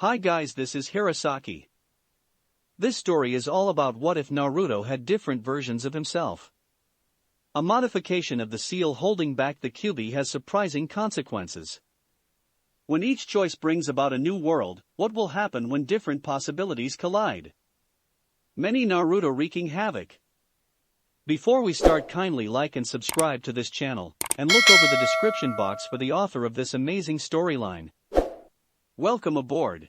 Hi guys, this is Hirosaki. This story is all about what if Naruto had different versions of himself. A modification of the seal holding back the Kyuubi has surprising consequences. When each choice brings about a new world, what will happen when different possibilities collide? Many Naruto wreaking havoc. Before we start, kindly like and subscribe to this channel, and look over the description box for the author of this amazing storyline. Welcome aboard.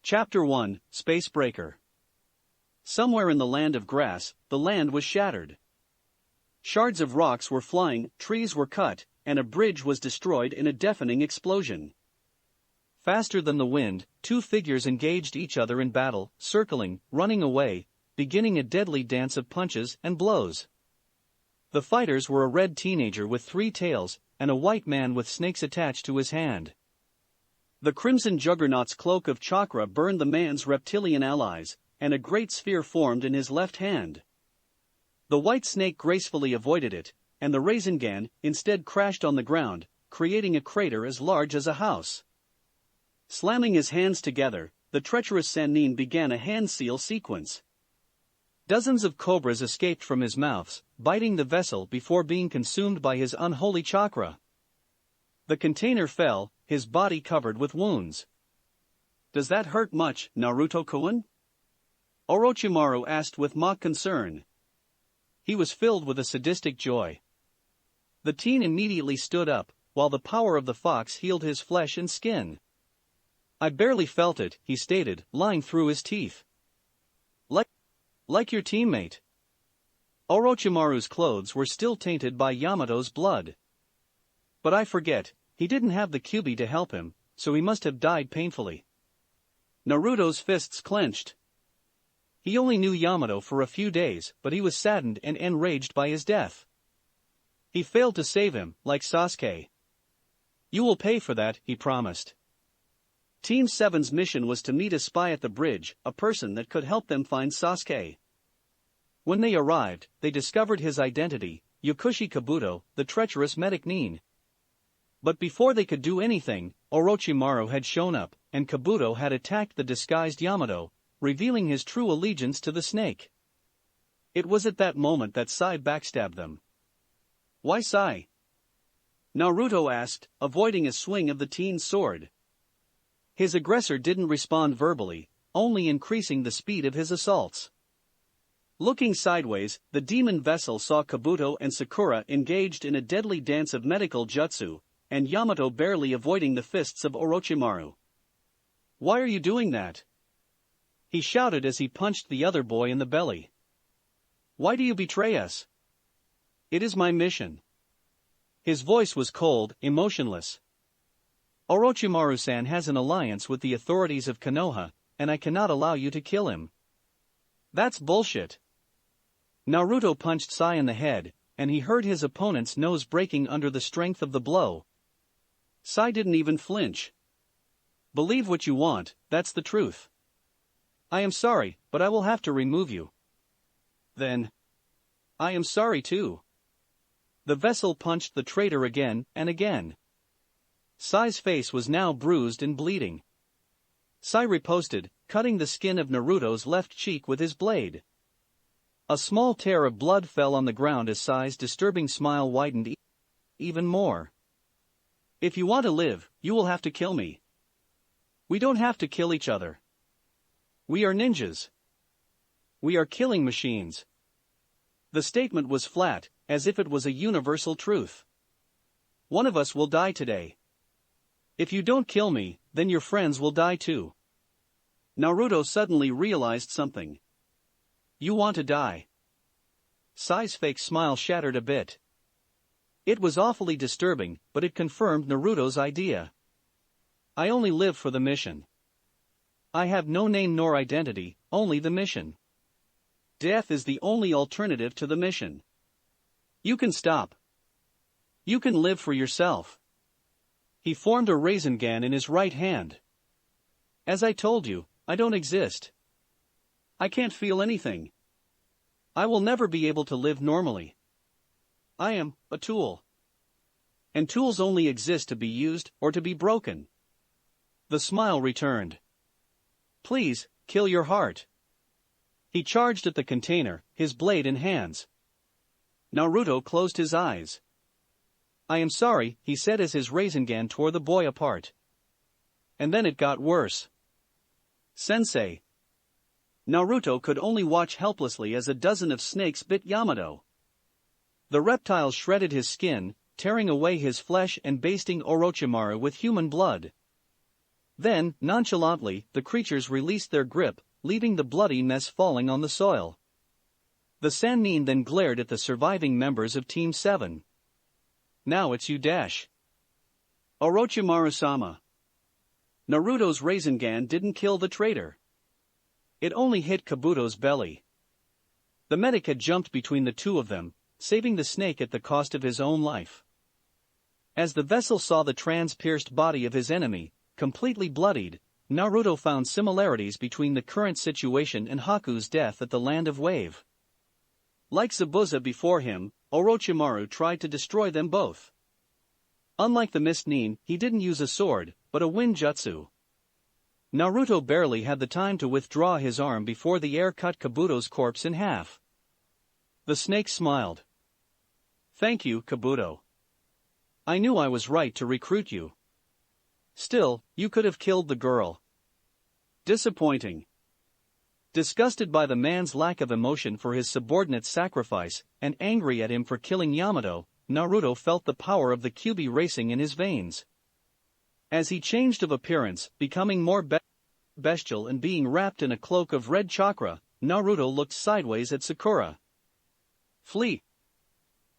Chapter 1, Space Breaker. Somewhere in the land of grass, the land was shattered. Shards of rocks were flying, trees were cut, and a bridge was destroyed in a deafening explosion. Faster than the wind, two figures engaged each other in battle, circling, running away, beginning a deadly dance of punches and blows. The fighters were a red teenager with 3 tails, and a white man with snakes attached to his hand. The crimson juggernaut's cloak of chakra burned the man's reptilian allies, and a great sphere formed in his left hand. The white snake gracefully avoided it, and the Rasengan instead crashed on the ground, creating a crater as large as a house. Slamming his hands together, the treacherous Sannin began a hand seal sequence. Dozens of cobras escaped from his mouths, biting the vessel before being consumed by his unholy chakra. The container fell, his body covered with wounds. "Does that hurt much, Naruto-kun?" Orochimaru asked with mock concern. He was filled with a sadistic joy. The teen immediately stood up, while the power of the fox healed his flesh and skin. "I barely felt it," he stated, lying through his teeth. Like your teammate." Orochimaru's clothes were still tainted by Yamato's blood. "But I forget, he didn't have the Kyuubi to help him, so he must have died painfully." Naruto's fists clenched. He only knew Yamato for a few days, but he was saddened and enraged by his death. He failed to save him, like Sasuke. "You will pay for that," he promised. Team 7's mission was to meet a spy at the bridge, a person that could help them find Sasuke. When they arrived, they discovered his identity, Yakushi Kabuto, the treacherous medic Nin. But before they could do anything, Orochimaru had shown up, and Kabuto had attacked the disguised Yamato, revealing his true allegiance to the snake. It was at that moment that Sai backstabbed them. "Why Sai?" Naruto asked, avoiding a swing of the teen's sword. His aggressor didn't respond verbally, only increasing the speed of his assaults. Looking sideways, the demon vessel saw Kabuto and Sakura engaged in a deadly dance of medical jutsu, and Yamato barely avoiding the fists of Orochimaru. "Why are you doing that?" he shouted as he punched the other boy in the belly. "Why do you betray us?" "It is my mission." His voice was cold, emotionless. "Orochimaru-san has an alliance with the authorities of Konoha, and I cannot allow you to kill him." "That's bullshit." Naruto punched Sai in the head, and he heard his opponent's nose breaking under the strength of the blow. Sai didn't even flinch. "Believe what you want, that's the truth." "I am sorry, but I will have to remove you." "Then I am sorry too." The vessel punched the traitor again and again. Sai's face was now bruised and bleeding. Sai riposted, cutting the skin of Naruto's left cheek with his blade. A small tear of blood fell on the ground as Sai's disturbing smile widened even more. "If you want to live, you will have to kill me." "We don't have to kill each other. We are ninjas. We are killing machines." The statement was flat, as if it was a universal truth. "One of us will die today. If you don't kill me, then your friends will die too." Naruto suddenly realized something. "You want to die?" Sai's fake smile shattered a bit. It was awfully disturbing, but it confirmed Naruto's idea. "I only live for the mission. I have no name nor identity, only the mission. Death is the only alternative to the mission. You can stop. You can live for yourself." He formed a Rasengan in his right hand. "As I told you, I don't exist. I can't feel anything. I will never be able to live normally. I am a tool. And tools only exist to be used or to be broken. The smile returned. Please, kill your heart. He charged at the container, his blade in hands. Naruto closed his eyes. I am sorry, he said as his Rasengan tore the boy apart. And then it got worse. Sensei. Naruto could only watch helplessly as a dozen of snakes bit Yamato. The reptiles shredded his skin, tearing away his flesh and basting Orochimaru with human blood. Then, nonchalantly, the creatures released their grip, leaving the bloody mess falling on the soil. The Sannin then glared at the surviving members of Team 7. Now it's you. Orochimaru-sama. Naruto's Rasengan didn't kill the traitor. It only hit Kabuto's belly. The medic had jumped between the two of them, saving the snake at the cost of his own life. As the vessel saw the trans-pierced body of his enemy, completely bloodied, Naruto found similarities between the current situation and Haku's death at the Land of Wave. Like Zabuza before him, Orochimaru tried to destroy them both. Unlike the Mist Nin, he didn't use a sword, but a wind jutsu. Naruto barely had the time to withdraw his arm before the air cut Kabuto's corpse in half. The snake smiled. Thank you, Kabuto. I knew I was right to recruit you. Still, you could have killed the girl. Disappointing. Disgusted by the man's lack of emotion for his subordinate's sacrifice, and angry at him for killing Yamato, Naruto felt the power of the Kyuubi racing in his veins. As he changed of appearance, becoming more bestial and being wrapped in a cloak of red chakra, Naruto looked sideways at Sakura. Flee.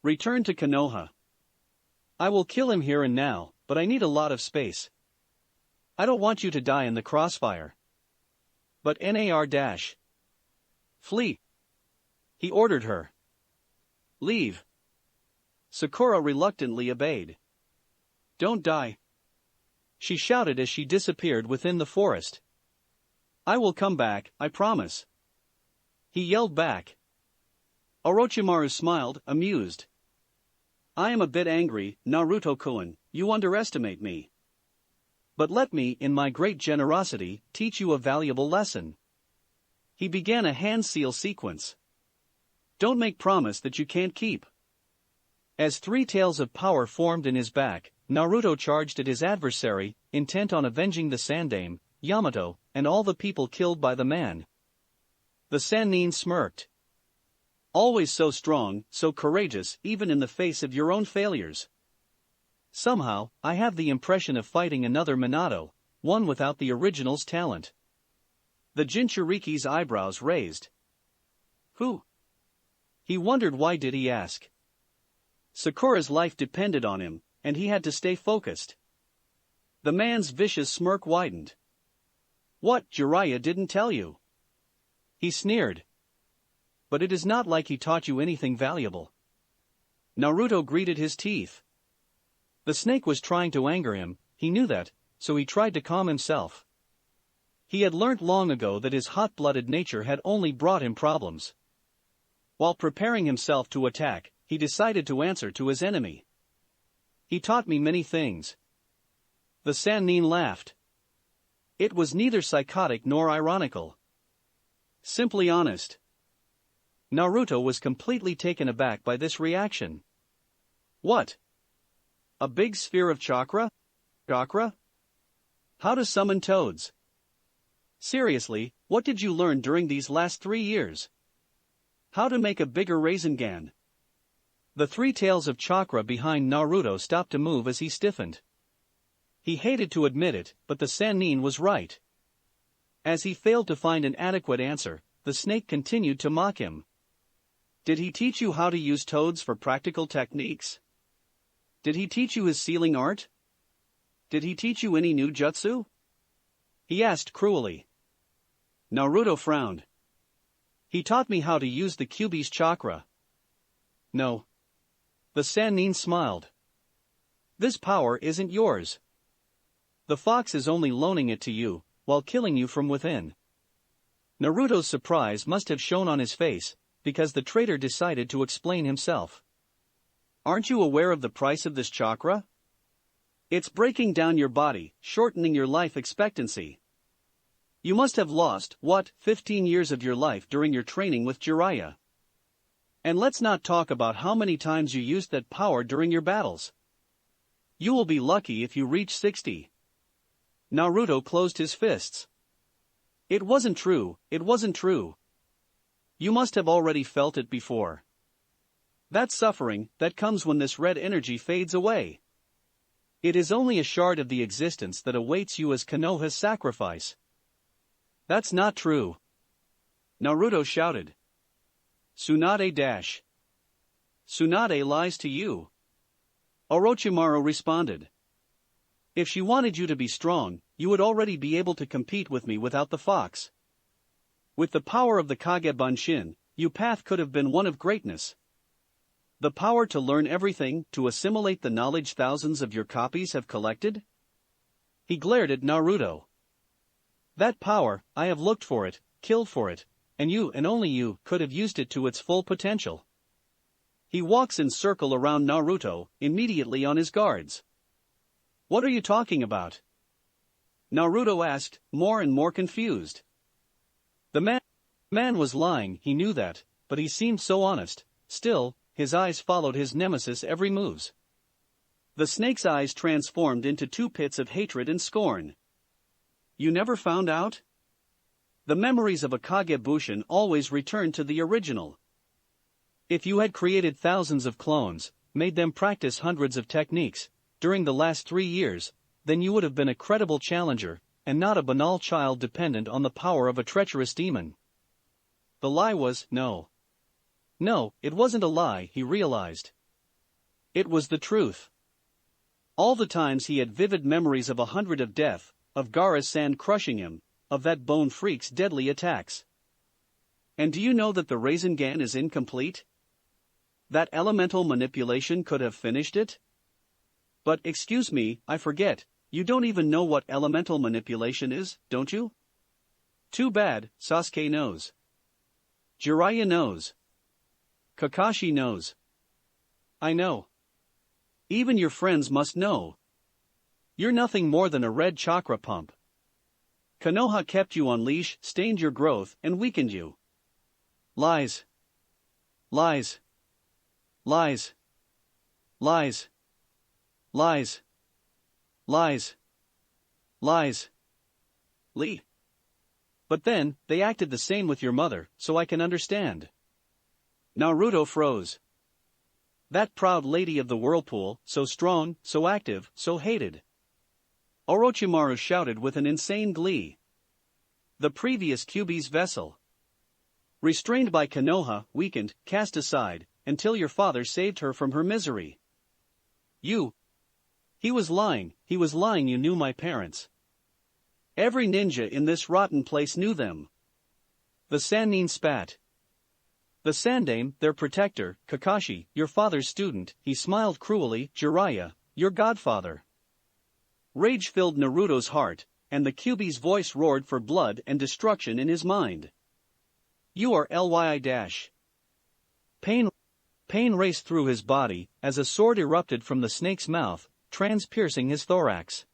Return to Konoha. I will kill him here and now, but I need a lot of space. I don't want you to die in the crossfire. But Nar-. Flee. He ordered her. Leave. Sakura reluctantly obeyed. Don't die. She shouted as she disappeared within the forest. I will come back, I promise. He yelled back. Orochimaru smiled, amused. I am a bit angry, Naruto-kun, you underestimate me. But let me, in my great generosity, teach you a valuable lesson. He began a hand seal sequence. Don't make promise that you can't keep. As three tails of power formed in his back, Naruto charged at his adversary, intent on avenging the Sandaime, Yamato, and all the people killed by the man. The Sannin smirked. Always so strong, so courageous, even in the face of your own failures. Somehow, I have the impression of fighting another Minato, one without the original's talent. The Jinchuriki's eyebrows raised. Who? He wondered why did he ask. Sakura's life depended on him, and he had to stay focused. The man's vicious smirk widened. What, Jiraiya didn't tell you? He sneered. But it is not like he taught you anything valuable. Naruto gritted his teeth. The snake was trying to anger him, he knew that, so he tried to calm himself. He had learnt long ago that his hot-blooded nature had only brought him problems. While preparing himself to attack, he decided to answer to his enemy. He taught me many things. The Sannin laughed. It was neither psychotic nor ironical. Simply honest. Naruto was completely taken aback by this reaction. What? A big sphere of chakra? Chakra? How to summon toads? Seriously, what did you learn during these last 3 years? How to make a bigger Rasengan? The three tails of chakra behind Naruto stopped to move as he stiffened. He hated to admit it, but the Sannin was right. As he failed to find an adequate answer, the snake continued to mock him. Did he teach you how to use toads for practical techniques? Did he teach you his sealing art? Did he teach you any new jutsu? He asked cruelly. Naruto frowned. He taught me how to use the Kyuubi's chakra. No. The Sannin smiled. This power isn't yours. The fox is only loaning it to you, while killing you from within. Naruto's surprise must have shown on his face, because the traitor decided to explain himself. Aren't you aware of the price of this chakra? It's breaking down your body, shortening your life expectancy. You must have lost, 15 years of your life during your training with Jiraiya. And let's not talk about how many times you used that power during your battles. You will be lucky if you reach 60. Naruto closed his fists. It wasn't true, it wasn't true. You must have already felt it before. That suffering, that comes when this red energy fades away. It is only a shard of the existence that awaits you as Konoha's sacrifice. That's not true. Naruto shouted. Tsunade Tsunade lies to you. Orochimaru responded. If she wanted you to be strong, you would already be able to compete with me without the fox. With the power of the Kage Bunshin, your path could have been one of greatness. The power to learn everything, to assimilate the knowledge thousands of your copies have collected? He glared at Naruto. That power, I have looked for it, killed for it, and you and only you could have used it to its full potential. He walks in circle around Naruto, immediately on his guards. What are you talking about? Naruto asked, more and more confused. The man was lying, he knew that, but he seemed so honest. Still, his eyes followed his nemesis' every move. The snake's eyes transformed into two pits of hatred and scorn. You never found out? The memories of a Kagebushin always return to the original. If you had created thousands of clones, made them practice hundreds of techniques, during the last 3 years, then you would have been a credible challenger, and not a banal child dependent on the power of a treacherous demon. The lie was, no. No, it wasn't a lie, he realized. It was the truth. All the times he had vivid memories of 100 of death, of Gaara's sand crushing him, of that bone freak's deadly attacks. And do you know that the Rasengan is incomplete? That elemental manipulation could have finished it? But excuse me, I forget, you don't even know what elemental manipulation is, don't you? Too bad, Sasuke knows. Jiraiya knows. Kakashi knows. I know. Even your friends must know. You're nothing more than a red chakra pump. Konoha kept you on leash, stained your growth, and weakened you. Lies. Lies. Lies. Lies. Lies. Lies. Lies. Lee. But then, they acted the same with your mother, so I can understand. Naruto froze. That proud lady of the whirlpool, so strong, so active, so hated. Orochimaru shouted with an insane glee. The previous Kyuubi's vessel. Restrained by Konoha, weakened, cast aside, until your father saved her from her misery. You. He was lying, you knew my parents. Every ninja in this rotten place knew them. The Sannin spat. The Sandaime, their protector, Kakashi, your father's student, he smiled cruelly, Jiraiya, your godfather. Rage filled Naruto's heart, and the Kyuubi's voice roared for blood and destruction in his mind. You are Lyi-. Pain raced through his body, as a sword erupted from the snake's mouth, trans-piercing his thorax.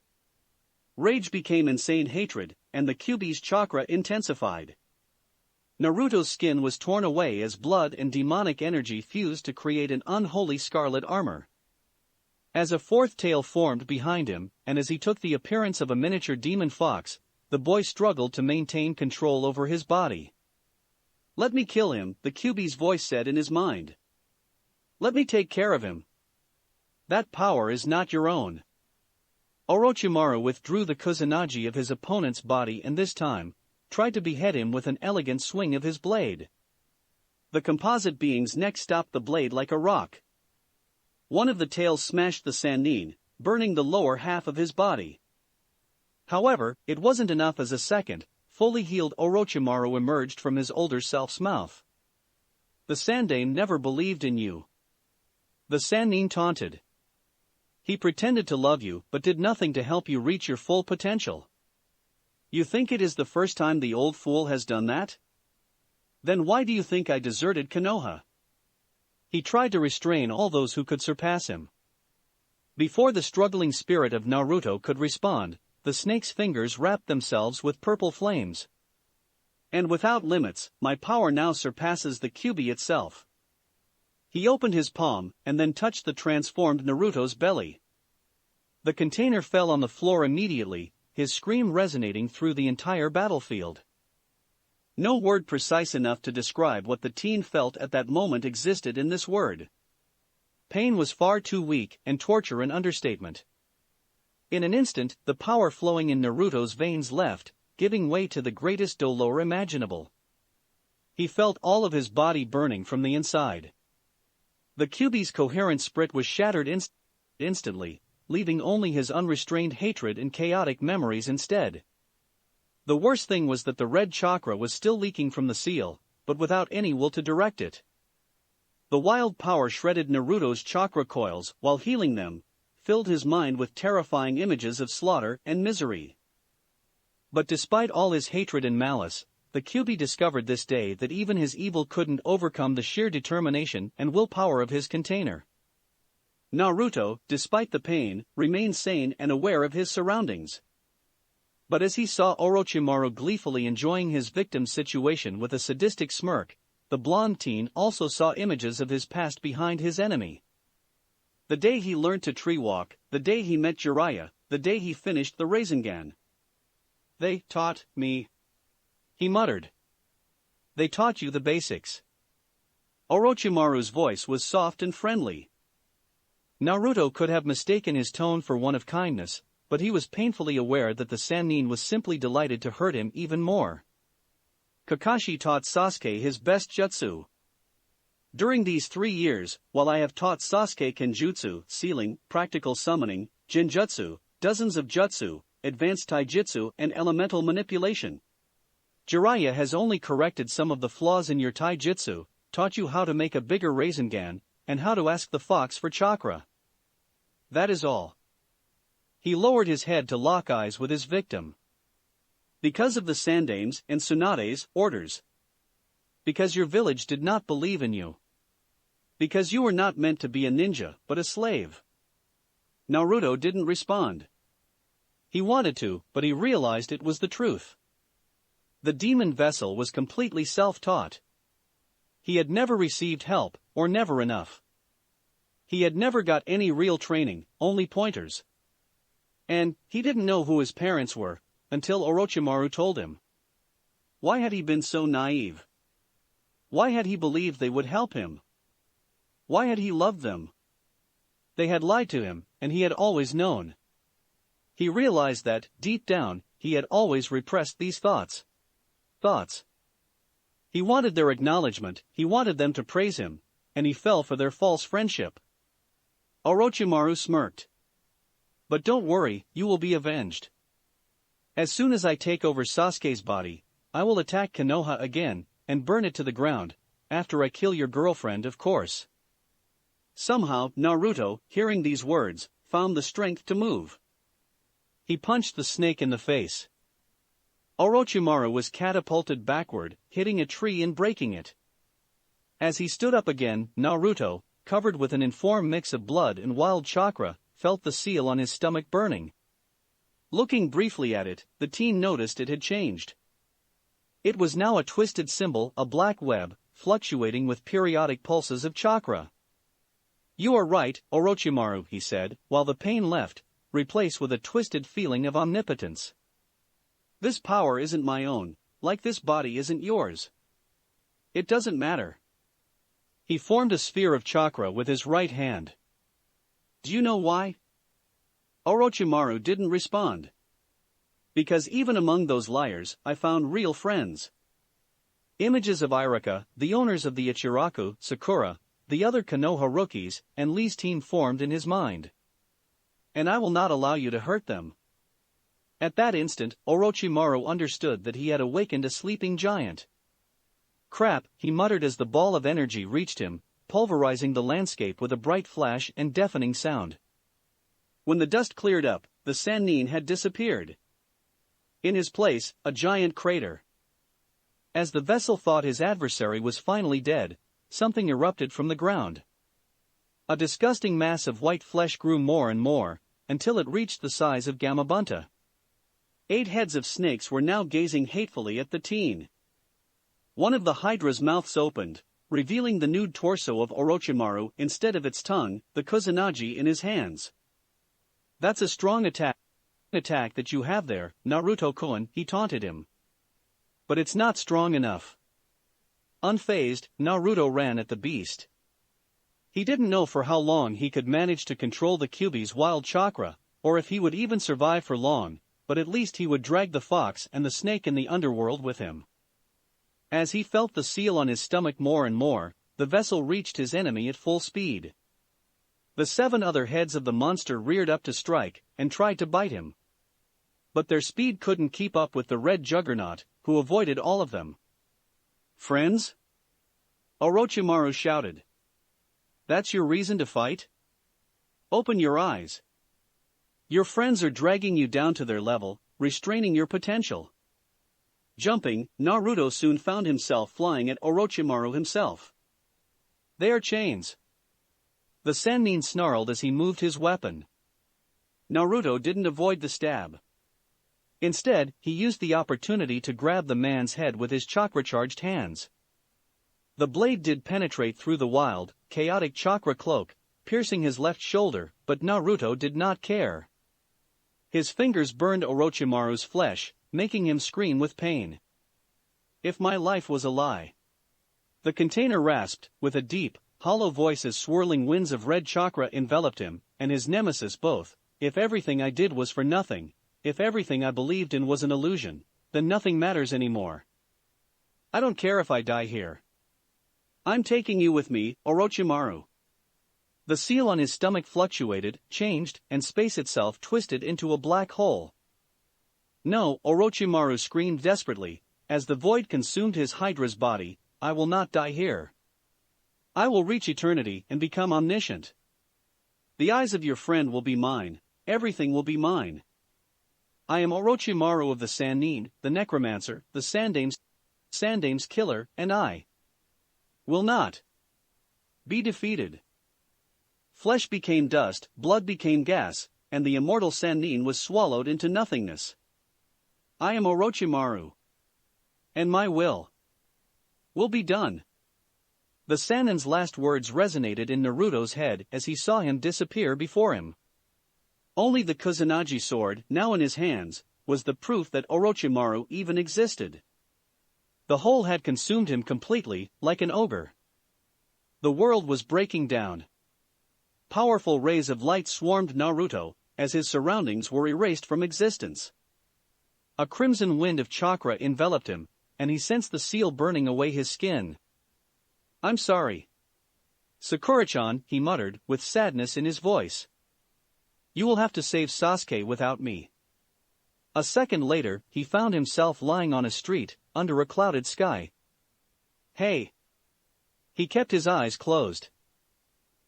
Rage became insane hatred, and the Kyuubi's chakra intensified. Naruto's skin was torn away as blood and demonic energy fused to create an unholy scarlet armor. As a fourth tail formed behind him, and as he took the appearance of a miniature demon fox, the boy struggled to maintain control over his body. Let me kill him, the Kyuubi's voice said in his mind. Let me take care of him. That power is not your own. Orochimaru withdrew the Kusanagi of his opponent's body and this time, tried to behead him with an elegant swing of his blade. The composite being's neck stopped the blade like a rock. One of the tails smashed the Sannin, burning the lower half of his body. However, it wasn't enough as a second, fully healed Orochimaru emerged from his older self's mouth. The Sandaime never believed in you. The Sannin taunted. He pretended to love you but did nothing to help you reach your full potential. You think it is the first time the old fool has done that? Then why do you think I deserted Konoha? He tried to restrain all those who could surpass him. Before the struggling spirit of Naruto could respond, the snake's fingers wrapped themselves with purple flames. And without limits, my power now surpasses the Kyuubi itself. He opened his palm, and then touched the transformed Naruto's belly. The container fell on the floor immediately, his scream resonating through the entire battlefield. No word precise enough to describe what the teen felt at that moment existed in this word. Pain was far too weak, and torture an understatement. In an instant, the power flowing in Naruto's veins left, giving way to the greatest dolor imaginable. He felt all of his body burning from the inside. The Kyuubi's coherent spirit was shattered instantly, leaving only his unrestrained hatred and chaotic memories instead. The worst thing was that the red chakra was still leaking from the seal, but without any will to direct it. The wild power shredded Naruto's chakra coils while healing them, filled his mind with terrifying images of slaughter and misery. But despite all his hatred and malice, the Kyuubi discovered this day that even his evil couldn't overcome the sheer determination and willpower of his container. Naruto, despite the pain, remained sane and aware of his surroundings. But as he saw Orochimaru gleefully enjoying his victim's situation with a sadistic smirk, the blonde teen also saw images of his past behind his enemy. The day he learned to tree walk, the day he met Jiraiya, the day he finished the Rasengan. "They taught me," he muttered. "They taught you the basics." Orochimaru's voice was soft and friendly. Naruto could have mistaken his tone for one of kindness, but he was painfully aware that the Sannin was simply delighted to hurt him even more. Kakashi taught Sasuke his best jutsu. During these 3 years, while I have taught Sasuke Kenjutsu, sealing, practical summoning, Genjutsu, dozens of jutsu, advanced taijutsu and elemental manipulation. Jiraiya has only corrected some of the flaws in your taijutsu, taught you how to make a bigger Rasengan, and how to ask the fox for chakra. That is all. He lowered his head to lock eyes with his victim. Because of the Sandame's and Tsunade's orders. Because your village did not believe in you. Because you were not meant to be a ninja, but a slave. Naruto didn't respond. He wanted to, but he realized it was the truth. The demon vessel was completely self-taught. He had never received help, or never enough. He had never got any real training, only pointers. And he didn't know who his parents were, until Orochimaru told him. Why had he been so naive? Why had he believed they would help him? Why had he loved them? They had lied to him, and he had always known. He realized that, deep down, he had always repressed these thoughts. He wanted their acknowledgement, he wanted them to praise him, and he fell for their false friendship. Orochimaru smirked. But don't worry, you will be avenged. As soon as I take over Sasuke's body, I will attack Konoha again, and burn it to the ground, after I kill your girlfriend, of course. Somehow, Naruto, hearing these words, found the strength to move. He punched the snake in the face. Orochimaru was catapulted backward, hitting a tree and breaking it. As he stood up again, Naruto, covered with an informed mix of blood and wild chakra, felt the seal on his stomach burning. Looking briefly at it, the teen noticed it had changed. It was now a twisted symbol, a black web, fluctuating with periodic pulses of chakra. You are right, Orochimaru, he said, while the pain left, replaced with a twisted feeling of omnipotence. This power isn't my own, like this body isn't yours. It doesn't matter. He formed a sphere of chakra with his right hand. Do you know why? Orochimaru didn't respond. Because even among those liars, I found real friends. Images of Iruka, the owners of the Ichiraku, Sakura, the other Konoha rookies, and Lee's team formed in his mind. And I will not allow you to hurt them. At that instant, Orochimaru understood that he had awakened a sleeping giant. Crap, he muttered as the ball of energy reached him, pulverizing the landscape with a bright flash and deafening sound. When the dust cleared up, the Sannin had disappeared. In his place, a giant crater. As the vessel thought his adversary was finally dead, something erupted from the ground. A disgusting mass of white flesh grew more and more, until it reached the size of Gamabunta. 8 heads of snakes were now gazing hatefully at the teen. One of the hydra's mouths opened, revealing the nude torso of Orochimaru instead of its tongue, the Kusanagi in his hands. "That's a strong attack that you have there, Naruto-kun," he taunted him. "But it's not strong enough." Unfazed, Naruto ran at the beast. He didn't know for how long he could manage to control the Kyuubi's wild chakra, or if he would even survive for long, but at least he would drag the fox and the snake in the underworld with him. As he felt the seal on his stomach more and more, the vessel reached his enemy at full speed. The 7 other heads of the monster reared up to strike, and tried to bite him. But their speed couldn't keep up with the red juggernaut, who avoided all of them. "Friends?" Orochimaru shouted. "That's your reason to fight? Open your eyes. Your friends are dragging you down to their level, restraining your potential." Jumping, Naruto soon found himself flying at Orochimaru himself. "They are chains." The Sannin snarled as he moved his weapon. Naruto didn't avoid the stab. Instead, he used the opportunity to grab the man's head with his chakra-charged hands. The blade did penetrate through the wild, chaotic chakra cloak, piercing his left shoulder, but Naruto did not care. His fingers burned Orochimaru's flesh, making him scream with pain. "If my life was a lie." The container rasped, with a deep, hollow voice as swirling winds of red chakra enveloped him, and his nemesis both. "If everything I did was for nothing, if everything I believed in was an illusion, then nothing matters anymore. I don't care if I die here. I'm taking you with me, Orochimaru." The seal on his stomach fluctuated, changed, and space itself twisted into a black hole. "No," Orochimaru screamed desperately, as the void consumed his hydra's body, "I will not die here. I will reach eternity and become omniscient. The eyes of your friend will be mine, everything will be mine. I am Orochimaru of the Sannin, the necromancer, the Sandame's killer, and I will not be defeated." Flesh became dust, blood became gas, and the immortal Sannin was swallowed into nothingness. "I am Orochimaru. And my will be done." The Sannin's last words resonated in Naruto's head as he saw him disappear before him. Only the Kusanagi sword, now in his hands, was the proof that Orochimaru even existed. The whole had consumed him completely, like an ogre. The world was breaking down. Powerful rays of light swarmed Naruto, as his surroundings were erased from existence. A crimson wind of chakra enveloped him, and he sensed the seal burning away his skin. "I'm sorry, Sakura-chan," he muttered, with sadness in his voice. "You will have to save Sasuke without me." A second later, he found himself lying on a street, under a clouded sky. "Hey!" He kept his eyes closed.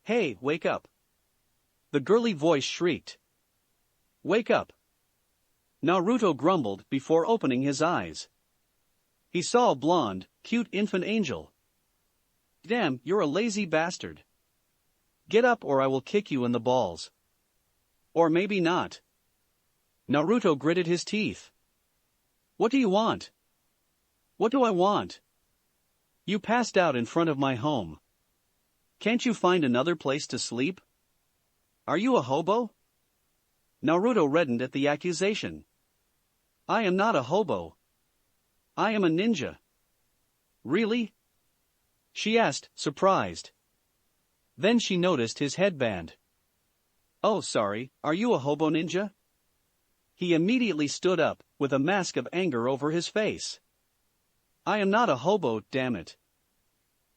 "Hey, wake up!" The girly voice shrieked. "Wake up!" Naruto grumbled before opening his eyes. He saw a blonde, cute infant angel. "Damn, you're a lazy bastard. Get up or I will kick you in the balls. Or maybe not." Naruto gritted his teeth. "What do you want?" "What do I want? You passed out in front of my home. Can't you find another place to sleep? Are you a hobo?" Naruto reddened at the accusation. "I am not a hobo. I am a ninja." "Really?" she asked, surprised. Then she noticed his headband. "Oh, sorry, are you a hobo ninja?" He immediately stood up, with a mask of anger over his face. "I am not a hobo, damn it.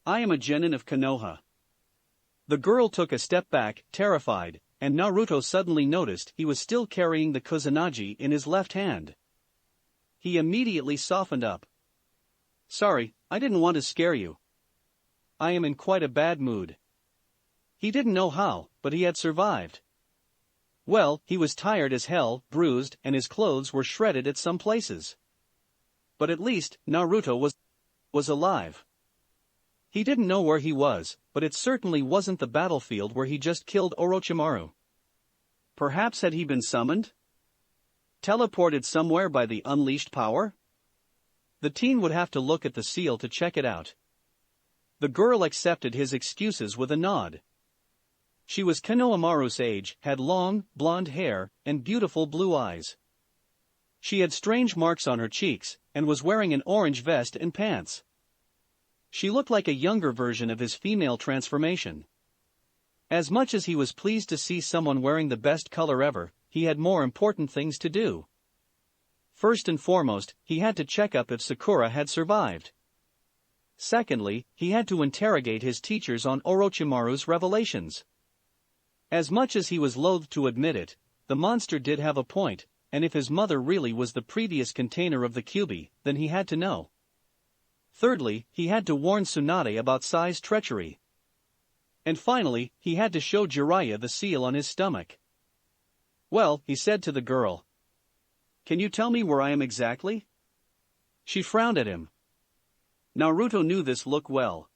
I am a genin of Konoha." The girl took a step back, terrified, and Naruto suddenly noticed he was still carrying the Kusanagi in his left hand. He immediately softened up. "Sorry, I didn't want to scare you. I am in quite a bad mood." He didn't know how, but he had survived. Well, he was tired as hell, bruised, and his clothes were shredded at some places. But at least, Naruto was alive. He didn't know where he was, but it certainly wasn't the battlefield where he just killed Orochimaru. Perhaps had he been summoned? Teleported somewhere by the unleashed power? The teen would have to look at the seal to check it out. The girl accepted his excuses with a nod. She was Konohamaru's age, had long, blonde hair, and beautiful blue eyes. She had strange marks on her cheeks, and was wearing an orange vest and pants. She looked like a younger version of his female transformation. As much as he was pleased to see someone wearing the best color ever, he had more important things to do. First and foremost, he had to check up if Sakura had survived. Secondly, he had to interrogate his teachers on Orochimaru's revelations. As much as he was loath to admit it, the monster did have a point, and if his mother really was the previous container of the Kyuubi, then he had to know. Thirdly, he had to warn Tsunade about Sai's treachery. And finally, he had to show Jiraiya the seal on his stomach. Well, he said to the girl. Can you tell me where I am exactly? She frowned at him. Naruto knew this look well.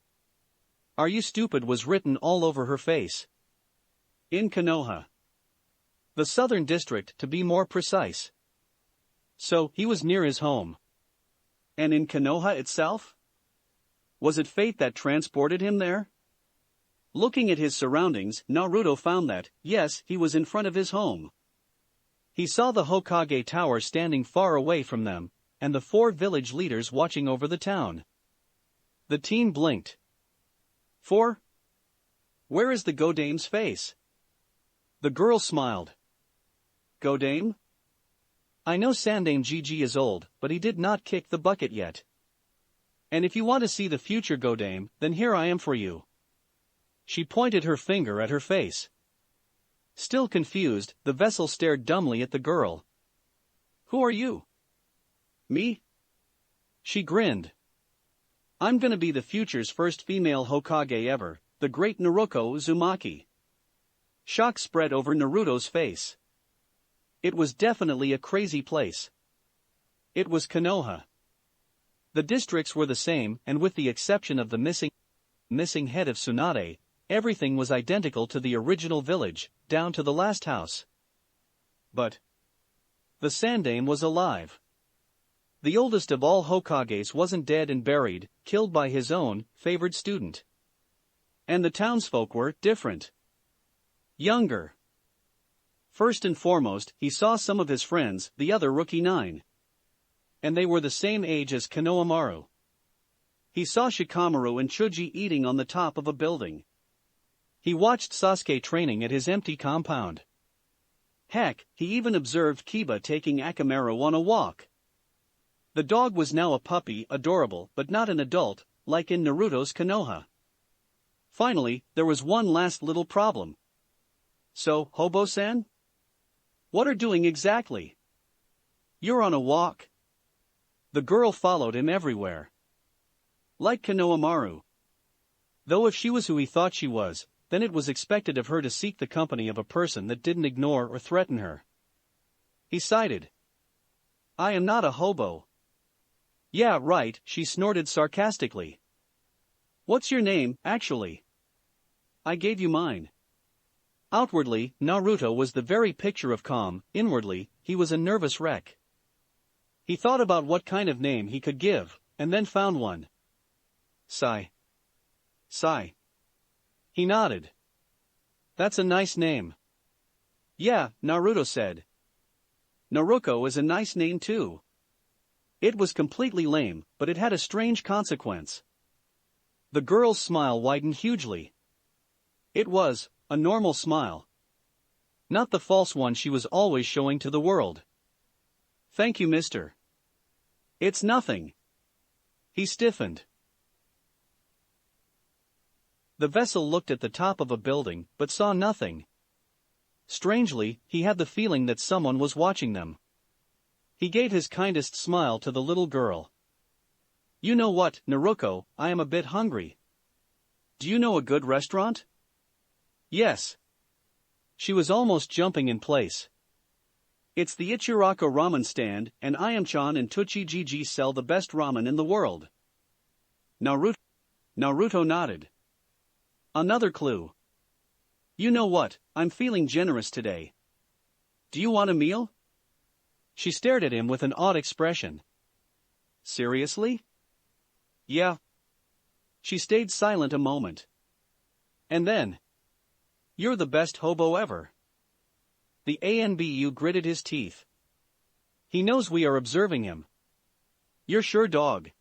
Are you stupid was written all over her face. In Konoha. The southern district, to be more precise. So, he was near his home. And in Konoha itself? Was it fate that transported him there? Looking at his surroundings, Naruto found that, yes, he was in front of his home. He saw the Hokage Tower standing far away from them, and the 4 village leaders watching over the town. The teen blinked. 4? Where is the Godame's face? The girl smiled. Godame? I know Sandame Gigi is old, but he did not kick the bucket yet. And if you want to see the future Godame, then here I am for you. She pointed her finger at her face. Still confused, the vessel stared dumbly at the girl. Who are you? Me? She grinned. I'm gonna be the future's first female Hokage ever, the great Naruto Uzumaki. Shock spread over Naruto's face. It was definitely a crazy place. It was Konoha. The districts were the same, and with the exception of the missing head of Tsunade, everything was identical to the original village, down to the last house. But the Sandame was alive. The oldest of all Hokages wasn't dead and buried, killed by his own favored student. And the townsfolk were different. Younger. First and foremost, he saw some of his friends, the other rookie 9. And they were the same age as Konohamaru. He saw Shikamaru and Chuji eating on the top of a building. He watched Sasuke training at his empty compound. Heck, he even observed Kiba taking Akamaru on a walk. The dog was now a puppy, adorable, but not an adult, like in Naruto's Konoha. Finally, there was one last little problem. So, Hobo-san? What are doing exactly? You're on a walk. The girl followed him everywhere. Like Konohamaru. Though if she was who he thought she was, then it was expected of her to seek the company of a person that didn't ignore or threaten her. He sighed. I am not a hobo. Yeah, right, she snorted sarcastically. What's your name, actually? I gave you mine. Outwardly, Naruto was the very picture of calm, inwardly, he was a nervous wreck. He thought about what kind of name he could give, and then found one. Sai. Sai. He nodded. That's a nice name. Yeah, Naruto said. Naruko is a nice name too. It was completely lame, but it had a strange consequence. The girl's smile widened hugely. It was a normal smile. Not the false one she was always showing to the world. Thank you, mister. It's nothing. He stiffened. The vessel looked at the top of a building, but saw nothing. Strangely, he had the feeling that someone was watching them. He gave his kindest smile to the little girl. You know what, Naruko, I am a bit hungry. Do you know a good restaurant? Yes. She was almost jumping in place. It's the Ichiraka ramen stand, and Ayam-chan and Tuchi Gigi sell the best ramen in the world. Naruto nodded. Another clue. You know what, I'm feeling generous today. Do you want a meal? She stared at him with an odd expression. Seriously? Yeah. She stayed silent a moment. And then. You're the best hobo ever. The ANBU gritted his teeth. He knows we are observing him. You're sure, dog?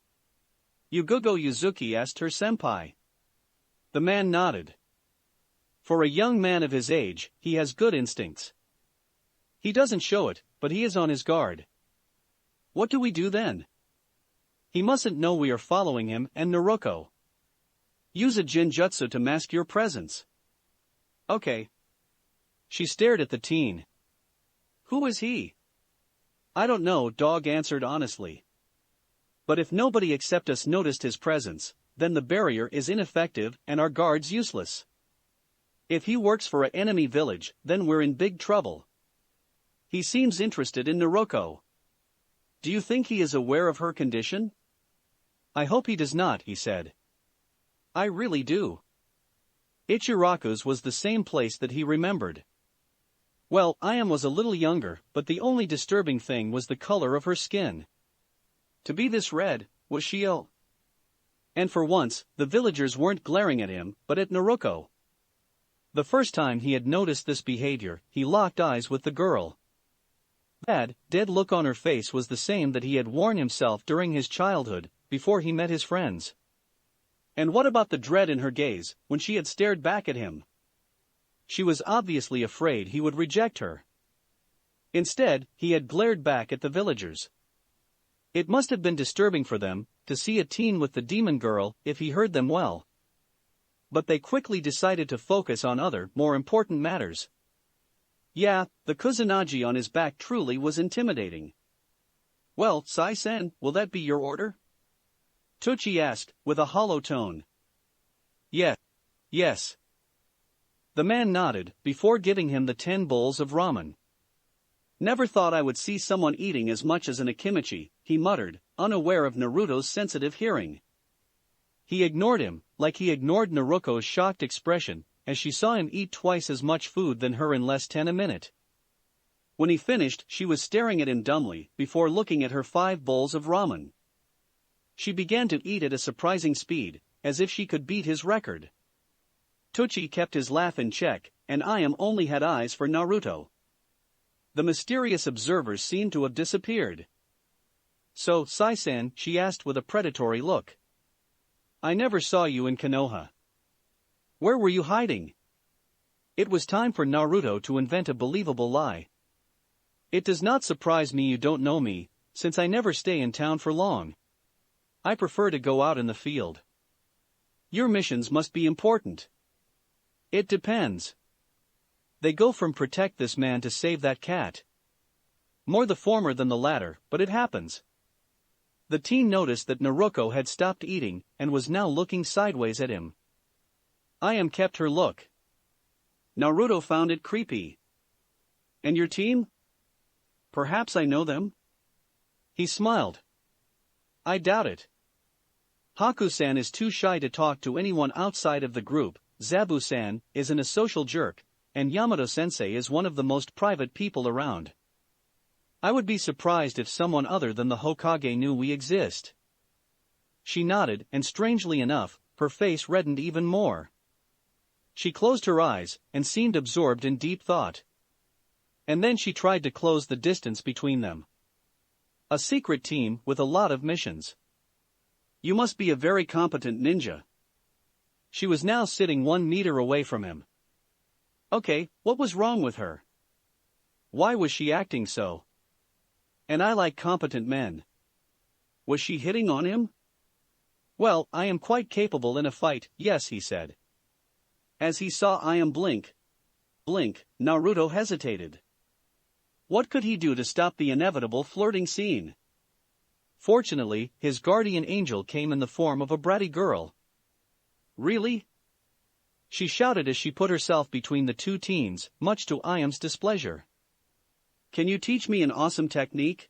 Yugogo Yuzuki asked her senpai. The man nodded. For a young man of his age, he has good instincts. He doesn't show it, but he is on his guard. What do we do then? He mustn't know we are following him and Naruto. Use a genjutsu to mask your presence. Okay. She stared at the teen. Who is he? I don't know, dog answered honestly. But if nobody except us noticed his presence, then the barrier is ineffective and our guards useless. If he works for an enemy village, then we're in big trouble. He seems interested in Naruto. Do you think he is aware of her condition? I hope he does not, he said. I really do. Ichiraku's was the same place that he remembered. Well, Ayam was a little younger, but the only disturbing thing was the color of her skin. To be this red, was she ill? And for once, the villagers weren't glaring at him, but at Naruto. The first time he had noticed this behavior, he locked eyes with the girl. That dead look on her face was the same that he had worn himself during his childhood, before he met his friends. And what about the dread in her gaze, when she had stared back at him? She was obviously afraid he would reject her. Instead, he had glared back at the villagers. It must have been disturbing for them, to see a teen with the demon girl, if he heard them well. But they quickly decided to focus on other, more important matters. Yeah, the Kusanagi on his back truly was intimidating. Well, Sai-sen, will that be your order? Tochi asked, with a hollow tone. Yes. Yes. The man nodded, before giving him the 10 bowls of ramen. Never thought I would see someone eating as much as an akimichi, he muttered, unaware of Naruto's sensitive hearing. He ignored him, like he ignored Naruto's shocked expression, as she saw him eat twice as much food than her in less than a minute. When he finished, she was staring at him dumbly, before looking at her 5 bowls of ramen. She began to eat at a surprising speed, as if she could beat his record. Tochi kept his laugh in check, and Ayam only had eyes for Naruto. The mysterious observers seemed to have disappeared. So, Sai-san, she asked with a predatory look. I never saw you in Konoha. Where were you hiding? It was time for Naruto to invent a believable lie. It does not surprise me you don't know me, since I never stay in town for long. I prefer to go out in the field. Your missions must be important. It depends. They go from protect this man to save that cat. More the former than the latter, but it happens. The teen noticed that Naruto had stopped eating, and was now looking sideways at him. Ayam kept her look. Naruto found it creepy. And your team? Perhaps I know them? He smiled. I doubt it. Haku-san is too shy to talk to anyone outside of the group, Zabu-san is an asocial jerk, and Yamato-sensei is one of the most private people around. I would be surprised if someone other than the Hokage knew we exist. She nodded, and strangely enough, her face reddened even more. She closed her eyes, and seemed absorbed in deep thought. And then she tried to close the distance between them. A secret team with a lot of missions. You must be a very competent ninja. She was now sitting 1 meter away from him. Okay, what was wrong with her? Why was she acting so? And I like competent men. Was she hitting on him? Well, I am quite capable in a fight, yes, he said. As he saw Ayam blink, Naruto hesitated. What could he do to stop the inevitable flirting scene? Fortunately, his guardian angel came in the form of a bratty girl. Really? She shouted as she put herself between the two teens, much to Ayam's displeasure. Can you teach me an awesome technique?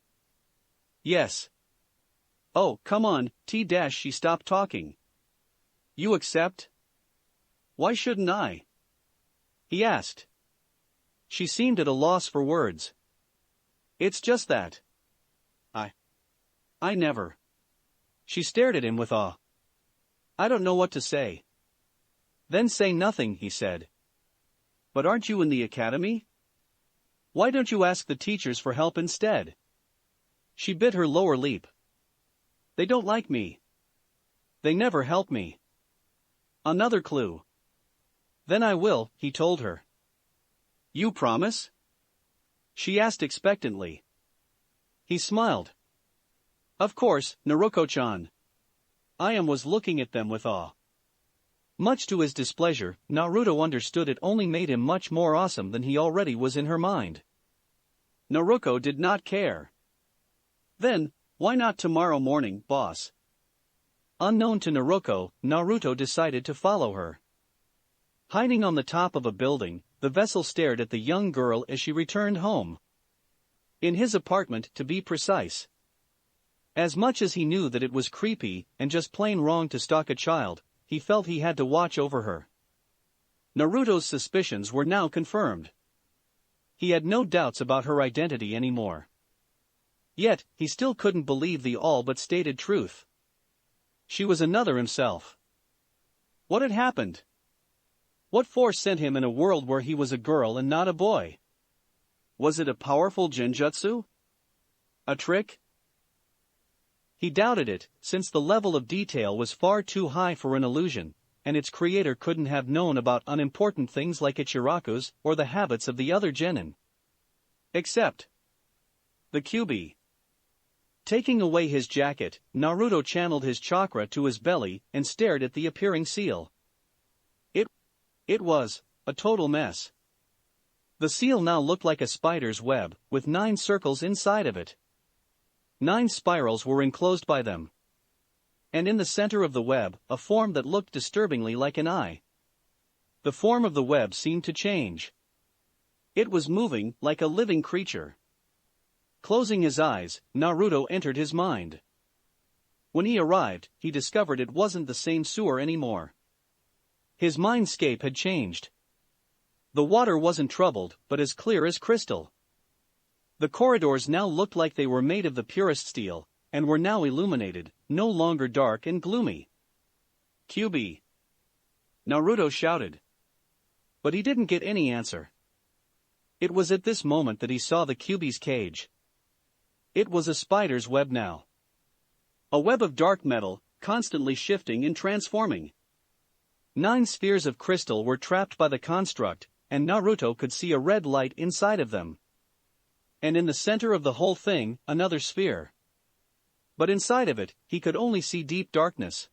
Yes. Oh, come on, she stopped talking. You accept? Why shouldn't I? He asked. She seemed at a loss for words. It's just that. I never. She stared at him with awe. I don't know what to say. Then say nothing, he said. But aren't you in the academy? Why don't you ask the teachers for help instead? She bit her lower lip. They don't like me. They never help me. Another clue. Then I will, he told her. You promise? She asked expectantly. He smiled. Of course, Naruto-chan. Was looking at them with awe. Much to his displeasure, Naruto understood it only made him much more awesome than he already was in her mind. Naruto did not care. Then, why not tomorrow morning, boss? Unknown to Naruto decided to follow her. Hiding on the top of a building, the vessel stared at the young girl as she returned home. In his apartment, to be precise. As much as he knew that it was creepy and just plain wrong to stalk a child, he felt he had to watch over her. Naruto's suspicions were now confirmed. He had no doubts about her identity anymore. Yet, he still couldn't believe the all but stated truth. She was another himself. What had happened? What force sent him in a world where he was a girl and not a boy? Was it a powerful genjutsu? A trick? He doubted it, since the level of detail was far too high for an illusion, and its creator couldn't have known about unimportant things like Ichiraku's or the habits of the other genin. Except the Kyuubi. Taking away his jacket, Naruto channeled his chakra to his belly and stared at the appearing seal. It was a total mess. The seal now looked like a spider's web, with 9 circles inside of it. 9 spirals were enclosed by them. And in the center of the web, a form that looked disturbingly like an eye. The form of the web seemed to change. It was moving like a living creature. Closing his eyes, Naruto entered his mind. When he arrived, he discovered it wasn't the same sewer anymore. His mindscape had changed. The water wasn't troubled, but as clear as crystal. The corridors now looked like they were made of the purest steel, and were now illuminated, no longer dark and gloomy. Kyuubi! Naruto shouted. But he didn't get any answer. It was at this moment that he saw the Kyuubi's cage. It was a spider's web now. A web of dark metal, constantly shifting and transforming. 9 spheres of crystal were trapped by the construct, and Naruto could see a red light inside of them. And in the center of the whole thing, another sphere. But inside of it, he could only see deep darkness.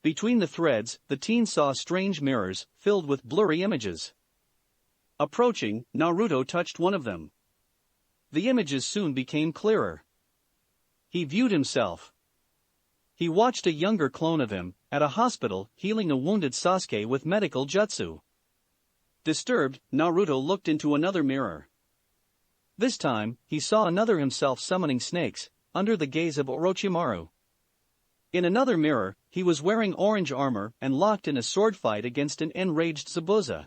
Between the threads, the teen saw strange mirrors, filled with blurry images. Approaching, Naruto touched one of them. The images soon became clearer. He viewed himself. He watched a younger clone of him, at a hospital, healing a wounded Sasuke with medical jutsu. Disturbed, Naruto looked into another mirror. This time, he saw another himself summoning snakes, under the gaze of Orochimaru. In another mirror, he was wearing orange armor and locked in a sword fight against an enraged Zabuza.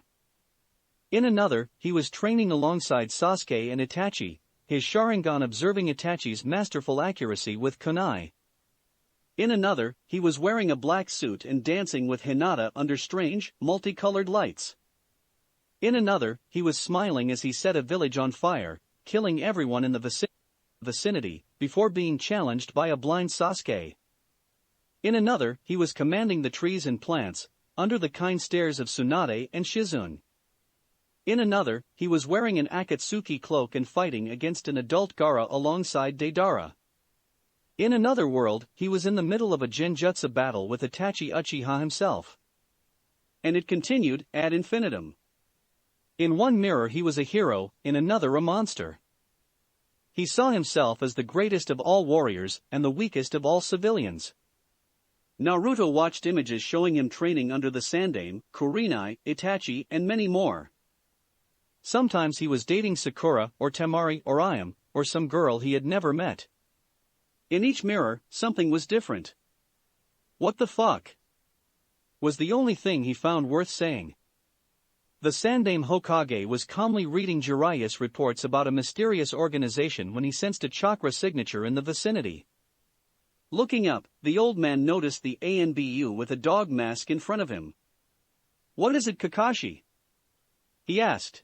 In another, he was training alongside Sasuke and Itachi, his Sharingan observing Itachi's masterful accuracy with kunai. In another, he was wearing a black suit and dancing with Hinata under strange, multicolored lights. In another, he was smiling as he set a village on fire, killing everyone in the vicinity, before being challenged by a blind Sasuke. In another, he was commanding the trees and plants, under the kind stares of Tsunade and Shizune. In another, he was wearing an Akatsuki cloak and fighting against an adult Gaara alongside Deidara. In another world, he was in the middle of a genjutsu battle with Itachi Uchiha himself. And it continued, ad infinitum. In one mirror he was a hero, in another a monster. He saw himself as the greatest of all warriors, and the weakest of all civilians. Naruto watched images showing him training under the Sandaime, Kurenai, Itachi, and many more. Sometimes he was dating Sakura, or Temari, or Ayame, or some girl he had never met. In each mirror, something was different. What the fuck? was the only thing he found worth saying. The Sandaime Hokage was calmly reading Jiraiya's reports about a mysterious organization when he sensed a chakra signature in the vicinity. Looking up, the old man noticed the ANBU with a dog mask in front of him. "What is it, Kakashi?" he asked.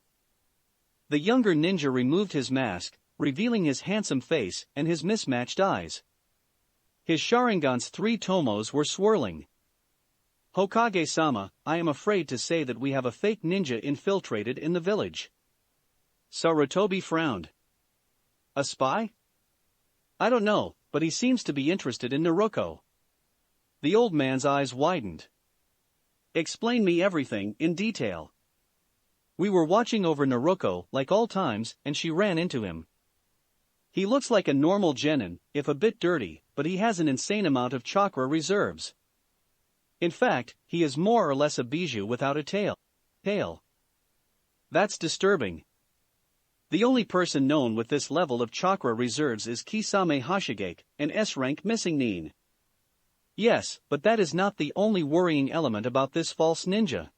The younger ninja removed his mask, revealing his handsome face and his mismatched eyes. His Sharingan's 3 tomos were swirling. "Hokage-sama, I am afraid to say that we have a fake ninja infiltrated in the village." Sarutobi frowned. "A spy?" "I don't know, but he seems to be interested in Naruto." The old man's eyes widened. "Explain me everything in detail." "We were watching over Naruto like all times and she ran into him. He looks like a normal genin, if a bit dirty, but he has an insane amount of chakra reserves. In fact, he is more or less a bijou without a tail. That's disturbing. The only person known with this level of chakra reserves is Kisame Hashigake, an S-rank missing nin. Yes, but that is not the only worrying element about this false ninja.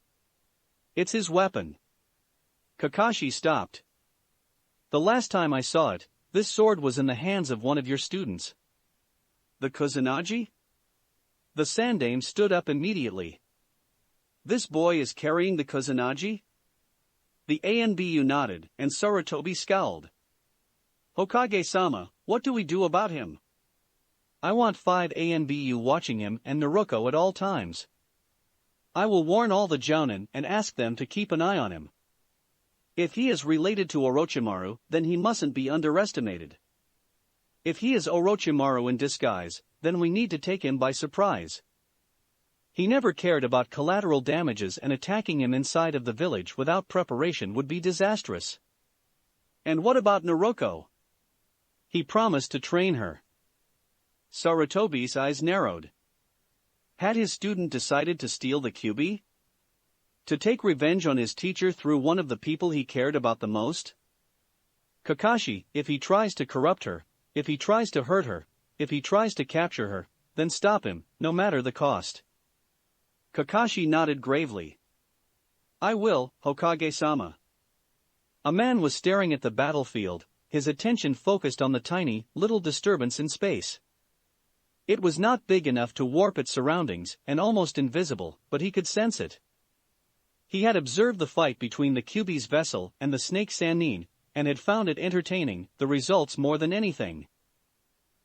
It's his weapon." Kakashi stopped. "The last time I saw it, this sword was in the hands of one of your students." "The Kusanagi?" The Sandaime stood up immediately. "This boy is carrying the Kusanagi?" The ANBU nodded, and Sarutobi scowled. "Hokage-sama, what do we do about him?" "I want 5 ANBU watching him and Naruto at all times. I will warn all the Jounin and ask them to keep an eye on him. If he is related to Orochimaru, then he mustn't be underestimated. If he is Orochimaru in disguise, then we need to take him by surprise. He never cared about collateral damages, and attacking him inside of the village without preparation would be disastrous." "And what about Naruto?" "He promised to train her." Sarutobi's eyes narrowed. Had his student decided to steal the Kyuubi? To take revenge on his teacher through one of the people he cared about the most? "Kakashi, if he tries to corrupt her, if he tries to hurt her, if he tries to capture her, then stop him, no matter the cost." Kakashi nodded gravely. "I will, Hokage-sama." A man was staring at the battlefield, his attention focused on the tiny, little disturbance in space. It was not big enough to warp its surroundings, and almost invisible, but he could sense it. He had observed the fight between the Kyuubi's vessel and the Snake Sannin, and had found it entertaining, the results more than anything.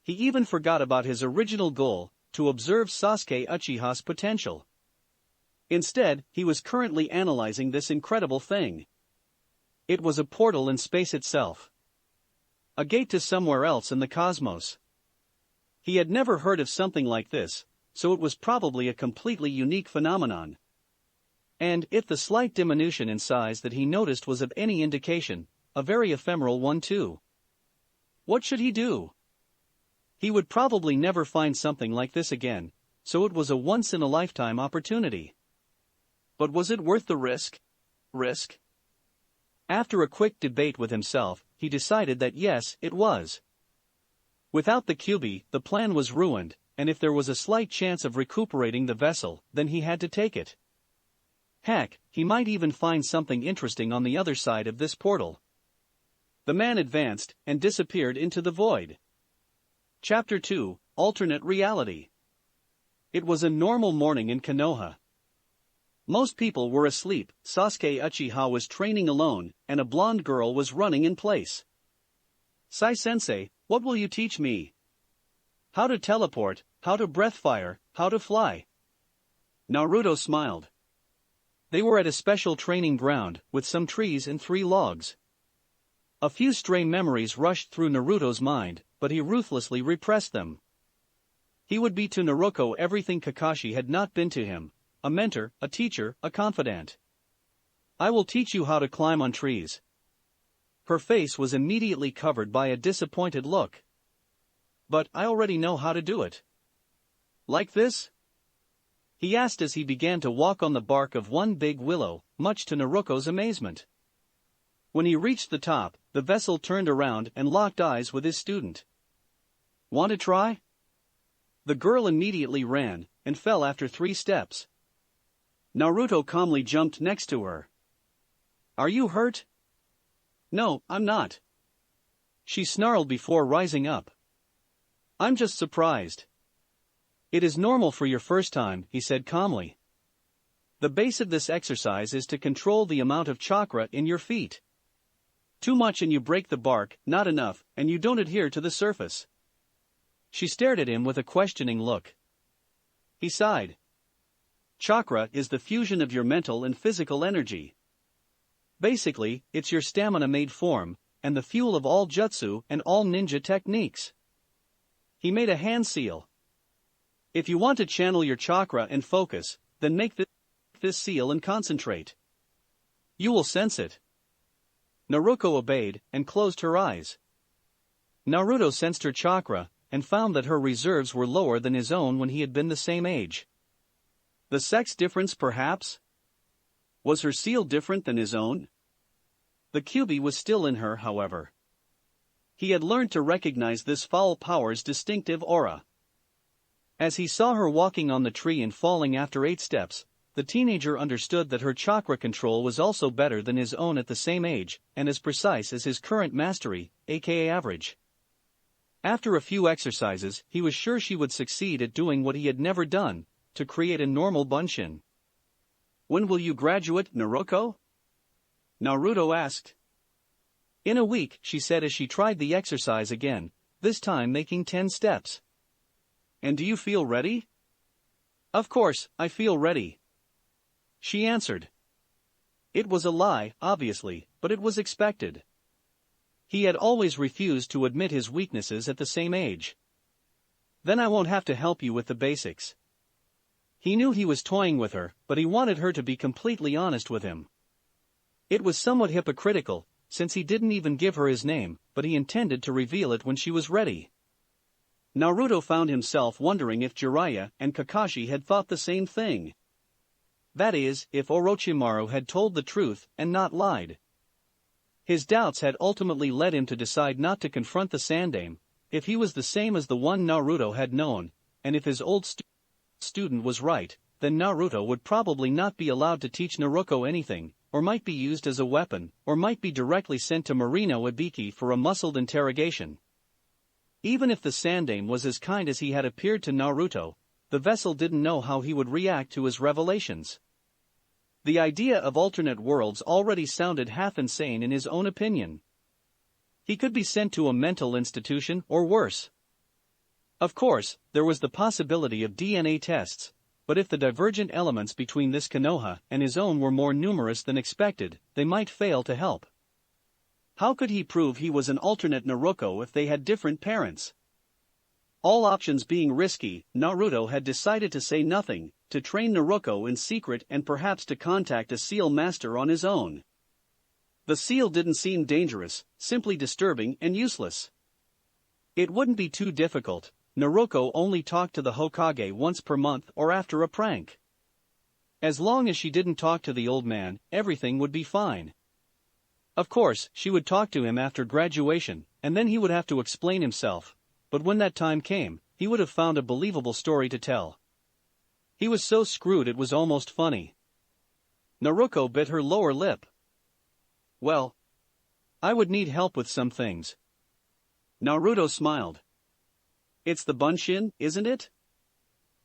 He even forgot about his original goal, to observe Sasuke Uchiha's potential. Instead, he was currently analyzing this incredible thing. It was a portal in space itself. A gate to somewhere else in the cosmos. He had never heard of something like this, so it was probably a completely unique phenomenon. And, if the slight diminution in size that he noticed was of any indication, a very ephemeral one too. What should he do? He would probably never find something like this again, so it was a once-in-a-lifetime opportunity. But was it worth the risk? After a quick debate with himself, he decided that yes, it was. Without the Kyuubi, the plan was ruined, and if there was a slight chance of recuperating the vessel, then he had to take it. Heck, he might even find something interesting on the other side of this portal. The man advanced, and disappeared into the void. Chapter 2, Alternate Reality. It was a normal morning in Konoha. Most people were asleep, Sasuke Uchiha was training alone, and a blonde girl was running in place. "Sai-sensei, what will you teach me?" "How to teleport, how to breath fire, how to fly." Naruto smiled. They were at a special training ground, with some trees and 3 logs. A few stray memories rushed through Naruto's mind, but he ruthlessly repressed them. He would be to Naruto everything Kakashi had not been to him, a mentor, a teacher, a confidant. "I will teach you how to climb on trees." Her face was immediately covered by a disappointed look. "But I already know how to do it." "Like this?" he asked as he began to walk on the bark of one big willow, much to Naruto's amazement. When he reached the top, the vessel turned around and locked eyes with his student. "Want to try?" The girl immediately ran, and fell after 3 steps. Naruto calmly jumped next to her. Are you hurt? No, I'm not. She snarled before rising up. I'm just surprised. It is normal for your first time, he said calmly. The base of this exercise is to control the amount of chakra in your feet. Too much and you break the bark, not enough, and you don't adhere to the surface. She stared at him with a questioning look. He sighed. Chakra is the fusion of your mental and physical energy. Basically, it's your stamina-made form, and the fuel of all jutsu and all ninja techniques. He made a hand seal. If you want to channel your chakra and focus, then make this seal and concentrate. You will sense it. Naruto obeyed and closed her eyes. Naruto sensed her chakra and found that her reserves were lower than his own when he had been the same age. The sex difference perhaps? Was her seal different than his own? The Kyuubi was still in her, however. He had learned to recognize this foul power's distinctive aura. As he saw her walking on the tree and falling after 8 steps, the teenager understood that her chakra control was also better than his own at the same age, and as precise as his current mastery, aka average. After a few exercises, he was sure she would succeed at doing what he had never done, to create a normal bunshin. When will you graduate, Naruto? Naruto asked. In a week, she said as she tried the exercise again, this time making 10 steps. And do you feel ready? Of course, I feel ready. She answered. It was a lie, obviously, but it was expected. He had always refused to admit his weaknesses at the same age. Then I won't have to help you with the basics. He knew he was toying with her, but he wanted her to be completely honest with him. It was somewhat hypocritical, since he didn't even give her his name, but he intended to reveal it when she was ready. Naruto found himself wondering if Jiraiya and Kakashi had thought the same thing. That is, if Orochimaru had told the truth and not lied. His doubts had ultimately led him to decide not to confront the Sandaime, if he was the same as the one Naruto had known, and if his old student was right, then Naruto would probably not be allowed to teach Naruto anything, or might be used as a weapon, or might be directly sent to Marino Ibiki for a muscled interrogation. Even if the Sandaime was as kind as he had appeared to Naruto, the vessel didn't know how he would react to his revelations. The idea of alternate worlds already sounded half insane in his own opinion. He could be sent to a mental institution or worse. Of course, there was the possibility of DNA tests, but if the divergent elements between this Konoha and his own were more numerous than expected, they might fail to help. How could he prove he was an alternate Naruto if they had different parents? All options being risky, Naruto had decided to say nothing, to train Naruto in secret and perhaps to contact a seal master on his own. The seal didn't seem dangerous, simply disturbing and useless. It wouldn't be too difficult. Naruto only talked to the Hokage once per month or after a prank. As long as she didn't talk to the old man, everything would be fine. Of course, she would talk to him after graduation, and then he would have to explain himself, but when that time came, he would have found a believable story to tell. He was so screwed it was almost funny. Naruto bit her lower lip. Well, I would need help with some things. Naruto smiled. It's the bunshin, isn't it?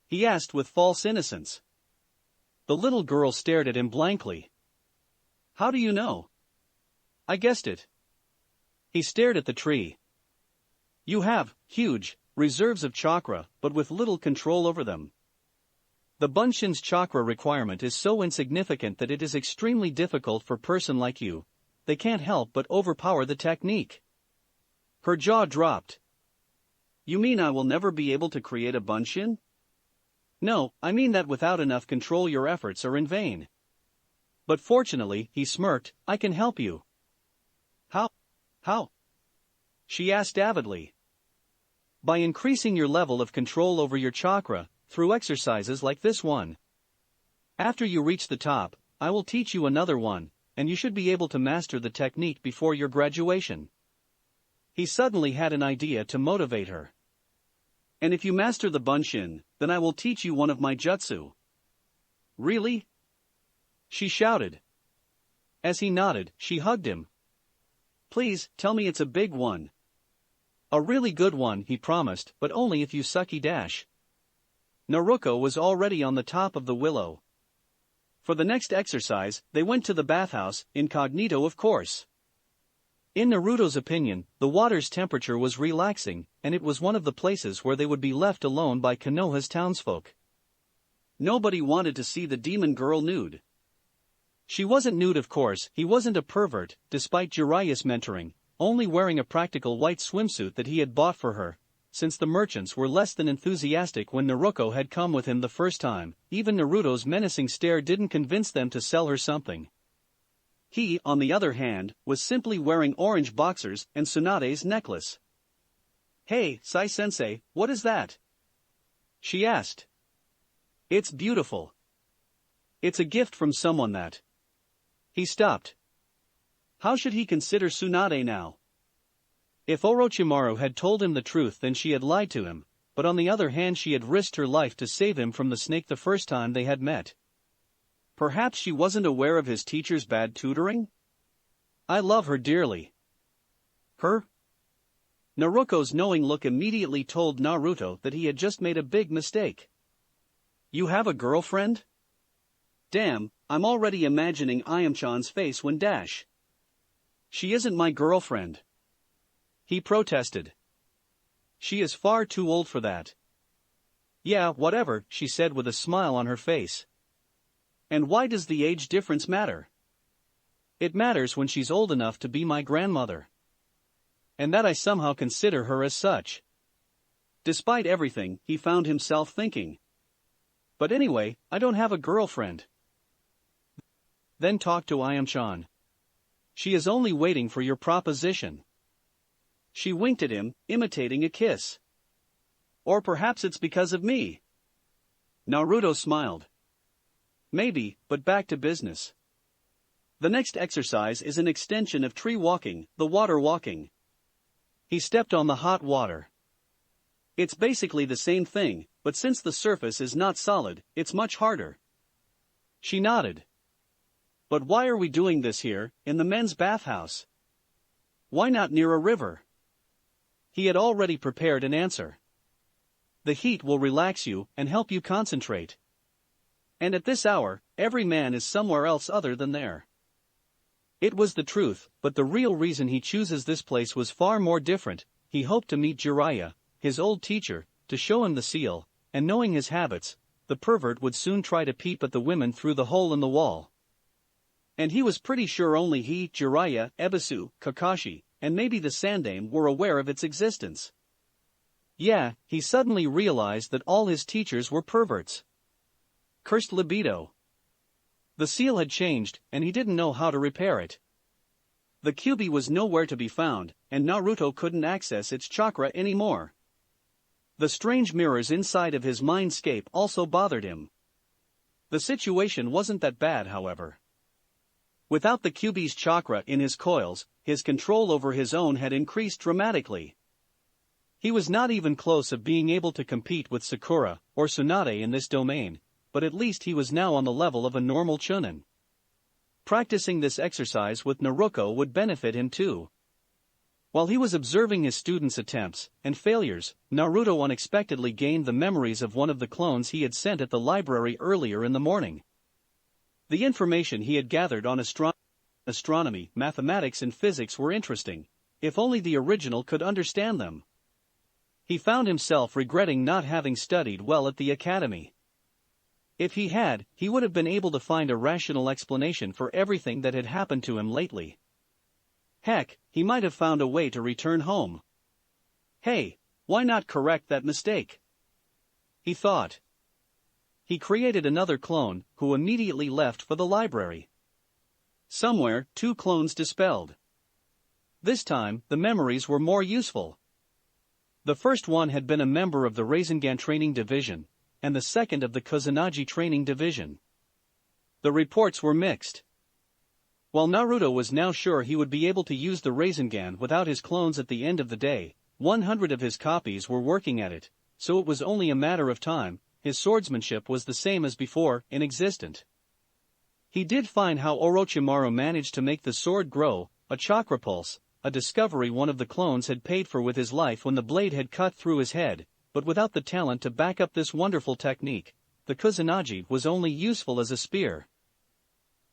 He asked with false innocence. The little girl stared at him blankly. How do you know? I guessed it. He stared at the tree. You have huge reserves of chakra, but with little control over them. The bunshin's chakra requirement is so insignificant that it is extremely difficult for a person like you. They can't help but overpower the technique. Her jaw dropped. You mean I will never be able to create a bunshin? No, I mean that without enough control your efforts are in vain. But fortunately, he smirked, I can help you. How? She asked avidly. By increasing your level of control over your chakra, through exercises like this one. After you reach the top, I will teach you another one, and you should be able to master the technique before your graduation. He suddenly had an idea to motivate her. And if you master the bunshin, then I will teach you one of my jutsu. Really? she shouted. As he nodded, she hugged him. Please, tell me it's a big one. A really good one, he promised, but only if you sucky dash. Naruto was already on the top of the willow. For the next exercise, they went to the bathhouse, incognito of course. In Naruto's opinion, the water's temperature was relaxing, and it was one of the places where they would be left alone by Konoha's townsfolk. Nobody wanted to see the demon girl nude. She wasn't nude of course, he wasn't a pervert, despite Jiraiya's mentoring, only wearing a practical white swimsuit that he had bought for her. Since the merchants were less than enthusiastic when Naruto had come with him the first time, even Naruto's menacing stare didn't convince them to sell her something. He, on the other hand, was simply wearing orange boxers and Tsunade's necklace. Hey, Sai-sensei, what is that? She asked. It's beautiful. It's a gift from someone that. He stopped. How should he consider Tsunade now? If Orochimaru had told him the truth, then she had lied to him, but on the other hand she had risked her life to save him from the snake the first time they had met. Perhaps she wasn't aware of his teacher's bad tutoring? I love her dearly. Her? Naruto's knowing look immediately told Naruto that he had just made a big mistake. You have a girlfriend? Damn, I'm already imagining Ayam-chan's face when dash. She isn't my girlfriend. He protested. She is far too old for that. Yeah, whatever, she said with a smile on her face. And why does the age difference matter? It matters when she's old enough to be my grandmother. And that I somehow consider her as such. Despite everything, he found himself thinking. But anyway, I don't have a girlfriend. Then talk to Ayam-chan. She is only waiting for your proposition. She winked at him, imitating a kiss. Or perhaps it's because of me. Naruto smiled. Maybe, but back to business. The next exercise is an extension of tree walking, the water walking. He stepped on the hot water. It's basically the same thing, but since the surface is not solid, it's much harder. She nodded. But why are we doing this here, in the men's bathhouse? Why not near a river? He had already prepared an answer. The heat will relax you and help you concentrate. And at this hour, every man is somewhere else other than there. It was the truth, but the real reason he chooses this place was far more different. He hoped to meet Jiraiya, his old teacher, to show him the seal, and knowing his habits, the pervert would soon try to peep at the women through the hole in the wall. And he was pretty sure only he, Jiraiya, Ebisu, Kakashi, and maybe the Sandaime were aware of its existence. Yeah, he suddenly realized that all his teachers were perverts. Cursed libido. The seal had changed, and he didn't know how to repair it. The Kyuubi was nowhere to be found, and Naruto couldn't access its chakra anymore. The strange mirrors inside of his mindscape also bothered him. The situation wasn't that bad, however. Without the Kyuubi's chakra in his coils, his control over his own had increased dramatically. He was not even close of being able to compete with Sakura or Tsunade in this domain, but at least he was now on the level of a normal chunin. Practicing this exercise with Naruto would benefit him too. While he was observing his students' attempts and failures, Naruto unexpectedly gained the memories of one of the clones he had sent at the library earlier in the morning. The information he had gathered on astronomy, mathematics and physics were interesting, if only the original could understand them. He found himself regretting not having studied well at the academy. If he had, he would have been able to find a rational explanation for everything that had happened to him lately. Heck, he might have found a way to return home. Hey, why not correct that mistake? He thought. He created another clone, who immediately left for the library. Somewhere, 2 clones dispelled. This time, the memories were more useful. The first one had been a member of the Rasengan Training Division, and the second of the Kusanagi Training Division. The reports were mixed. While Naruto was now sure he would be able to use the Rasengan without his clones at the end of the day, 100 of his copies were working at it, so it was only a matter of time. His swordsmanship was the same as before, inexistent. He did find how Orochimaru managed to make the sword grow, a chakra pulse, a discovery one of the clones had paid for with his life when the blade had cut through his head, but without the talent to back up this wonderful technique, the Kusanagi was only useful as a spear.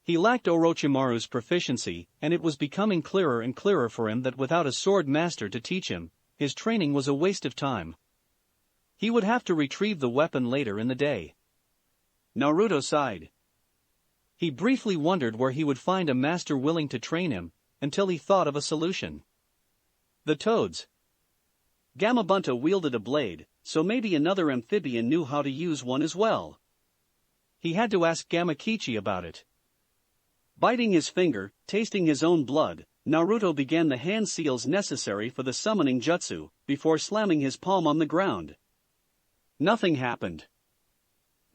He lacked Orochimaru's proficiency, and it was becoming clearer and clearer for him that without a sword master to teach him, his training was a waste of time. He would have to retrieve the weapon later in the day. Naruto sighed. He briefly wondered where he would find a master willing to train him, until he thought of a solution. The toads. Gamabunta wielded a blade, so maybe another amphibian knew how to use one as well. He had to ask Gamakichi about it. Biting his finger, tasting his own blood, Naruto began the hand seals necessary for the summoning jutsu, before slamming his palm on the ground. Nothing happened.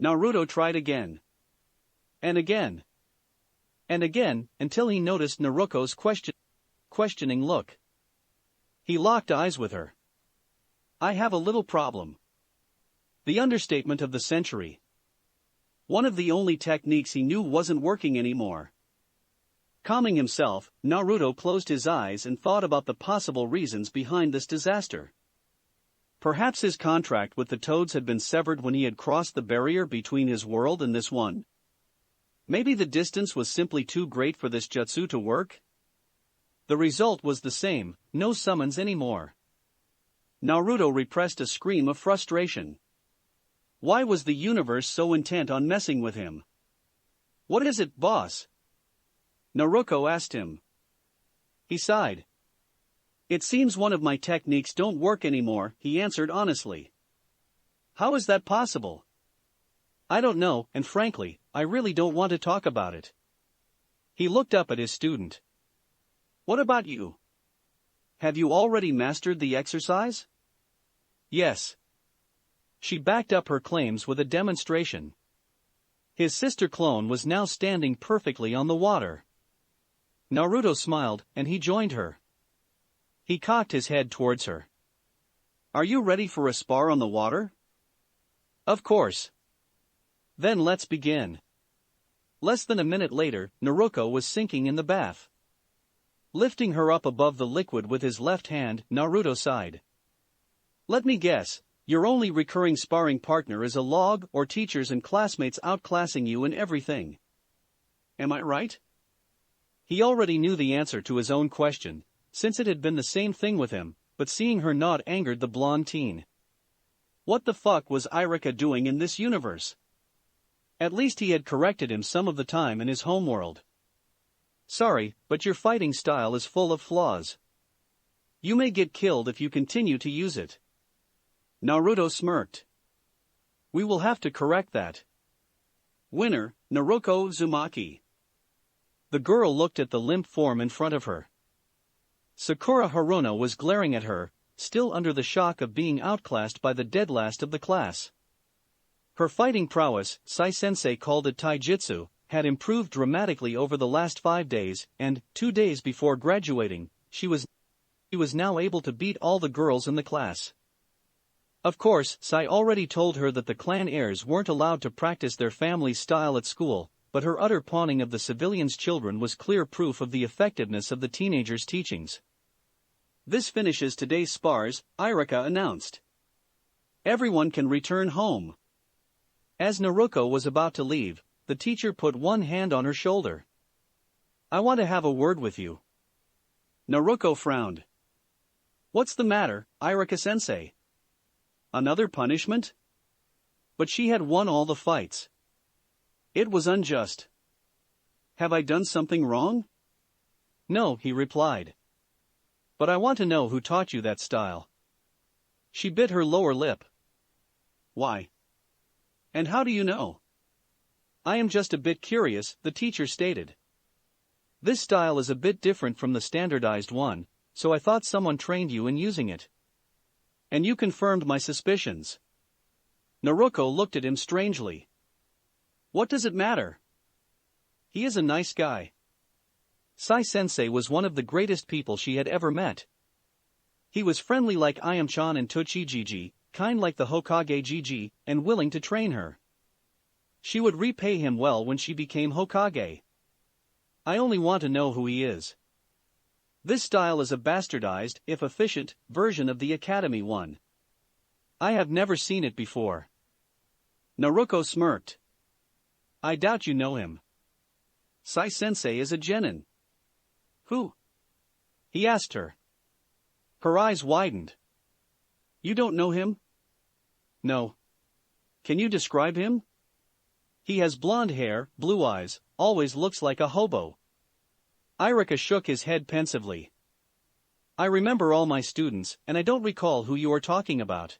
Naruto tried again. And again. And again, until he noticed Naruko's questioning look. He locked eyes with her. I have a little problem. The understatement of the century. One of the only techniques he knew wasn't working anymore. Calming himself, Naruto closed his eyes and thought about the possible reasons behind this disaster. Perhaps his contract with the toads had been severed when he had crossed the barrier between his world and this one. Maybe the distance was simply too great for this jutsu to work? The result was the same, no summons anymore. Naruto repressed a scream of frustration. Why was the universe so intent on messing with him? What is it, boss? Naruto asked him. He sighed. It seems one of my techniques don't work anymore, he answered honestly. How is that possible? I don't know, and frankly, I really don't want to talk about it. He looked up at his student. What about you? Have you already mastered the exercise? Yes. She backed up her claims with a demonstration. His sister clone was now standing perfectly on the water. Naruto smiled, and he joined her. He cocked his head towards her. Are you ready for a spar on the water? Of course. Then let's begin. Less than a minute later, Naruto was sinking in the bath. Lifting her up above the liquid with his left hand, Naruto sighed. Let me guess, your only recurring sparring partner is a log or teachers and classmates outclassing you in everything. Am I right? He already knew the answer to his own question, since it had been the same thing with him, but seeing her nod angered the blonde teen. What the fuck was Irika doing in this universe? At least he had corrected him some of the time in his homeworld. Sorry, but your fighting style is full of flaws. You may get killed if you continue to use it. Naruto smirked. We will have to correct that. Winner, Naruto Uzumaki. The girl looked at the limp form in front of her. Sakura Haruno was glaring at her, still under the shock of being outclassed by the dead last of the class. Her fighting prowess, Sai-sensei called it taijutsu, had improved dramatically over the last 5 days, and, 2 days before graduating, she was now able to beat all the girls in the class. Of course, Sai already told her that the clan heirs weren't allowed to practice their family's style at school, but her utter pawning of the civilians' children was clear proof of the effectiveness of the teenagers' teachings. This finishes today's spars, Irika announced. Everyone can return home. As Naruto was about to leave, the teacher put one hand on her shoulder. I want to have a word with you. Naruto frowned. What's the matter, Irika-sensei? Another punishment? But she had won all the fights. It was unjust. Have I done something wrong? No, he replied. But I want to know who taught you that style. She bit her lower lip. Why? And how do you know? I am just a bit curious, the teacher stated. This style is a bit different from the standardized one, so I thought someone trained you in using it. And you confirmed my suspicions. Naruto looked at him strangely. What does it matter? He is a nice guy. Sai-sensei was one of the greatest people she had ever met. He was friendly like Ayam-chan and Tochijiji, kind like the Hokage Jiji, and willing to train her. She would repay him well when she became Hokage. I only want to know who he is. This style is a bastardized, if efficient, version of the Academy one. I have never seen it before. Naruto smirked. I doubt you know him. Sai-sensei is a genin. Who? He asked her. Her eyes widened. You don't know him? No. Can you describe him? He has blonde hair, blue eyes, always looks like a hobo. Irika shook his head pensively. I remember all my students, and I don't recall who you are talking about.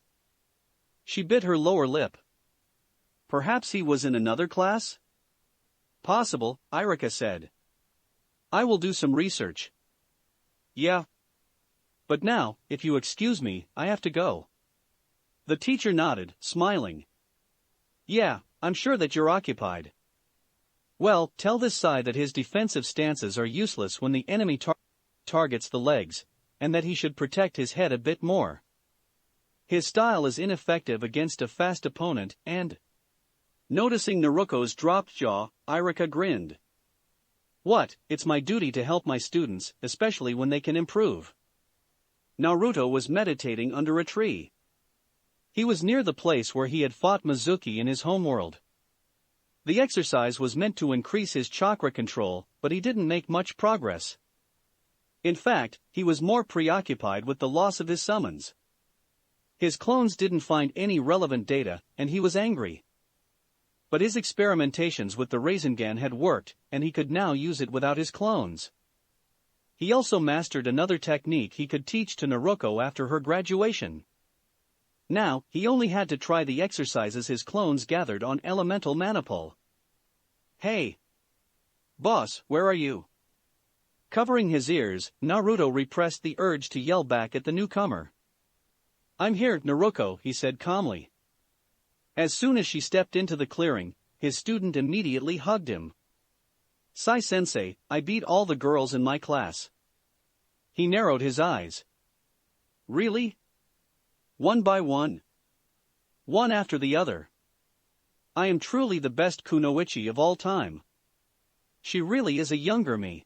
She bit her lower lip. Perhaps he was in another class? Possible, Irika said. I will do some research. Yeah. But now, if you excuse me, I have to go. The teacher nodded, smiling. Yeah, I'm sure that you're occupied. Well, tell this Sai that his defensive stances are useless when the enemy targets the legs, and that he should protect his head a bit more. His style is ineffective against a fast opponent and... Noticing Naruto's dropped jaw, Irika grinned. What, it's my duty to help my students, especially when they can improve. Naruto was meditating under a tree. He was near the place where he had fought Mizuki in his homeworld. The exercise was meant to increase his chakra control, but he didn't make much progress. In fact, he was more preoccupied with the loss of his summons. His clones didn't find any relevant data, and he was angry. But his experimentations with the Rasengan had worked, and he could now use it without his clones. He also mastered another technique he could teach to Naruto after her graduation. Now, he only had to try the exercises his clones gathered on elemental manipul. Hey! Boss, where are you? Covering his ears, Naruto repressed the urge to yell back at the newcomer. I'm here, Naruto, he said calmly. As soon as she stepped into the clearing, his student immediately hugged him. Sai-sensei, I beat all the girls in my class. He narrowed his eyes. Really? One by one. One after the other. I am truly the best kunoichi of all time. She really is a younger me.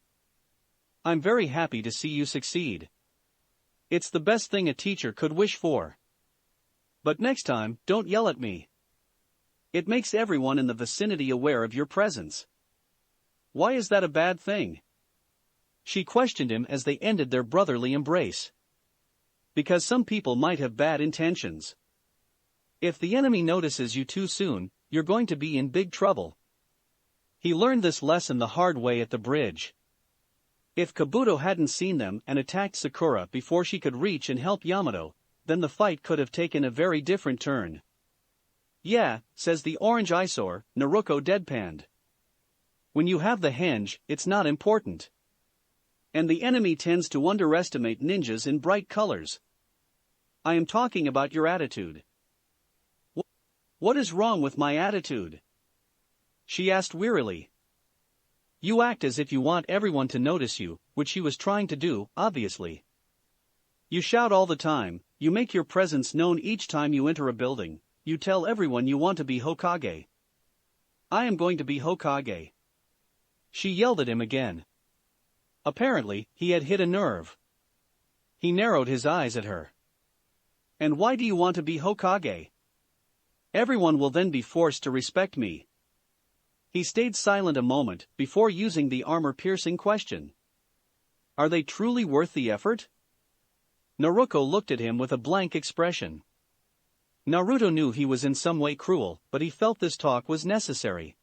I'm very happy to see you succeed. It's the best thing a teacher could wish for. But next time, don't yell at me. It makes everyone in the vicinity aware of your presence. Why is that a bad thing? She questioned him as they ended their brotherly embrace. Because some people might have bad intentions. If the enemy notices you too soon, you're going to be in big trouble. He learned this lesson the hard way at the bridge. If Kabuto hadn't seen them and attacked Sakura before she could reach and help Yamato, then the fight could have taken a very different turn. Yeah, says the orange eyesore, Naruto deadpanned. When you have the henge, it's not important. And the enemy tends to underestimate ninjas in bright colors. I am talking about your attitude. What is wrong with my attitude? She asked wearily. You act as if you want everyone to notice you, which she was trying to do, obviously. You shout all the time, you make your presence known each time you enter a building, you tell everyone you want to be Hokage. I am going to be Hokage. She yelled at him again. Apparently, he had hit a nerve. He narrowed his eyes at her. And why do you want to be Hokage? Everyone will then be forced to respect me. He stayed silent a moment before using the armor-piercing question. Are they truly worth the effort? Naruto looked at him with a blank expression. Naruto knew he was in some way cruel, but he felt this talk was necessary.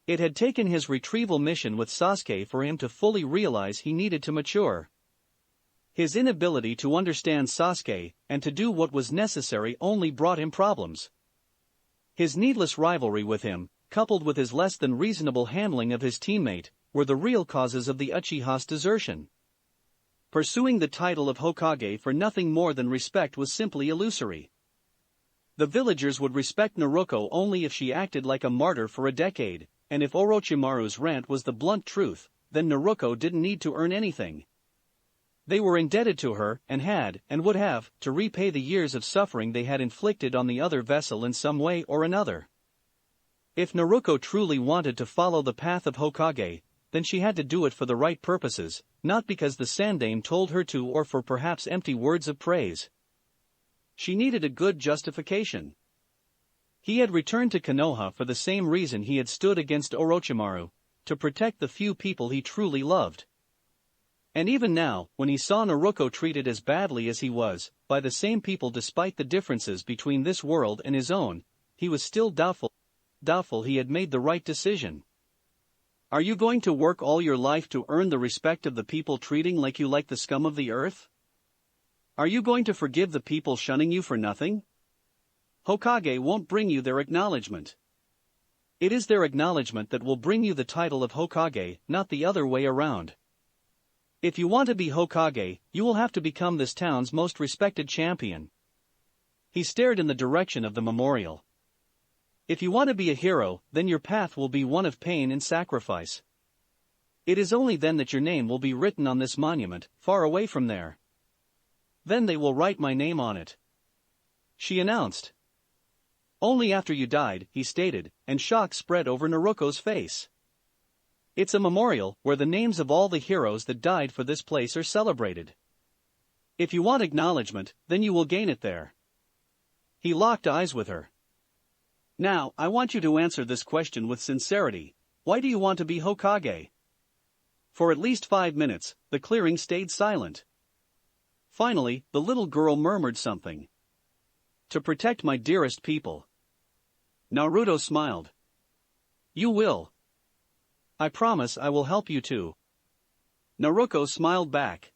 It had taken his retrieval mission with Sasuke for him to fully realize he needed to mature. His inability to understand Sasuke and to do what was necessary only brought him problems. His needless rivalry with him, coupled with his less than reasonable handling of his teammate, were the real causes of the Uchiha's desertion. Pursuing the title of Hokage for nothing more than respect was simply illusory. The villagers would respect Naruto only if she acted like a martyr for a decade, and if Orochimaru's rant was the blunt truth, then Naruto didn't need to earn anything. They were indebted to her, and had, and would have, to repay the years of suffering they had inflicted on the other vessel in some way or another. If Naruto truly wanted to follow the path of Hokage, then she had to do it for the right purposes, not because the Sandaime told her to or for perhaps empty words of praise. She needed a good justification. He had returned to Konoha for the same reason he had stood against Orochimaru, to protect the few people he truly loved. And even now, when he saw Naruto treated as badly as he was, by the same people despite the differences between this world and his own, he was still doubtful he had made the right decision. Are you going to work all your life to earn the respect of the people treating you like the scum of the earth? Are you going to forgive the people shunning you for nothing? Hokage won't bring you their acknowledgement. It is their acknowledgement that will bring you the title of Hokage, not the other way around. If you want to be Hokage, you will have to become this town's most respected champion. He stared in the direction of the memorial. If you want to be a hero, then your path will be one of pain and sacrifice. It is only then that your name will be written on this monument, far away from there. Then they will write my name on it, she announced. Only after you died, he stated, and shock spread over Naruto's face. It's a memorial where the names of all the heroes that died for this place are celebrated. If you want acknowledgement, then you will gain it there. He locked eyes with her. Now, I want you to answer this question with sincerity. Why do you want to be Hokage? For at least 5 minutes, the clearing stayed silent. Finally, the little girl murmured something. To protect my dearest people. Naruto smiled. You will. I promise I will help you too. Naruto smiled back.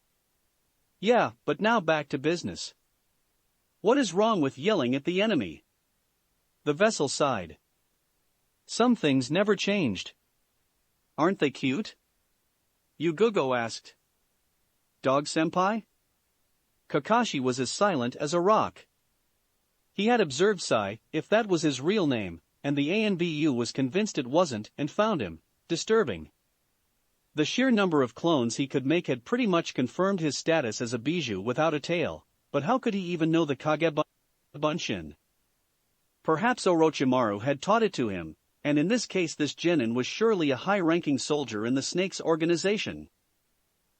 Yeah, but now back to business. What is wrong with yelling at the enemy? The vessel sighed. Some things never changed. Aren't they cute? Yugogo asked. Dog-senpai? Kakashi was as silent as a rock. He had observed Sai, if that was his real name, and the ANBU was convinced it wasn't and found him disturbing. The sheer number of clones he could make had pretty much confirmed his status as a bijou without a tail, but how could he even know the Kagebunshin? Perhaps Orochimaru had taught it to him, and in this case this genin was surely a high-ranking soldier in the Snake's organization.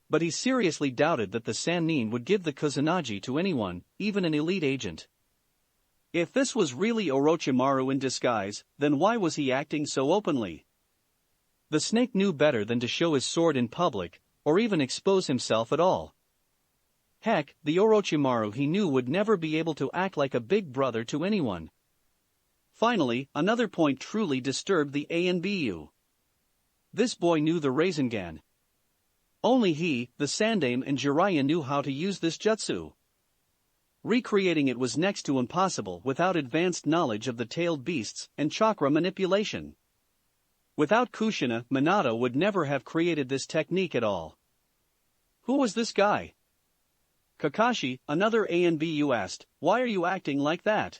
But he seriously doubted that the Sannin would give the Kusanagi to anyone, even an elite agent. If this was really Orochimaru in disguise, then why was he acting so openly? The Snake knew better than to show his sword in public, or even expose himself at all. Heck, the Orochimaru he knew would never be able to act like a big brother to anyone. Finally, another point truly disturbed the ANBU. This boy knew the Rasengan. Only he, the Sandaime and Jiraiya knew how to use this jutsu. Recreating it was next to impossible without advanced knowledge of the tailed beasts and chakra manipulation. Without Kushina, Minato would never have created this technique at all. Who was this guy? Kakashi, another ANBU asked, why are you acting like that?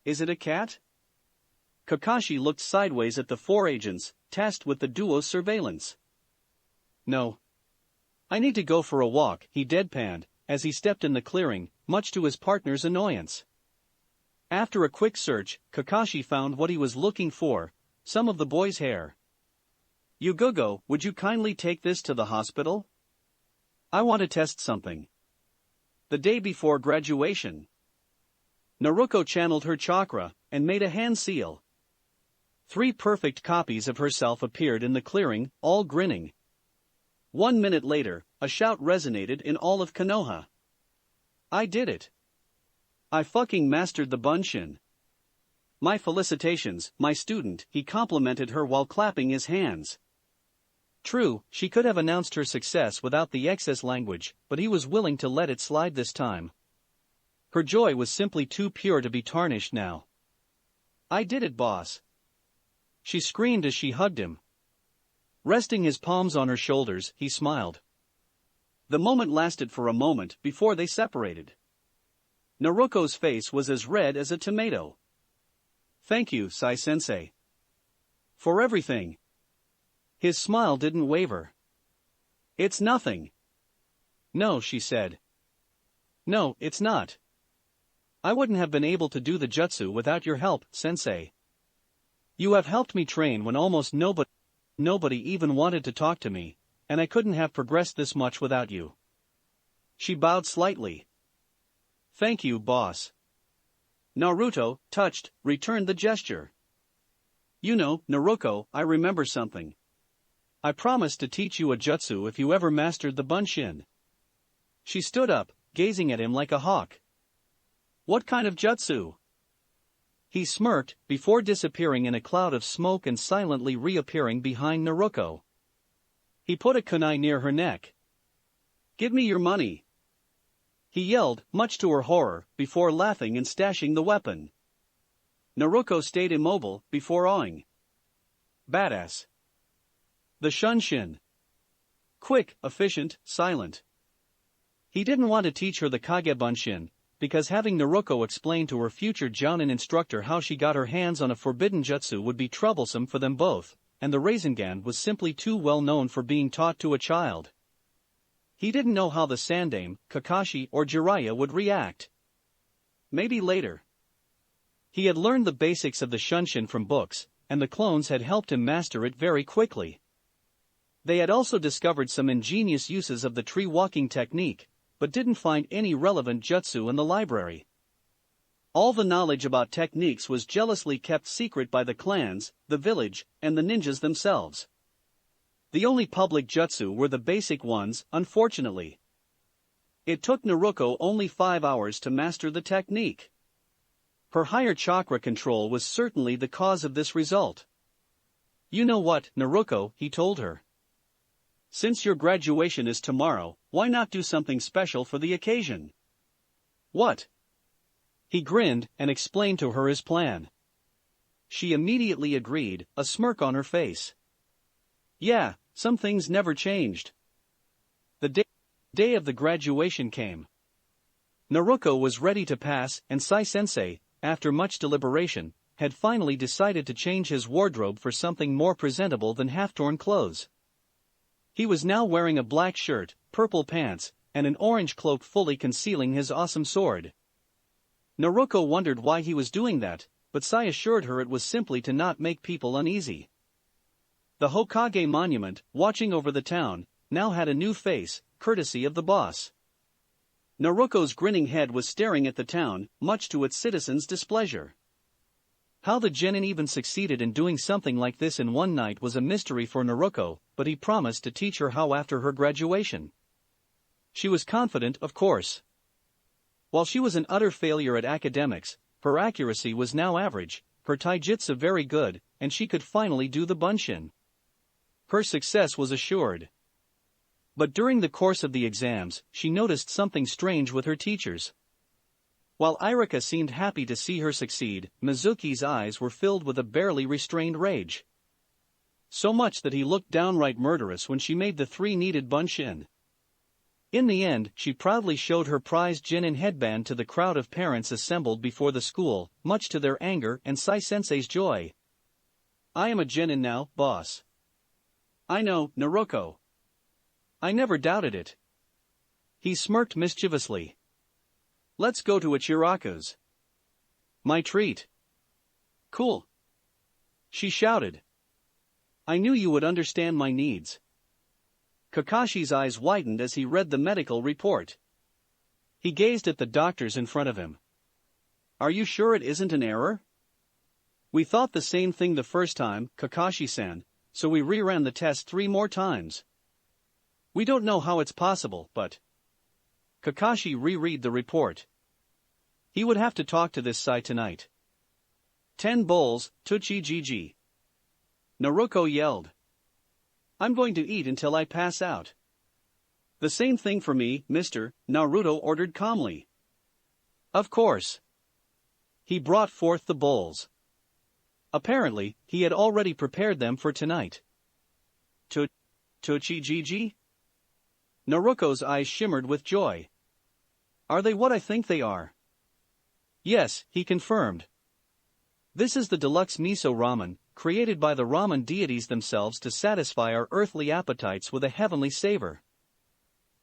Is it a cat? Kakashi looked sideways at the 4 agents, tasked with the duo's surveillance. No. I need to go for a walk, he deadpanned, as he stepped in the clearing, much to his partner's annoyance. After a quick search, Kakashi found what he was looking for, some of the boy's hair. Yugogo, would you kindly take this to the hospital? I want to test something. The day before graduation. Naruto channeled her chakra, and made a hand seal. 3 perfect copies of herself appeared in the clearing, all grinning. 1 minute later, a shout resonated in all of Konoha. I did it. I fucking mastered the Bunshin. My felicitations, my student, he complimented her while clapping his hands. True, she could have announced her success without the excess language, but he was willing to let it slide this time. Her joy was simply too pure to be tarnished now. I did it, boss. She screamed as she hugged him. Resting his palms on her shoulders, he smiled. The moment lasted for a moment before they separated. Naruto's face was as red as a tomato. Thank you, Sai-sensei. For everything. His smile didn't waver. It's nothing. No, she said. No, it's not. I wouldn't have been able to do the jutsu without your help, sensei. You have helped me train when almost nobody even wanted to talk to me, and I couldn't have progressed this much without you. She bowed slightly. Thank you, boss. Naruto, touched, returned the gesture. You know, Naruto, I remember something. I promised to teach you a jutsu if you ever mastered the bunshin. She stood up, gazing at him like a hawk. What kind of jutsu? He smirked, before disappearing in a cloud of smoke and silently reappearing behind Naruto. He put a kunai near her neck. Give me your money. He yelled, much to her horror, before laughing and stashing the weapon. Naruto stayed immobile, before awing. Badass. The Shunshin. Quick, efficient, silent. He didn't want to teach her the Kagebunshin, because having Naruto explain to her future Jounin instructor how she got her hands on a forbidden jutsu would be troublesome for them both, and the Rasengan was simply too well known for being taught to a child. He didn't know how the Sandame, Kakashi or Jiraiya would react. Maybe later. He had learned the basics of the Shunshin from books, and the clones had helped him master it very quickly. They had also discovered some ingenious uses of the tree-walking technique, but didn't find any relevant jutsu in the library. All the knowledge about techniques was jealously kept secret by the clans, the village, and the ninjas themselves. The only public jutsu were the basic ones, unfortunately. It took Naruto only 5 hours to master the technique. Her higher chakra control was certainly the cause of this result. You know what, Naruto, he told her. Since your graduation is tomorrow, why not do something special for the occasion? What? He grinned and explained to her his plan. She immediately agreed, a smirk on her face. Yeah, some things never changed. The day of the graduation came. Naruto was ready to pass, and Sai-sensei, after much deliberation, had finally decided to change his wardrobe for something more presentable than half-torn clothes. He was now wearing a black shirt, purple pants, and an orange cloak fully concealing his awesome sword. Naruto wondered why he was doing that, but Sai assured her it was simply to not make people uneasy. The Hokage monument, watching over the town, now had a new face, courtesy of the boss. Naruto's grinning head was staring at the town, much to its citizens' displeasure. How the genin even succeeded in doing something like this in one night was a mystery for Naruto, but he promised to teach her how after her graduation. She was confident, of course. While she was an utter failure at academics, her accuracy was now average, her taijutsu very good, and she could finally do the bunshin. Her success was assured. But during the course of the exams, she noticed something strange with her teachers. While Irika seemed happy to see her succeed, Mizuki's eyes were filled with a barely restrained rage. So much that he looked downright murderous when she made the 3 needed bunshin. In the end, she proudly showed her prized genin headband to the crowd of parents assembled before the school, much to their anger and Sai-sensei's joy. I am a genin now, boss. I know, Naruto. I never doubted it. He smirked mischievously. Let's go to Ichiraku's. My treat. Cool. She shouted. I knew you would understand my needs. Kakashi's eyes widened as he read the medical report. He gazed at the doctors in front of him. Are you sure it isn't an error? We thought the same thing the first time, Kakashi-san, so we reran the test 3 more times. We don't know how it's possible, but... Kakashi reread the report. He would have to talk to this Sai tonight. 10 bowls, Tuchi-Gigi. Naruto yelled. I'm going to eat until I pass out. The same thing for me, mister, Naruto ordered calmly. Of course. He brought forth the bowls. Apparently, he had already prepared them for tonight. Tuchi-Gigi? Naruto's eyes shimmered with joy. Are they what I think they are? Yes, he confirmed. This is the deluxe miso ramen, created by the ramen deities themselves to satisfy our earthly appetites with a heavenly savor.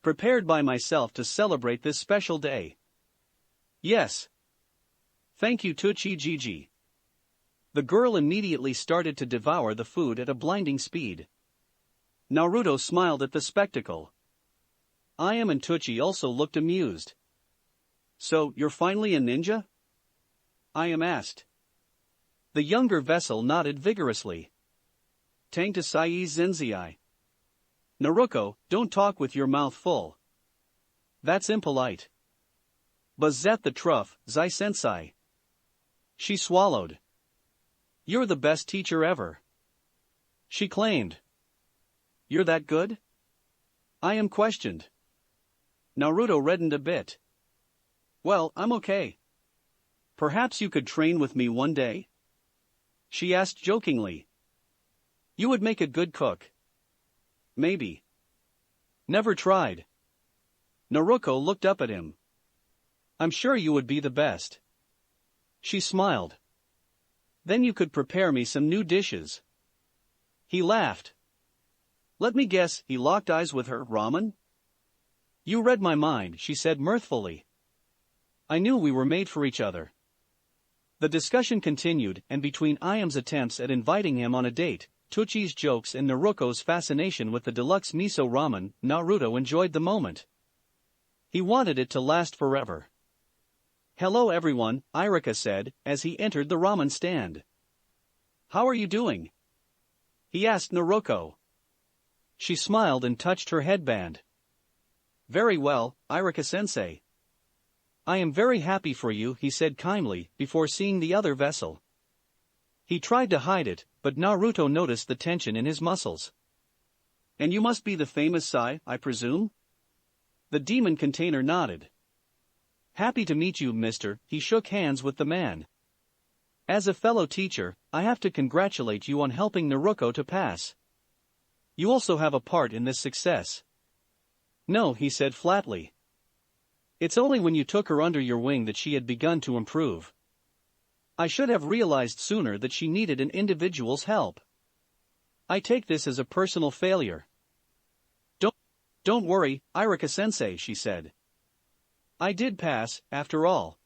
Prepared by myself to celebrate this special day. Yes. Thank you, Tuchi-Gigi. The girl immediately started to devour the food at a blinding speed. Naruto smiled at the spectacle. Ayam and Teuchi also looked amused. "So, you're finally a ninja?" Ayam asked. The younger vessel nodded vigorously. "Tang to sai zenziai." "Naruto, don't talk with your mouth full. That's impolite." "Bazet the truff, zai sensei." She swallowed. "You're the best teacher ever," she claimed. "You're that good?" Ayam questioned. Naruto reddened a bit. "Well, I'm okay. Perhaps you could train with me one day?" she asked jokingly. "You would make a good cook." "Maybe." "Never tried." Naruto looked up at him. "I'm sure you would be the best." She smiled. "Then you could prepare me some new dishes." He laughed. "Let me guess," he locked eyes with her, "ramen?" "You read my mind," she said mirthfully. "I knew we were made for each other." The discussion continued, and between Ayam's attempts at inviting him on a date, Teuchi's jokes and Naruto's fascination with the deluxe miso ramen, Naruto enjoyed the moment. He wanted it to last forever. "Hello everyone," Irika said, as he entered the ramen stand. "How are you doing?" he asked Naruto. She smiled and touched her headband. "Very well, Irika-sensei." "I am very happy for you," he said kindly, before seeing the other vessel. He tried to hide it, but Naruto noticed the tension in his muscles. "And you must be the famous Sai, I presume?" The demon container nodded. "Happy to meet you, mister," he shook hands with the man. "As a fellow teacher, I have to congratulate you on helping Naruto to pass. You also have a part in this success." "No," he said flatly. "It's only when you took her under your wing that she had begun to improve. I should have realized sooner that she needed an individual's help. I take this as a personal failure." Don't worry, Irika-sensei," she said. "I did pass, after all."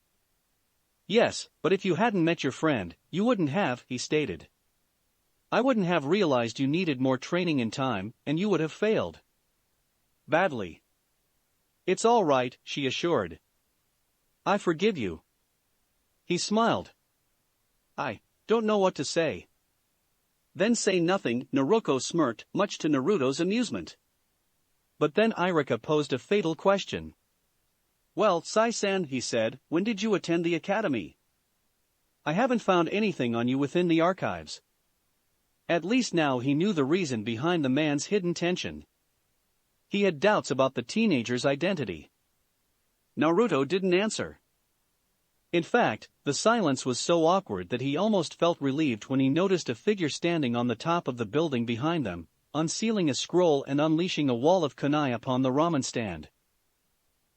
"Yes, but if you hadn't met your friend, you wouldn't have," he stated. "I wouldn't have realized you needed more training in time, and you would have failed. Badly." "It's all right," she assured. "I forgive you." He smiled. "I don't know what to say." "Then say nothing," Naruto smirked, much to Naruto's amusement. But then Irika posed a fatal question. "Well, Sai-san," he said, "when did you attend the academy? I haven't found anything on you within the archives." At least now he knew the reason behind the man's hidden tension. He had doubts about the teenager's identity. Naruto didn't answer. In fact, the silence was so awkward that he almost felt relieved when he noticed a figure standing on the top of the building behind them, unsealing a scroll and unleashing a wall of kunai upon the ramen stand.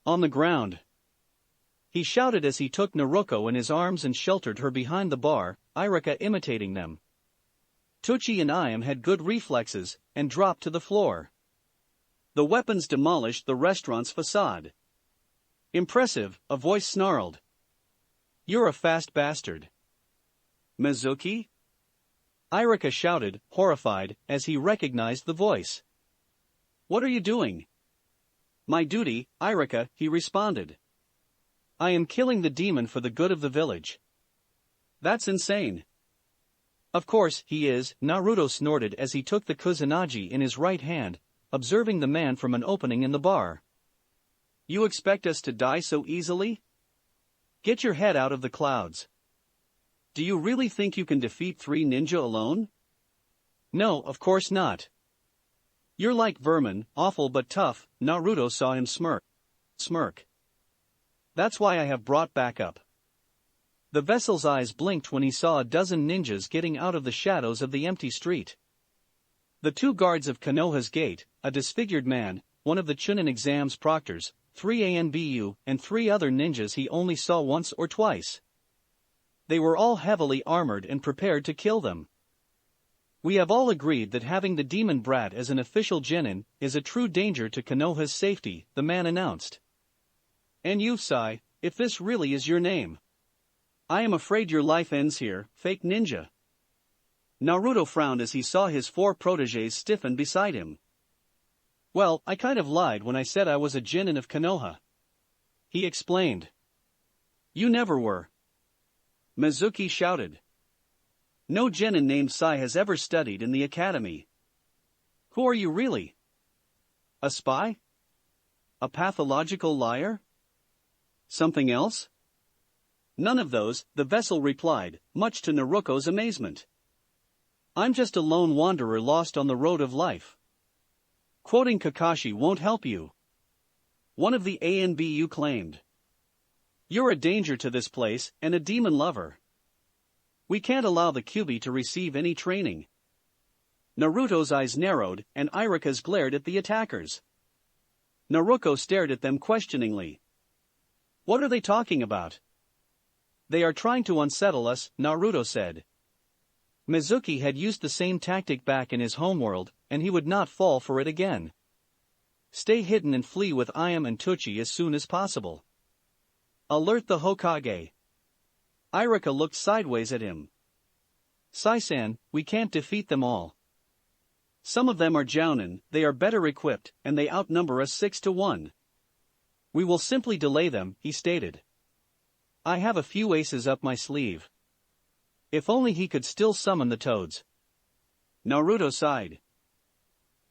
"On the ground!" he shouted as he took Naruto in his arms and sheltered her behind the bar, Irika imitating them. Teuchi and Ayam had good reflexes, and dropped to the floor. The weapons demolished the restaurant's facade. "Impressive," a voice snarled. "You're a fast bastard." "Mizuki?" Irika shouted, horrified, as he recognized the voice. "What are you doing?" "My duty, Irika," he responded. "I am killing the demon for the good of the village." "That's insane." "Of course he is," Naruto snorted as he took the kusanagi in his right hand, observing the man from an opening in the bar. "You expect us to die so easily? Get your head out of the clouds. Do you really think you can defeat 3 ninja alone?" "No, of course not." "You're like vermin, awful but tough," Naruto saw him smirk. "That's why I have brought backup." The vessel's eyes blinked when he saw a dozen ninjas getting out of the shadows of the empty street. The 2 guards of Konoha's gate, a disfigured man, one of the Chunin exam's proctors, 3 ANBU, and 3 other ninjas he only saw once or twice. They were all heavily armored and prepared to kill them. "We have all agreed that having the demon brat as an official genin is a true danger to Konoha's safety," the man announced. "And you, Sai, if this really is your name. I am afraid your life ends here, fake ninja." Naruto frowned as he saw his 4 protégés stiffen beside him. Well, I kind of lied when I said I was a genin of Konoha. He explained. You never were. Mizuki shouted. No genin named Sai has ever studied in the academy. Who are you really? A spy? A pathological liar? Something else? None of those, the vessel replied, much to Naruto's amazement. I'm just a lone wanderer lost on the road of life. Quoting Kakashi won't help you. One of the ANBU claimed. You're a danger to this place and a demon lover. We can't allow the Kyuubi to receive any training. Naruto's eyes narrowed and Iruka's glared at the attackers. Naruto stared at them questioningly. What are they talking about? They are trying to unsettle us, Naruto said. Mizuki had used the same tactic back in his homeworld, and he would not fall for it again. Stay hidden and flee with Ayame and Teuchi as soon as possible. Alert the Hokage. Iruka looked sideways at him. Sai-san, we can't defeat them all. Some of them are jounin, they are better equipped, and they outnumber us 6-1. We will simply delay them, he stated. I have a few aces up my sleeve. If only he could still summon the toads. Naruto sighed.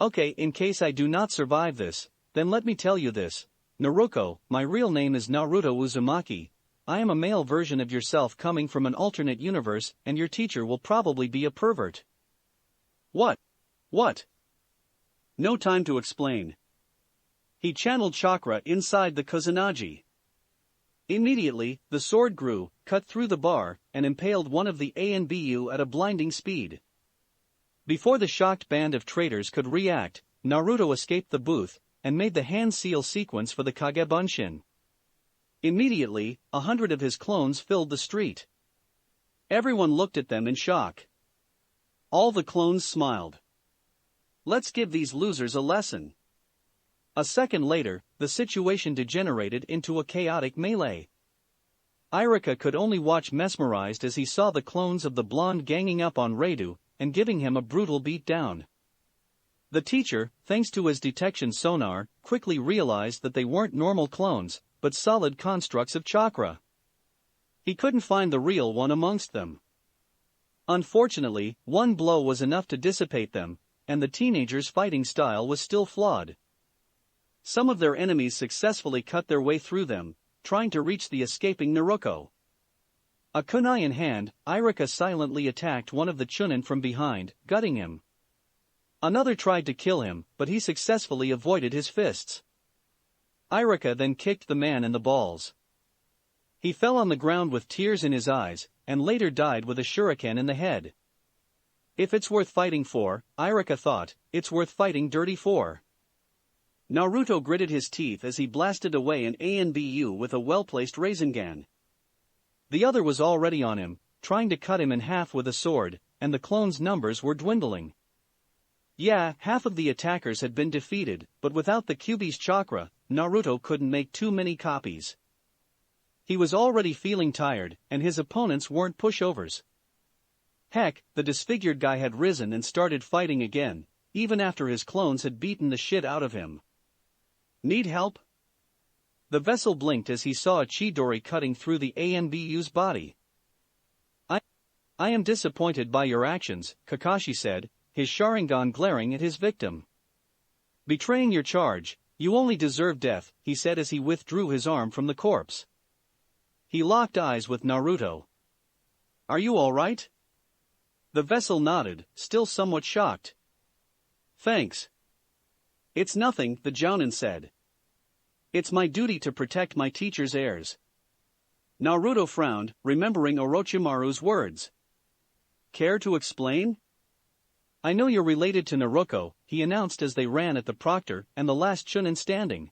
Okay, in case I do not survive this, then let me tell you this. Naruto, my real name is Naruto Uzumaki. I am a male version of yourself coming from an alternate universe, and your teacher will probably be a pervert. What? What? No time to explain. He channeled chakra inside the Kusanagi. Immediately, the sword grew, cut through the bar, and impaled one of the ANBU at a blinding speed. Before the shocked band of traitors could react, Naruto escaped the booth, and made the hand seal sequence for the Kagebunshin. Immediately, 100 of his clones filled the street. Everyone looked at them in shock. All the clones smiled. Let's give these losers a lesson. A second later, the situation degenerated into a chaotic melee. Iruka could only watch mesmerized as he saw the clones of the blonde ganging up on Reidu, and giving him a brutal beatdown. The teacher, thanks to his detection sonar, quickly realized that they weren't normal clones, but solid constructs of chakra. He couldn't find the real one amongst them. Unfortunately, one blow was enough to dissipate them, and the teenagers' fighting style was still flawed. Some of their enemies successfully cut their way through them, trying to reach the escaping Naruto. A kunai in hand, Iruka silently attacked one of the chunin from behind, gutting him. Another tried to kill him, but he successfully avoided his fists. Iruka then kicked the man in the balls. He fell on the ground with tears in his eyes, and later died with a shuriken in the head. If it's worth fighting for, Iruka thought, it's worth fighting dirty for. Naruto gritted his teeth as he blasted away an ANBU with a well-placed Rasengan. The other was already on him, trying to cut him in half with a sword, and the clones' numbers were dwindling. Yeah, half of the attackers had been defeated, but without the Kyuubi's chakra, Naruto couldn't make too many copies. He was already feeling tired, and his opponents weren't pushovers. Heck, the disfigured guy had risen and started fighting again, even after his clones had beaten the shit out of him. Need help? The vessel blinked as he saw a Chidori cutting through the ANBU's body. I am disappointed by your actions, Kakashi said, his Sharingan glaring at his victim. Betraying your charge, you only deserve death, he said as he withdrew his arm from the corpse. He locked eyes with Naruto. Are you all right? The vessel nodded, still somewhat shocked. Thanks. It's nothing, the jounin said. It's my duty to protect my teacher's heirs. Naruto frowned, remembering Orochimaru's words. Care to explain? I know you're related to Naruto, he announced as they ran at the proctor and the last chunin standing.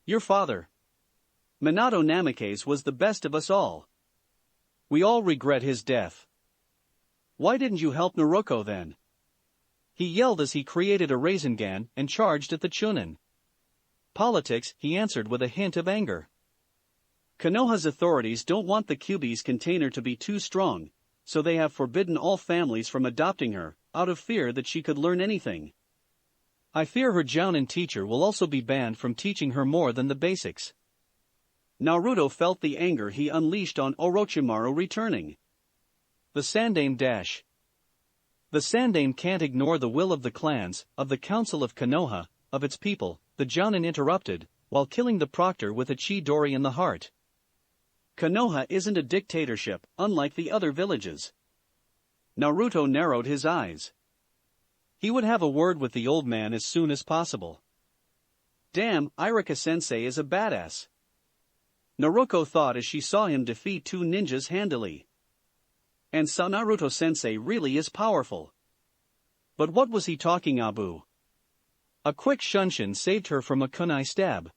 Your father. Minato Namikaze was the best of us all. We all regret his death. Why didn't you help Naruto then? He yelled as he created a Rasengan and charged at the chunin. Politics, he answered with a hint of anger. Konoha's authorities don't want the Kyuubi's container to be too strong, so they have forbidden all families from adopting her, out of fear that she could learn anything. I fear her Jounin teacher will also be banned from teaching her more than the basics. Naruto felt the anger he unleashed on Orochimaru returning. The Sandaime dash. The Sandaime can't ignore the will of the clans, of the Council of Konoha, of its people, the Jounin interrupted, while killing the proctor with a Chidori in the heart. Konoha isn't a dictatorship, unlike the other villages. Naruto narrowed his eyes. He would have a word with the old man as soon as possible. Damn, Iruka-sensei is a badass. Naruto thought as she saw him defeat 2 ninjas handily. And so Naruto-sensei really is powerful. But what was he talking about? A quick shunshin saved her from a kunai stab.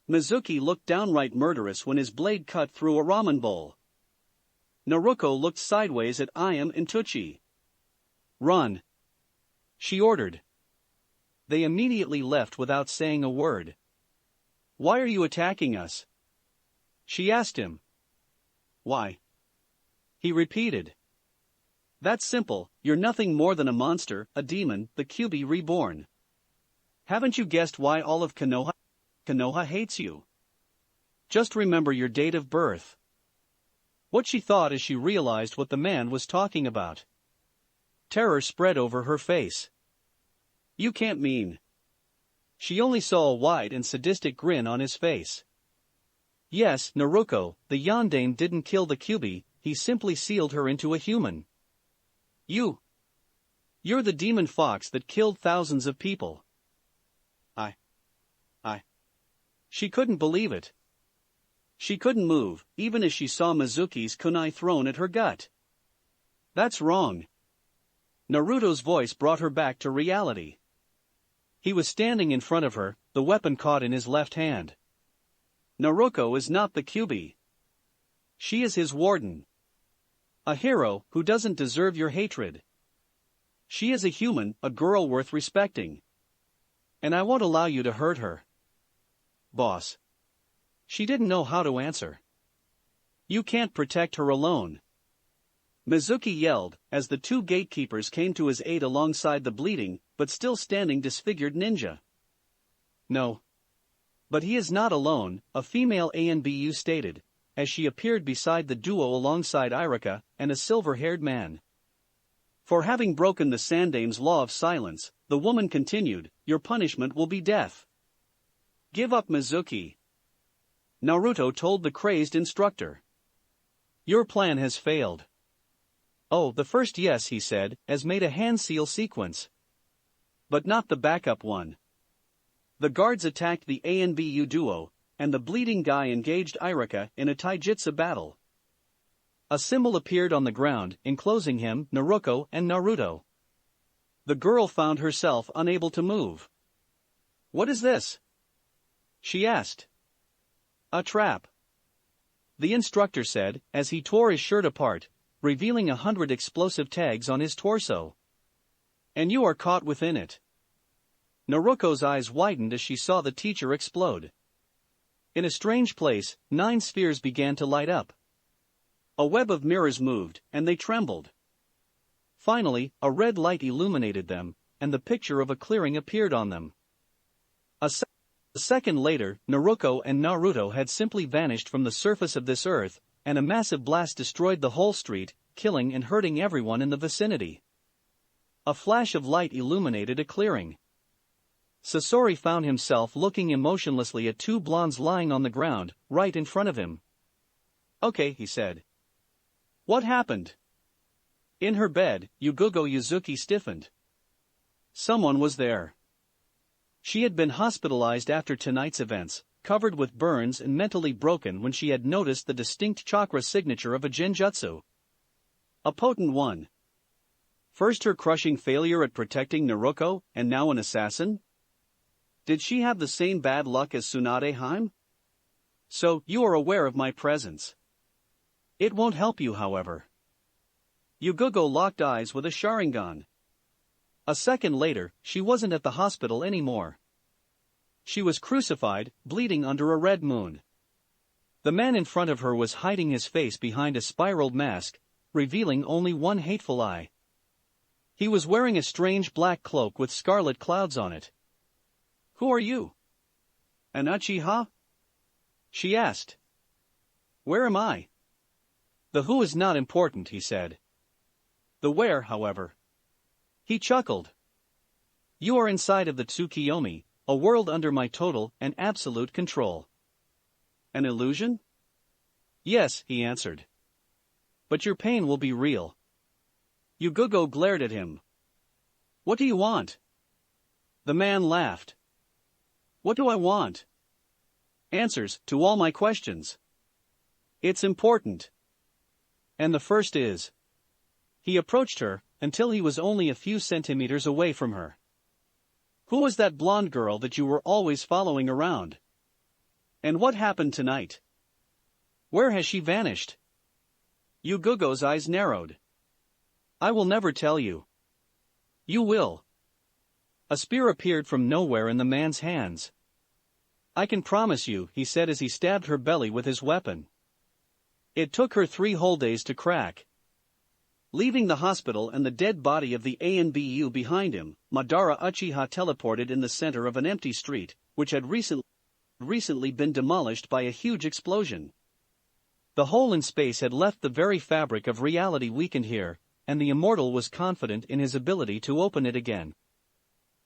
Mizuki looked downright murderous when his blade cut through a ramen bowl. Naruto looked sideways at Ayame and Tuchi. Run! She ordered. They immediately left without saying a word. Why are you attacking us? She asked him. Why? He repeated. That's simple, you're nothing more than a monster, a demon, the Kyuubi reborn. Haven't you guessed why all of Konoha? Konoha hates you. Just remember your date of birth. What she thought as she realized what the man was talking about. Terror spread over her face. You can't mean. She only saw a wide and sadistic grin on his face. Yes, Naruto, the Yondaime didn't kill the Kyuubi, he simply sealed her into a human. You're the demon fox that killed thousands of people. She couldn't believe it. She couldn't move, even as she saw Mizuki's kunai thrown at her gut. That's wrong. Naruto's voice brought her back to reality. He was standing in front of her, the weapon caught in his left hand. Naruto is not the Kyuubi. She is his warden. A hero who doesn't deserve your hatred. She is a human, a girl worth respecting. And I won't allow you to hurt her. Boss. She didn't know how to answer. You can't protect her alone. Mizuki yelled, as the 2 gatekeepers came to his aid alongside the bleeding, but still standing disfigured ninja. No. But he is not alone, a female ANBU stated, as she appeared beside the duo alongside Iruka and a silver-haired man. For having broken the Sandaime's law of silence, the woman continued, your punishment will be death. Give up, Mizuki. Naruto told the crazed instructor. Your plan has failed. Oh, the first yes, he said, as made a hand seal sequence. But not the backup one. The guards attacked the ANBU duo, and the bleeding guy engaged Iruka in a taijutsu battle. A symbol appeared on the ground, enclosing him, Naruto, and Naruto. The girl found herself unable to move. What is this? She asked. A trap. The instructor said, as he tore his shirt apart, revealing 100 explosive tags on his torso. And you are caught within it. Naruto's eyes widened as she saw the teacher explode. In a strange place, 9 spheres began to light up. A web of mirrors moved, and they trembled. Finally, a red light illuminated them, and the picture of a clearing appeared on them. A second later, Naruto and Naruto had simply vanished from the surface of this earth, and a massive blast destroyed the whole street, killing and hurting everyone in the vicinity. A flash of light illuminated a clearing. Sasori found himself looking emotionlessly at 2 blondes lying on the ground, right in front of him. Okay, he said. What happened? In her bed, Yugugo Yuzuki stiffened. Someone was there. She had been hospitalized after tonight's events, covered with burns and mentally broken when she had noticed the distinct chakra signature of a genjutsu. A potent one. First her crushing failure at protecting Naruto, and now an assassin? Did she have the same bad luck as Tsunade Haim? So, you are aware of my presence. It won't help you, however. Yugugo locked eyes with a Sharingan. A second later, she wasn't at the hospital anymore. She was crucified, bleeding under a red moon. The man in front of her was hiding his face behind a spiraled mask, revealing only one hateful eye. He was wearing a strange black cloak with scarlet clouds on it. "Who are you? An Uchiha?" she asked. "Where am I?" "The who is not important," he said. "The where, however." He chuckled. "You are inside of the Tsukiyomi, a world under my total and absolute control." "An illusion?" "Yes," he answered. "But your pain will be real." Yugogo glared at him. "What do you want?" The man laughed. "What do I want?" "Answers to all my questions." "It's important." "And the first is?" He approached her, until he was only a few centimeters away from her. "Who was that blonde girl that you were always following around? And what happened tonight? Where has she vanished?" Yugogo's eyes narrowed. "I will never tell you." "You will." A spear appeared from nowhere in the man's hands. "I can promise you," he said as he stabbed her belly with his weapon. It took her 3 whole days to crack. Leaving the hospital and the dead body of the ANBU behind him, Madara Uchiha teleported in the center of an empty street, which had recently been demolished by a huge explosion. The hole in space had left the very fabric of reality weakened here, and the immortal was confident in his ability to open it again.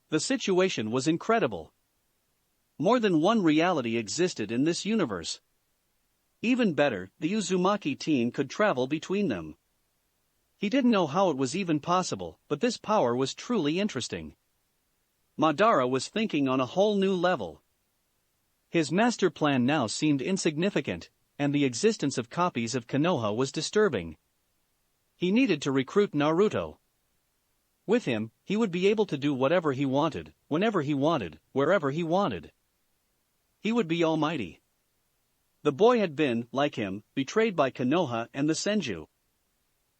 The situation was incredible. More than one reality existed in this universe. Even better, the Uzumaki team could travel between them. He didn't know how it was even possible, but this power was truly interesting. Madara was thinking on a whole new level. His master plan now seemed insignificant, and the existence of copies of Konoha was disturbing. He needed to recruit Naruto. With him, he would be able to do whatever he wanted, whenever he wanted, wherever he wanted. He would be almighty. The boy had been, like him, betrayed by Konoha and the Senju.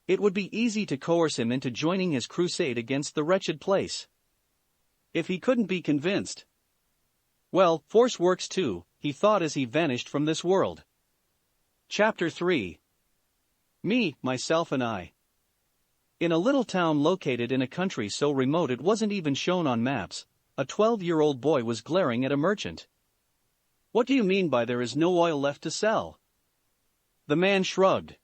It would be easy to coerce him into joining his crusade against the wretched place. If he couldn't be convinced. Well, force works too, he thought as he vanished from this world. Chapter 3. Me, Myself and I. In a little town located in a country so remote it wasn't even shown on maps, a 12-year-old boy was glaring at a merchant. "What do you mean by there is no oil left to sell?" The man shrugged.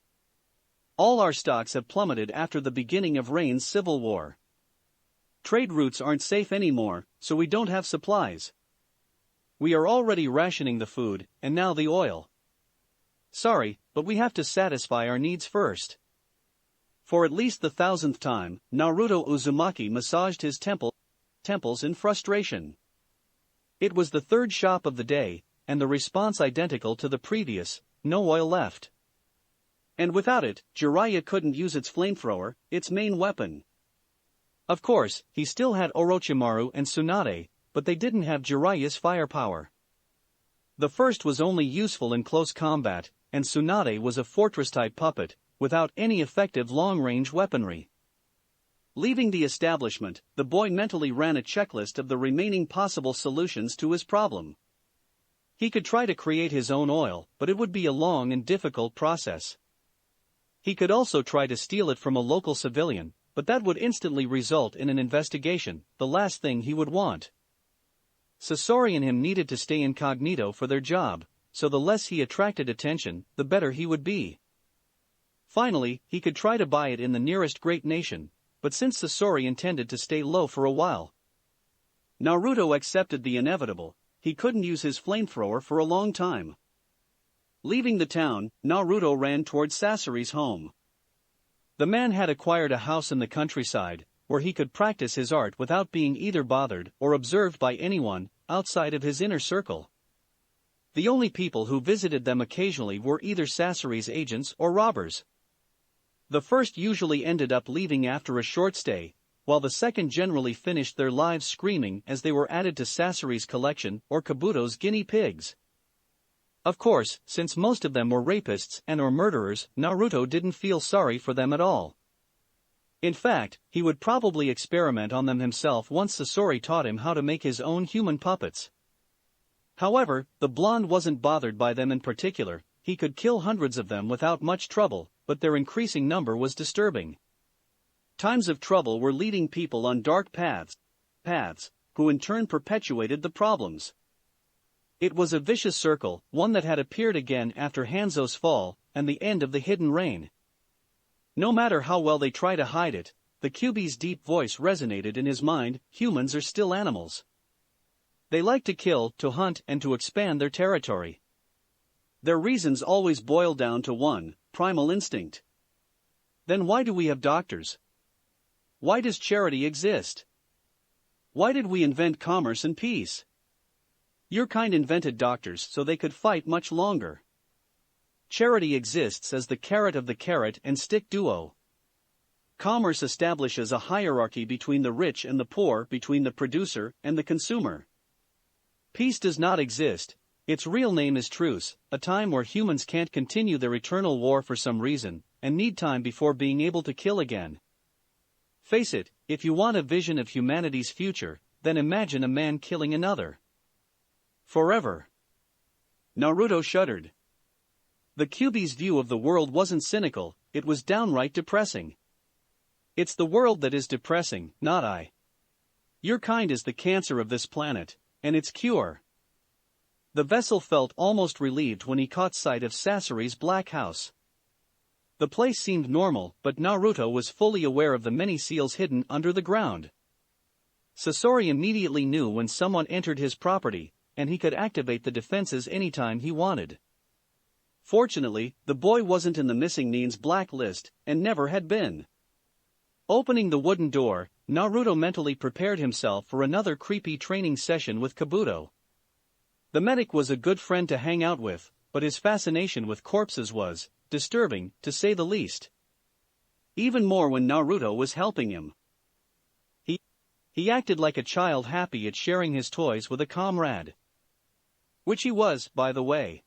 "All our stocks have plummeted after the beginning of Rain's civil war. Trade routes aren't safe anymore, so we don't have supplies. We are already rationing the food, and now the oil. Sorry, but we have to satisfy our needs first." For at least the 1,000th time, Naruto Uzumaki massaged his temples in frustration. It was the 3rd shop of the day, and the response identical to the previous: no oil left. And without it, Jiraiya couldn't use its flamethrower, its main weapon. Of course, he still had Orochimaru and Tsunade, but they didn't have Jiraiya's firepower. The first was only useful in close combat, and Tsunade was a fortress-type puppet, without any effective long-range weaponry. Leaving the establishment, the boy mentally ran a checklist of the remaining possible solutions to his problem. He could try to create his own oil, but it would be a long and difficult process. He could also try to steal it from a local civilian, but that would instantly result in an investigation, the last thing he would want. Sasori and him needed to stay incognito for their job, so the less he attracted attention, the better he would be. Finally, he could try to buy it in the nearest great nation, but since Sasori intended to stay low for a while, Naruto accepted the inevitable. He couldn't use his flamethrower for a long time. Leaving the town, Naruto ran towards Sasori's home. The man had acquired a house in the countryside, where he could practice his art without being either bothered or observed by anyone outside of his inner circle. The only people who visited them occasionally were either Sasori's agents or robbers. The first usually ended up leaving after a short stay, while the second generally finished their lives screaming as they were added to Sasori's collection or Kabuto's guinea pigs. Of course, since most of them were rapists and/or murderers, Naruto didn't feel sorry for them at all. In fact, he would probably experiment on them himself once Sasori taught him how to make his own human puppets. However, the blonde wasn't bothered by them in particular. He could kill hundreds of them without much trouble, but their increasing number was disturbing. Times of trouble were leading people on dark paths, who in turn perpetuated the problems. It was a vicious circle, one that had appeared again after Hanzo's fall, and the end of the hidden reign. No matter how well they try to hide it, the Kyuubi's deep voice resonated in his mind: humans are still animals. They like to kill, to hunt, and to expand their territory. Their reasons always boil down to one: primal instinct. Then why do we have doctors? Why does charity exist? Why did we invent commerce and peace? Your kind invented doctors so they could fight much longer. Charity exists as the carrot of the carrot and stick duo. Commerce establishes a hierarchy between the rich and the poor, between the producer and the consumer. Peace does not exist. Its real name is truce, a time where humans can't continue their eternal war for some reason, and need time before being able to kill again. Face it, if you want a vision of humanity's future, then imagine a man killing another. Forever. Naruto shuddered. The Kyuubi's view of the world wasn't cynical, it was downright depressing. It's the world that is depressing, not I. Your kind is the cancer of this planet, and its cure. The vessel felt almost relieved when he caught sight of Sasori's black house. The place seemed normal, but Naruto was fully aware of the many seals hidden under the ground. Sasori immediately knew when someone entered his property, and he could activate the defenses anytime he wanted. Fortunately, the boy wasn't in the missing Nin's black list, and never had been. Opening the wooden door, Naruto mentally prepared himself for another creepy training session with Kabuto. The medic was a good friend to hang out with, but his fascination with corpses was disturbing, to say the least. Even more when Naruto was helping him. He acted like a child happy at sharing his toys with a comrade. Which he was, by the way.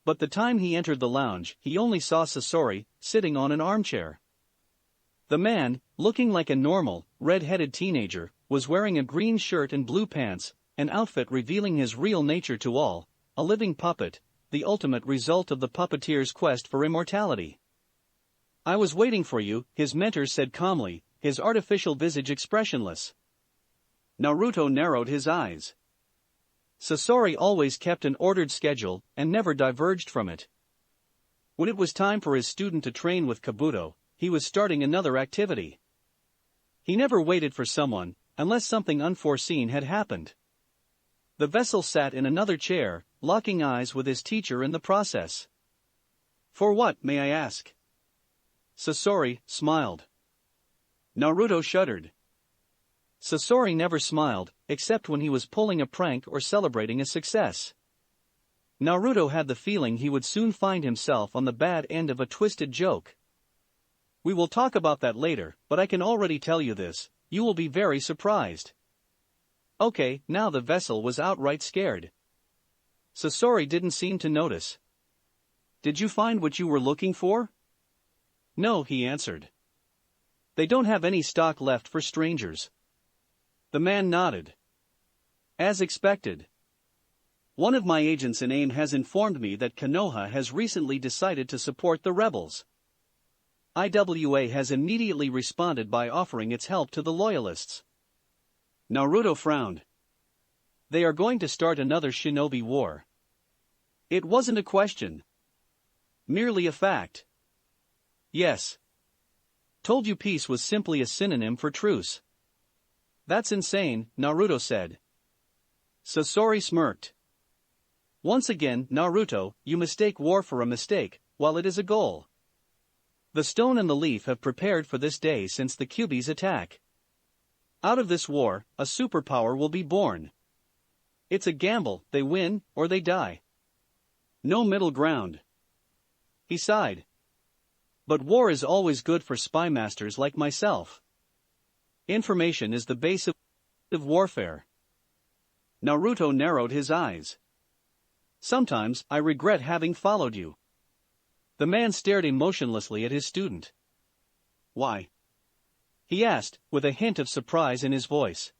But the time he entered the lounge, he only saw Sasori, sitting on an armchair. The man, looking like a normal, red-headed teenager, was wearing a green shirt and blue pants, an outfit revealing his real nature to all, a living puppet, the ultimate result of the puppeteer's quest for immortality. I was waiting for you, his mentor said calmly, his artificial visage expressionless. Naruto narrowed his eyes. Sasori always kept an ordered schedule, and never diverged from it. When it was time for his student to train with Kabuto, he was starting another activity. He never waited for someone, unless something unforeseen had happened. The vessel sat in another chair, locking eyes with his teacher in the process. For what, may I ask? Sasori smiled. Naruto shuddered. Sasori never smiled, except when he was pulling a prank or celebrating a success. Naruto had the feeling he would soon find himself on the bad end of a twisted joke. We will talk about that later, but I can already tell you this, you will be very surprised. Okay, now the vessel was outright scared. Sasori didn't seem to notice. Did you find what you were looking for? No, he answered. They don't have any stock left for strangers. The man nodded. As expected. One of my agents in AIM has informed me that Konoha has recently decided to support the rebels. IWA has immediately responded by offering its help to the loyalists. Naruto frowned. They are going to start another shinobi war. It wasn't a question. Merely a fact. Yes. Told you peace was simply a synonym for truce. That's insane, Naruto said. Sasori smirked. Once again, Naruto, you mistake war for a mistake, while it is a goal. The stone and the leaf have prepared for this day since the Kyuubi's attack. Out of this war, a superpower will be born. It's a gamble, they win, or they die. No middle ground. He sighed. But war is always good for spy masters like myself. Information is the base of warfare. Naruto narrowed his eyes. Sometimes I regret having followed you. The man stared emotionlessly at his student. Why? He asked, with a hint of surprise in his voice.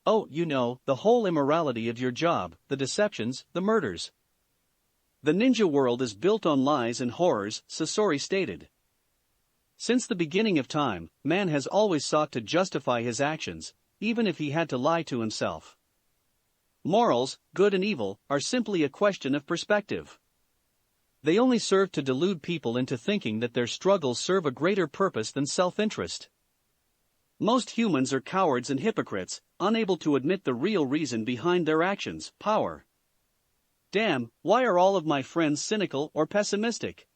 Oh, you know, the whole immorality of your job, the deceptions, the murders. The ninja world is built on lies and horrors, Sasori stated. Since the beginning of time, man has always sought to justify his actions, even if he had to lie to himself. Morals, good and evil, are simply a question of perspective. They only serve to delude people into thinking that their struggles serve a greater purpose than self-interest. Most humans are cowards and hypocrites, unable to admit the real reason behind their actions, power. Damn, why are all of my friends cynical or pessimistic?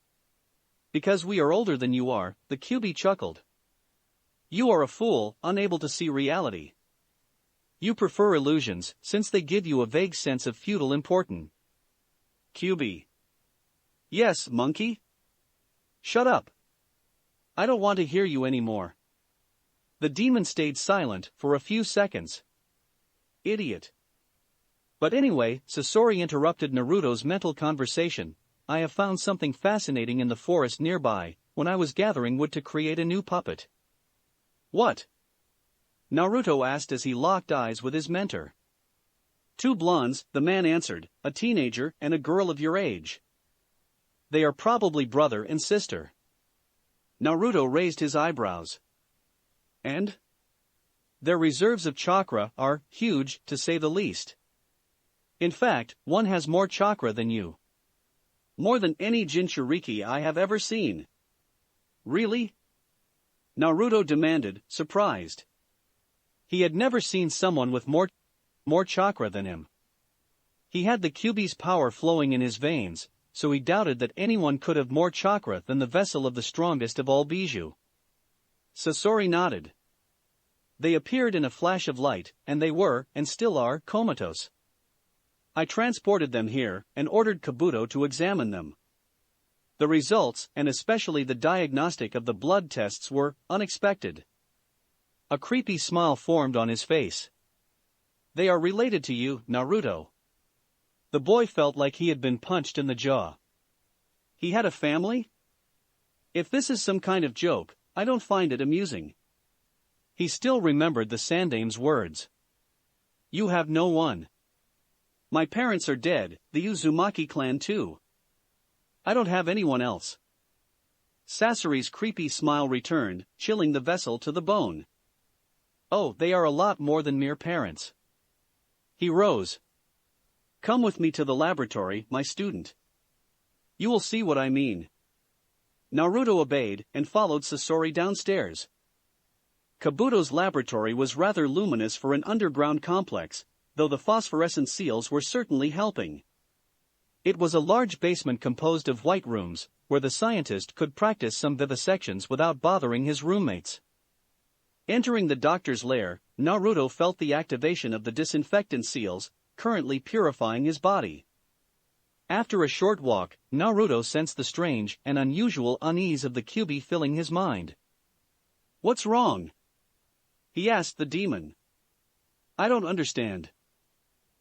Because we are older than you are, the Kyuubi chuckled. You are a fool, unable to see reality. You prefer illusions, since they give you a vague sense of futile importance. Kyuubi. Yes, monkey. Shut up. I don't want to hear you anymore. The demon stayed silent for a few seconds. Idiot. But anyway, Sasori interrupted Naruto's mental conversation. I have found something fascinating in the forest nearby, when I was gathering wood to create a new puppet. What? Naruto asked as he locked eyes with his mentor. Two blondes, the man answered, a teenager and a girl of your age. They are probably brother and sister. Naruto raised his eyebrows. And? Their reserves of chakra are huge, to say the least. In fact, one has more chakra than you. More than any Jinchuriki I have ever seen. Really? Naruto demanded, surprised. He had never seen someone with more chakra than him. He had the Kyuubi's power flowing in his veins, so he doubted that anyone could have more chakra than the vessel of the strongest of all Bijou. Sasori nodded. They appeared in a flash of light, and they were, and still are, comatose. I transported them here, and ordered Kabuto to examine them. The results, and especially the diagnostic of the blood tests, were unexpected. A creepy smile formed on his face. They are related to you, Naruto. The boy felt like he had been punched in the jaw. He had a family? If this is some kind of joke, I don't find it amusing. He still remembered the Sandame's words. You have no one. My parents are dead, the Uzumaki clan too. I don't have anyone else. Sasori's creepy smile returned, chilling the vessel to the bone. Oh, they are a lot more than mere parents. He rose. Come with me to the laboratory, my student. You will see what I mean. Naruto obeyed, and followed Sasori downstairs. Kabuto's laboratory was rather luminous for an underground complex, though the phosphorescent seals were certainly helping. It was a large basement composed of white rooms, where the scientist could practice some vivisections without bothering his roommates. Entering the doctor's lair, Naruto felt the activation of the disinfectant seals, currently purifying his body. After a short walk, Naruto sensed the strange and unusual unease of the Kyuubi filling his mind. What's wrong? He asked the demon. I don't understand.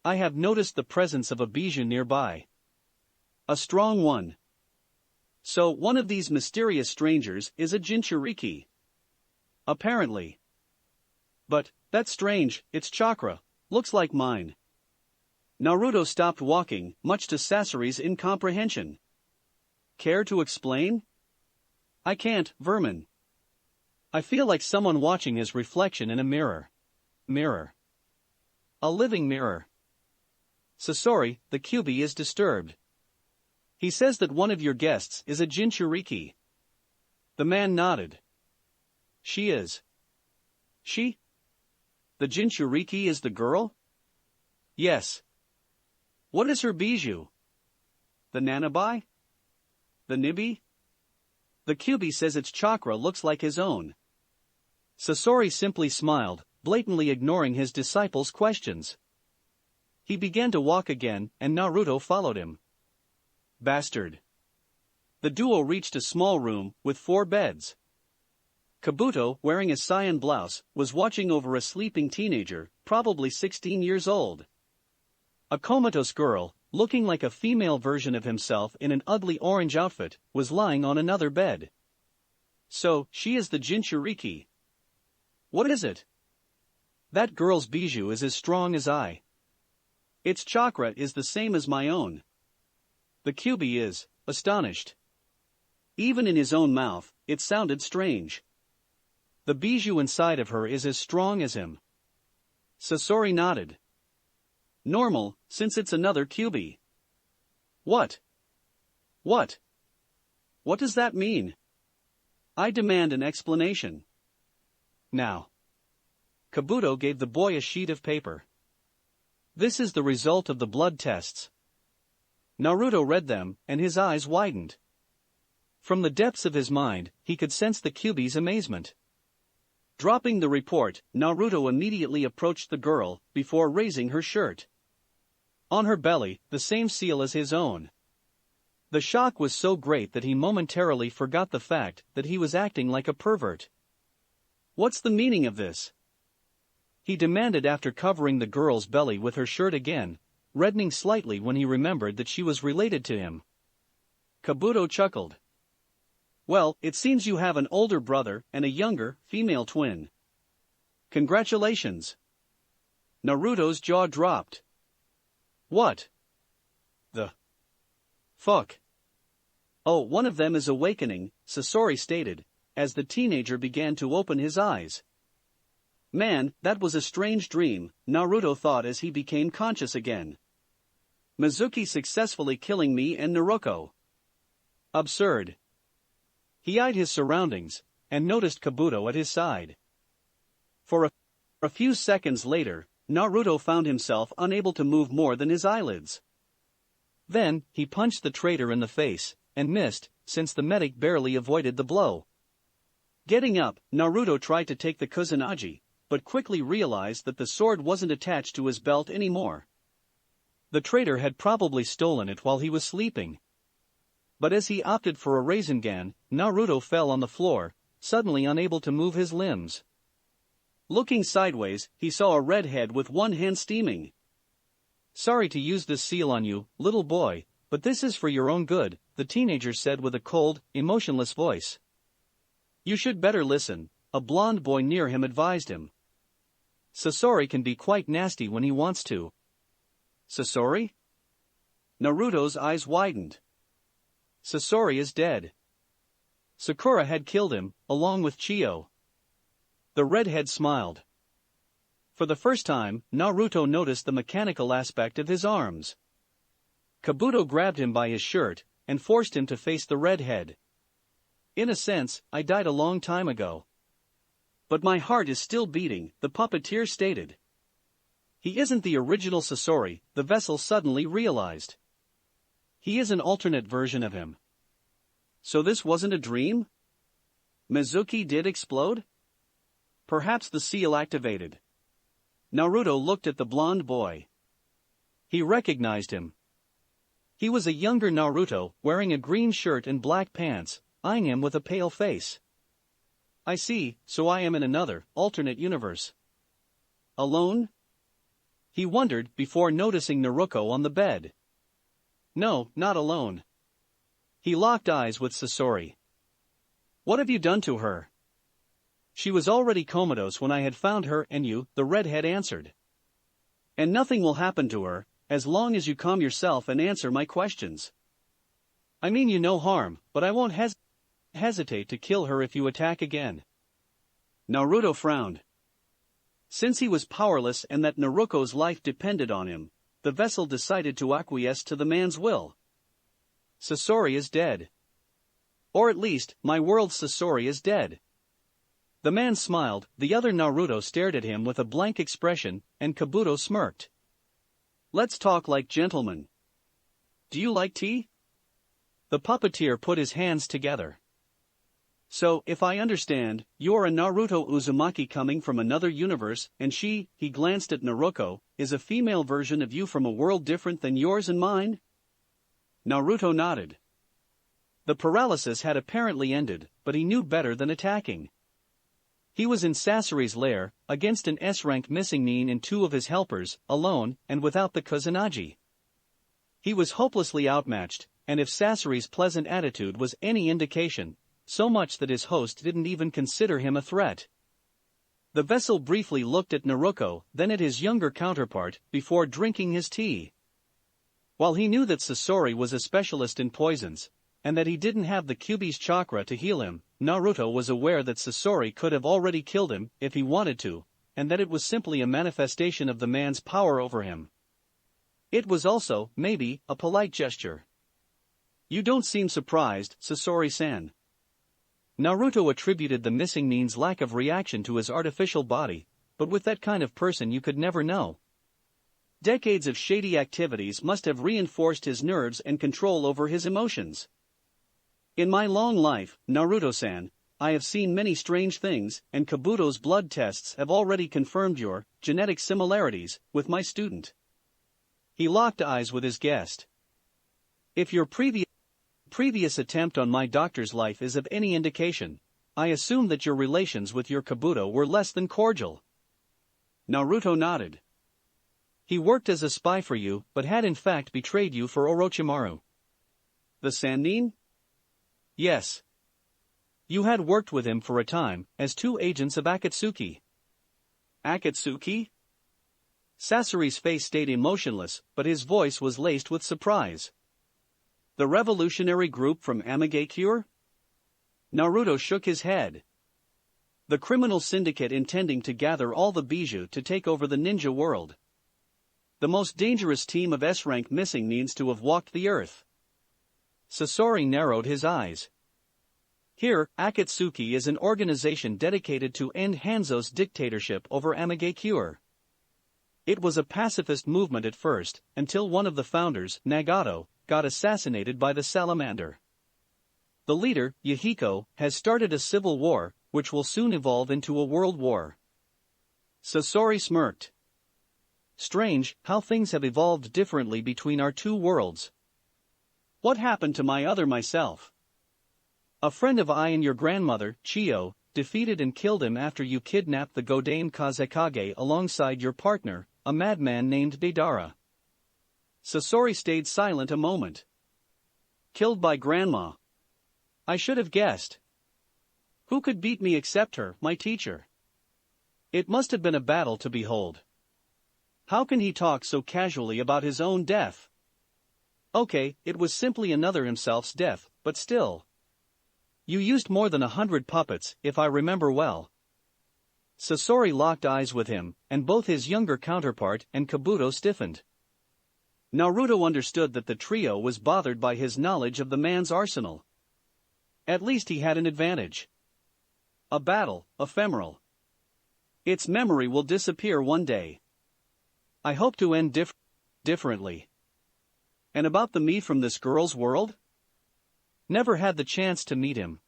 I have noticed the presence of a Bijou nearby. A strong one. So one of these mysterious strangers is a Jinchuriki. Apparently. But, that's strange, its chakra, looks like mine. Naruto stopped walking, much to Sasori's incomprehension. Care to explain? I can't, vermin. I feel like someone watching his reflection in a mirror. Mirror. A living mirror. Sasori, the Kyuubi is disturbed. He says that one of your guests is a Jinchuriki. The man nodded. She is. She? The Jinchuriki is the girl? Yes. What is her bijou? The nanabai? The nibi? The Kyuubi says its chakra looks like his own. Sasori simply smiled, blatantly ignoring his disciple's questions. He began to walk again, and Naruto followed him. Bastard. The duo reached a small room, with 4 beds. Kabuto, wearing a cyan blouse, was watching over a sleeping teenager, probably 16 years old. A comatose girl, looking like a female version of himself in an ugly orange outfit, was lying on another bed. So, she is the Jinchuriki. What is it? That girl's bijou is as strong as I. Its chakra is the same as my own. The Kyuubi is astonished. Even in his own mouth, it sounded strange. The bijou inside of her is as strong as him. Sasori nodded. Normal, since it's another Kyuubi. What? What? What does that mean? I demand an explanation. Now. Kabuto gave the boy a sheet of paper. This is the result of the blood tests. Naruto read them, and his eyes widened. From the depths of his mind, he could sense the Kyuubi's amazement. Dropping the report, Naruto immediately approached the girl, before raising her shirt. On her belly, the same seal as his own. The shock was so great that he momentarily forgot the fact that he was acting like a pervert. What's the meaning of this? He demanded after covering the girl's belly with her shirt again, reddening slightly when he remembered that she was related to him. Kabuto chuckled. Well, it seems you have an older brother and a younger, female twin. Congratulations. Naruto's jaw dropped. What? The fuck? Oh, one of them is awakening, Sasori stated, as the teenager began to open his eyes. Man, that was a strange dream, Naruto thought as he became conscious again. Mizuki successfully killing me and Naruto. Absurd. He eyed his surroundings, and noticed Kabuto at his side. For a few seconds later, Naruto found himself unable to move more than his eyelids. Then, he punched the traitor in the face, and missed, since the medic barely avoided the blow. Getting up, Naruto tried to take the Kusanagi, but quickly realized that the sword wasn't attached to his belt anymore. The traitor had probably stolen it while he was sleeping. But as he opted for a Rasengan, Naruto fell on the floor, suddenly unable to move his limbs. Looking sideways, he saw a redhead with one hand steaming. Sorry to use this seal on you, little boy, but this is for your own good, the teenager said with a cold, emotionless voice. You should better listen, a blonde boy near him advised him. Sasori can be quite nasty when he wants to. Sasori? Naruto's eyes widened. Sasori is dead. Sakura had killed him, along with Chio. The redhead smiled. For the first time, Naruto noticed the mechanical aspect of his arms. Kabuto grabbed him by his shirt, and forced him to face the redhead. In a sense, I died a long time ago. But my heart is still beating, the puppeteer stated. He isn't the original Sasori, the vessel suddenly realized. He is an alternate version of him. So this wasn't a dream? Mizuki did explode? Perhaps the seal activated. Naruto looked at the blonde boy. He recognized him. He was a younger Naruto, wearing a green shirt and black pants, eyeing him with a pale face. I see, so I am in another, alternate universe. Alone? He wondered before noticing Naruto on the bed. No, not alone. He locked eyes with Sasori. What have you done to her? She was already comatose when I had found her and you, the redhead answered. And nothing will happen to her, as long as you calm yourself and answer my questions. I mean you no harm, but I won't hesitate to kill her if you attack again. Naruto frowned. Since he was powerless and that Naruto's life depended on him, the vessel decided to acquiesce to the man's will. Sasori is dead. Or at least, my world's Sasori is dead. The man smiled, the other Naruto stared at him with a blank expression, and Kabuto smirked. Let's talk like gentlemen. Do you like tea? The puppeteer put his hands together. So, if I understand, you're a Naruto Uzumaki coming from another universe, and she, he glanced at Naruto, is a female version of you from a world different than yours and mine? Naruto nodded. The paralysis had apparently ended, but he knew better than attacking. He was in Sasori's lair, against an S-rank missing Nin and two of his helpers, alone, and without the Kusanagi. He was hopelessly outmatched, and if Sasori's pleasant attitude was any indication, so much that his host didn't even consider him a threat. The vessel briefly looked at Naruto, then at his younger counterpart, before drinking his tea. While he knew that Sasori was a specialist in poisons, and that he didn't have the Kyuubi's chakra to heal him, Naruto was aware that Sasori could have already killed him if he wanted to, and that it was simply a manifestation of the man's power over him. It was also, maybe, a polite gesture. "You don't seem surprised, Sasori-san." Naruto attributed the missing Nin's lack of reaction to his artificial body, but with that kind of person you could never know. Decades of shady activities must have reinforced his nerves and control over his emotions. "In my long life, Naruto-san, I have seen many strange things, and Kabuto's blood tests have already confirmed your genetic similarities with my student." He locked eyes with his guest. "If your previous attempt on my doctor's life is of any indication, I assume that your relations with your Kabuto were less than cordial." Naruto nodded. "He worked as a spy for you, but had in fact betrayed you for Orochimaru." "The Sannin?" "Yes. You had worked with him for a time, as two agents of Akatsuki." "Akatsuki?" Sasori's face stayed emotionless, but his voice was laced with surprise. "The revolutionary group from Amagakure?" Naruto shook his head. "The criminal syndicate intending to gather all the bijou to take over the ninja world. The most dangerous team of S-rank missing needs to have walked the earth." Sasori narrowed his eyes. "Here, Akatsuki is an organization dedicated to end Hanzo's dictatorship over Amagakure. It was a pacifist movement at first, until one of the founders, Nagato, got assassinated by the salamander. The leader, Yahiko, has started a civil war, which will soon evolve into a world war." Sasori smirked. "Strange how things have evolved differently between our two worlds. What happened to my other myself? A friend of I and your grandmother, Chiyo, defeated and killed him after you kidnapped the Godame Kazekage alongside your partner, a madman named Deidara." Sasori stayed silent a moment. "Killed by grandma. I should have guessed. Who could beat me except her, my teacher? It must have been a battle to behold. How can he talk so casually about his own death? Okay, it was simply another himself's death, but still. You used more than 100 puppets, if I remember well." Sasori locked eyes with him, and both his younger counterpart and Kabuto stiffened. Naruto understood that the trio was bothered by his knowledge of the man's arsenal. At least he had an advantage. A battle, ephemeral. Its memory will disappear one day. I hope to end differently. And about the me from this girl's world? Never had the chance to meet him.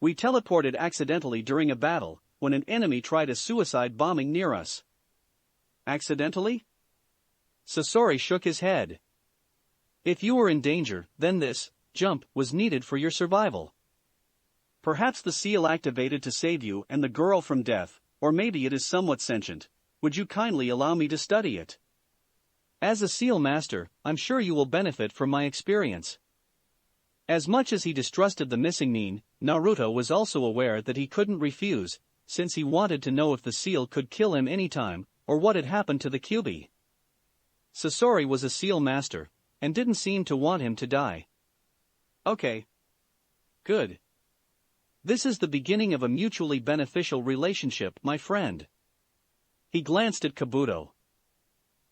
We teleported accidentally during a battle, when an enemy tried a suicide bombing near us. Accidentally? Sasori shook his head. If you were in danger, then this jump was needed for your survival. Perhaps the seal activated to save you and the girl from death, or maybe it is somewhat sentient. Would you kindly allow me to study it? As a seal master, I'm sure you will benefit from my experience. As much as he distrusted the missing Nin, Naruto was also aware that he couldn't refuse, since he wanted to know if the seal could kill him anytime, or what had happened to the Kyuubi. Sasori was a seal master, and didn't seem to want him to die. Okay. Good. This is the beginning of a mutually beneficial relationship, my friend. He glanced at Kabuto.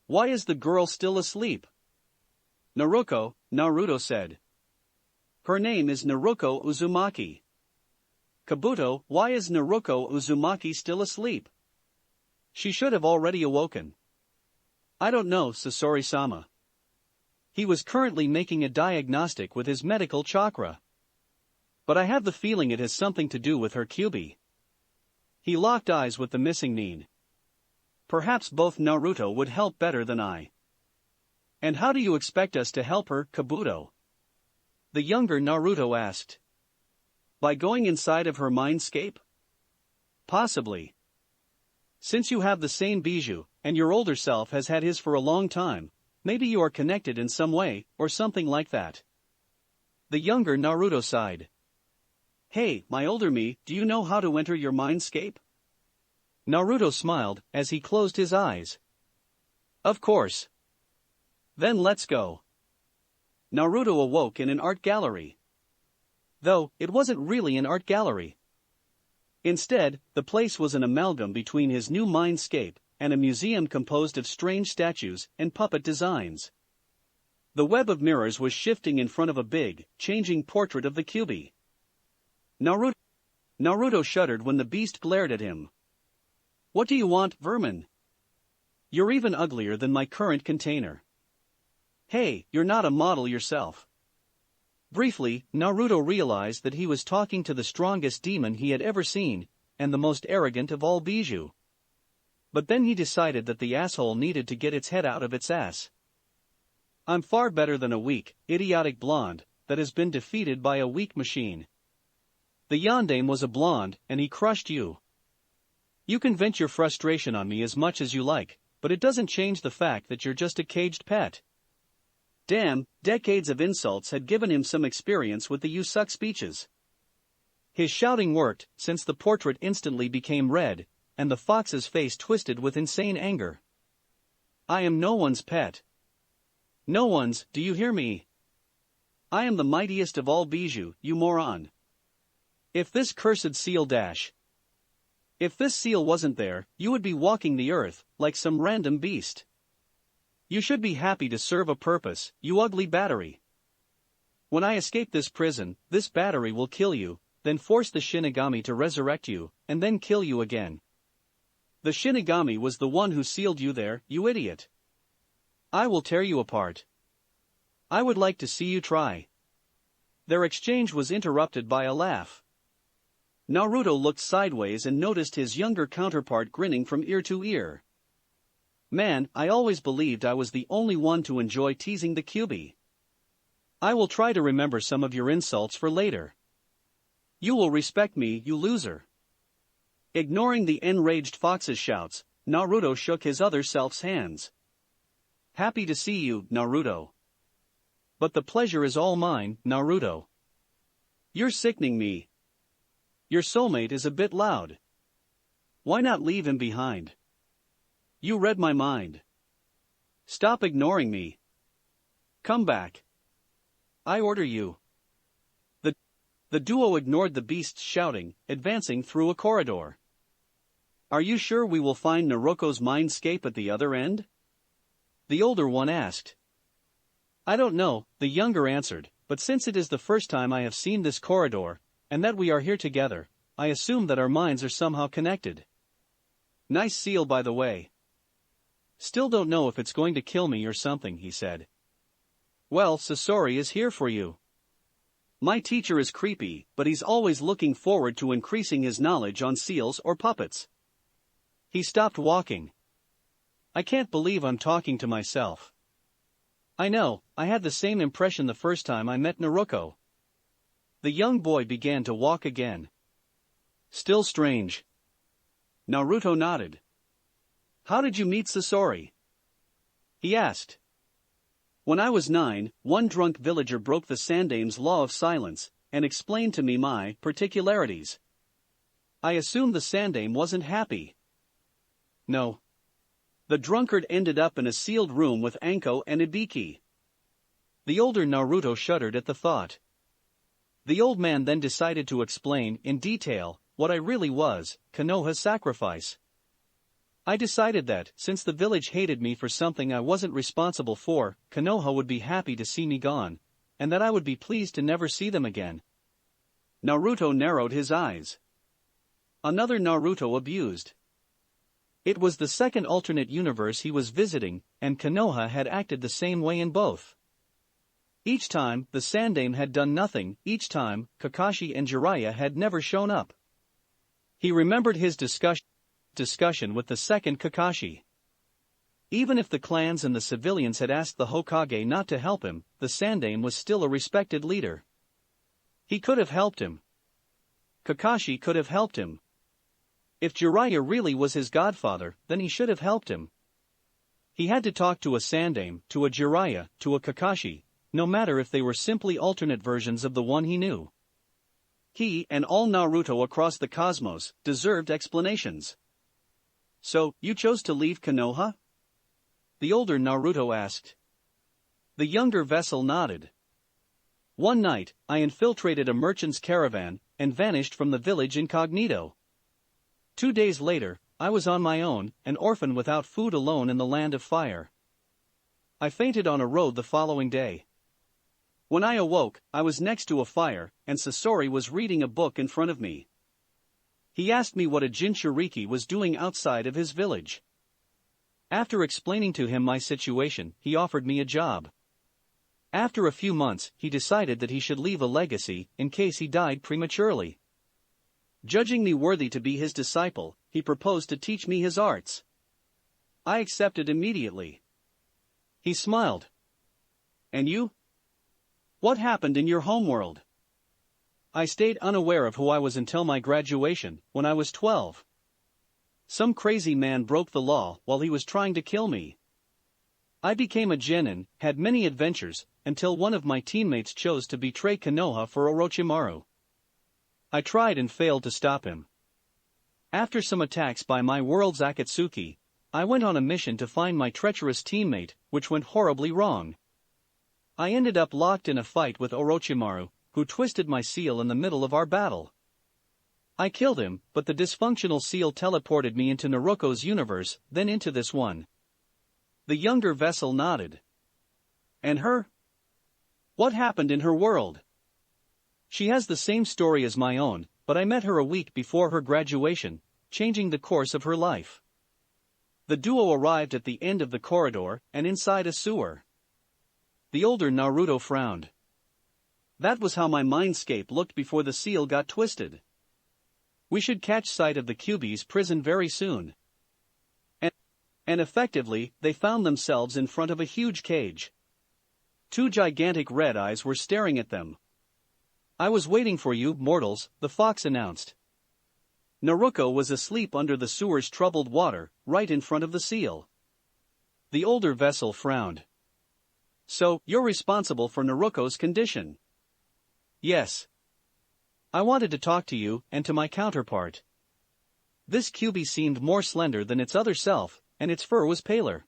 Why is the girl still asleep? Naruto said. Her name is Naruko Uzumaki. Kabuto, why is Naruko Uzumaki still asleep? She should have already awoken. I don't know, Sasori-sama. He was currently making a diagnostic with his medical chakra. But I have the feeling it has something to do with her Kyuubi. He locked eyes with the missing Nin. Perhaps both Naruto would help better than I. And how do you expect us to help her, Kabuto? The younger Naruto asked. By going inside of her mindscape? Possibly. Since you have the same bijou, and your older self has had his for a long time, maybe you are connected in some way, or something like that. The younger Naruto sighed. Hey, my older me, do you know how to enter your mindscape? Naruto smiled as he closed his eyes. Of course. Then let's go. Naruto awoke in an art gallery. Though, it wasn't really an art gallery. Instead, the place was an amalgam between his new mindscape and a museum composed of strange statues and puppet designs. The web of mirrors was shifting in front of a big, changing portrait of the Kyuubi. Naruto shuddered when the beast glared at him. What do you want, vermin? You're even uglier than my current container. Hey, you're not a model yourself. Briefly, Naruto realized that he was talking to the strongest demon he had ever seen, and the most arrogant of all Bijou. But then he decided that the asshole needed to get its head out of its ass. I'm far better than a weak, idiotic blonde that has been defeated by a weak machine. The yandere was a blonde, and he crushed you. You can vent your frustration on me as much as you like, but it doesn't change the fact that you're just a caged pet. Damn, decades of insults had given him some experience with the "you suck" speeches. His shouting worked, since the portrait instantly became red, and the fox's face twisted with insane anger. I am no one's pet. No one's, do you hear me? I am the mightiest of all Bijou, you moron. If this cursed seal If this seal wasn't there, you would be walking the earth, like some random beast. You should be happy to serve a purpose, you ugly battery. When I escape this prison, this battery will kill you, then force the Shinigami to resurrect you, and then kill you again. The Shinigami was the one who sealed you there, you idiot. I will tear you apart. I would like to see you try. Their exchange was interrupted by a laugh. Naruto looked sideways and noticed his younger counterpart grinning from ear to ear. Man, I always believed I was the only one to enjoy teasing the Kyuubi. I will try to remember some of your insults for later. You will respect me, you loser. Ignoring the enraged fox's shouts, Naruto shook his other self's hands. Happy to see you, Naruto. But the pleasure is all mine, Naruto. You're sickening me. Your soulmate is a bit loud. Why not leave him behind? You read my mind. Stop ignoring me. Come back. I order you. The duo ignored the beast's shouting, advancing through a corridor. Are you sure we will find Naruto's mindscape at the other end? The older one asked. I don't know, the younger answered, but since it is the first time I have seen this corridor, and that we are here together, I assume that our minds are somehow connected. Nice seal, by the way. Still don't know if it's going to kill me or something, he said. Well, Sasori is here for you. My teacher is creepy, but he's always looking forward to increasing his knowledge on seals or puppets. He stopped walking. I can't believe I'm talking to myself. I know, I had the same impression the first time I met Naruto. The young boy began to walk again. Still strange. Naruto nodded. How did you meet Sasori? He asked. When I was 9, one drunk villager broke the Sandame's law of silence, and explained to me my particularities. I assumed the Sandame wasn't happy. No. The drunkard ended up in a sealed room with Anko and Ibiki. The older Naruto shuddered at the thought. The old man then decided to explain, in detail, what I really was, Konoha's sacrifice. I decided that, since the village hated me for something I wasn't responsible for, Konoha would be happy to see me gone, and that I would be pleased to never see them again. Naruto narrowed his eyes. Another Naruto abused. It was the second alternate universe he was visiting, and Konoha had acted the same way in both. Each time, the Sandame had done nothing, each time, Kakashi and Jiraiya had never shown up. He remembered his discussion with the second Kakashi. Even if the clans and the civilians had asked the Hokage not to help him, the Sandame was still a respected leader. He could have helped him. Kakashi could have helped him. If Jiraiya really was his godfather, then he should have helped him. He had to talk to a Sandame, to a Jiraiya, to a Kakashi, no matter if they were simply alternate versions of the one he knew. He, and all Naruto across the cosmos, deserved explanations. So, you chose to leave Konoha? The older Naruto asked. The younger vessel nodded. One night, I infiltrated a merchant's caravan and vanished from the village incognito. 2 days later, I was on my own, an orphan without food alone in the land of fire. I fainted on a road the following day. When I awoke, I was next to a fire, and Sasori was reading a book in front of me. He asked me what a Jinchuriki was doing outside of his village. After explaining to him my situation, he offered me a job. After a few months, he decided that he should leave a legacy in case he died prematurely. Judging me worthy to be his disciple, he proposed to teach me his arts. I accepted immediately. He smiled. And you? What happened in your homeworld? I stayed unaware of who I was until my graduation, when I was 12. Some crazy man broke the law while he was trying to kill me. I became a genin, had many adventures, until one of my teammates chose to betray Konoha for Orochimaru. I tried and failed to stop him. After some attacks by my world's Akatsuki, I went on a mission to find my treacherous teammate, which went horribly wrong. I ended up locked in a fight with Orochimaru, who twisted my seal in the middle of our battle. I killed him, but the dysfunctional seal teleported me into Naruto's universe, then into this one. The younger vessel nodded. And her? What happened in her world? She has the same story as my own, but I met her a week before her graduation, changing the course of her life. The duo arrived at the end of the corridor and inside a sewer. The older Naruto frowned. That was how my mindscape looked before the seal got twisted. We should catch sight of the Kyuubi's prison very soon. And effectively, they found themselves in front of a huge cage. 2 gigantic red eyes were staring at them. I was waiting for you, mortals, the fox announced. Naruto was asleep under the sewer's troubled water, right in front of the seal. The older vessel frowned. So, you're responsible for Naruto's condition? Yes. I wanted to talk to you, and to my counterpart. This Kyuubi seemed more slender than its other self, and its fur was paler.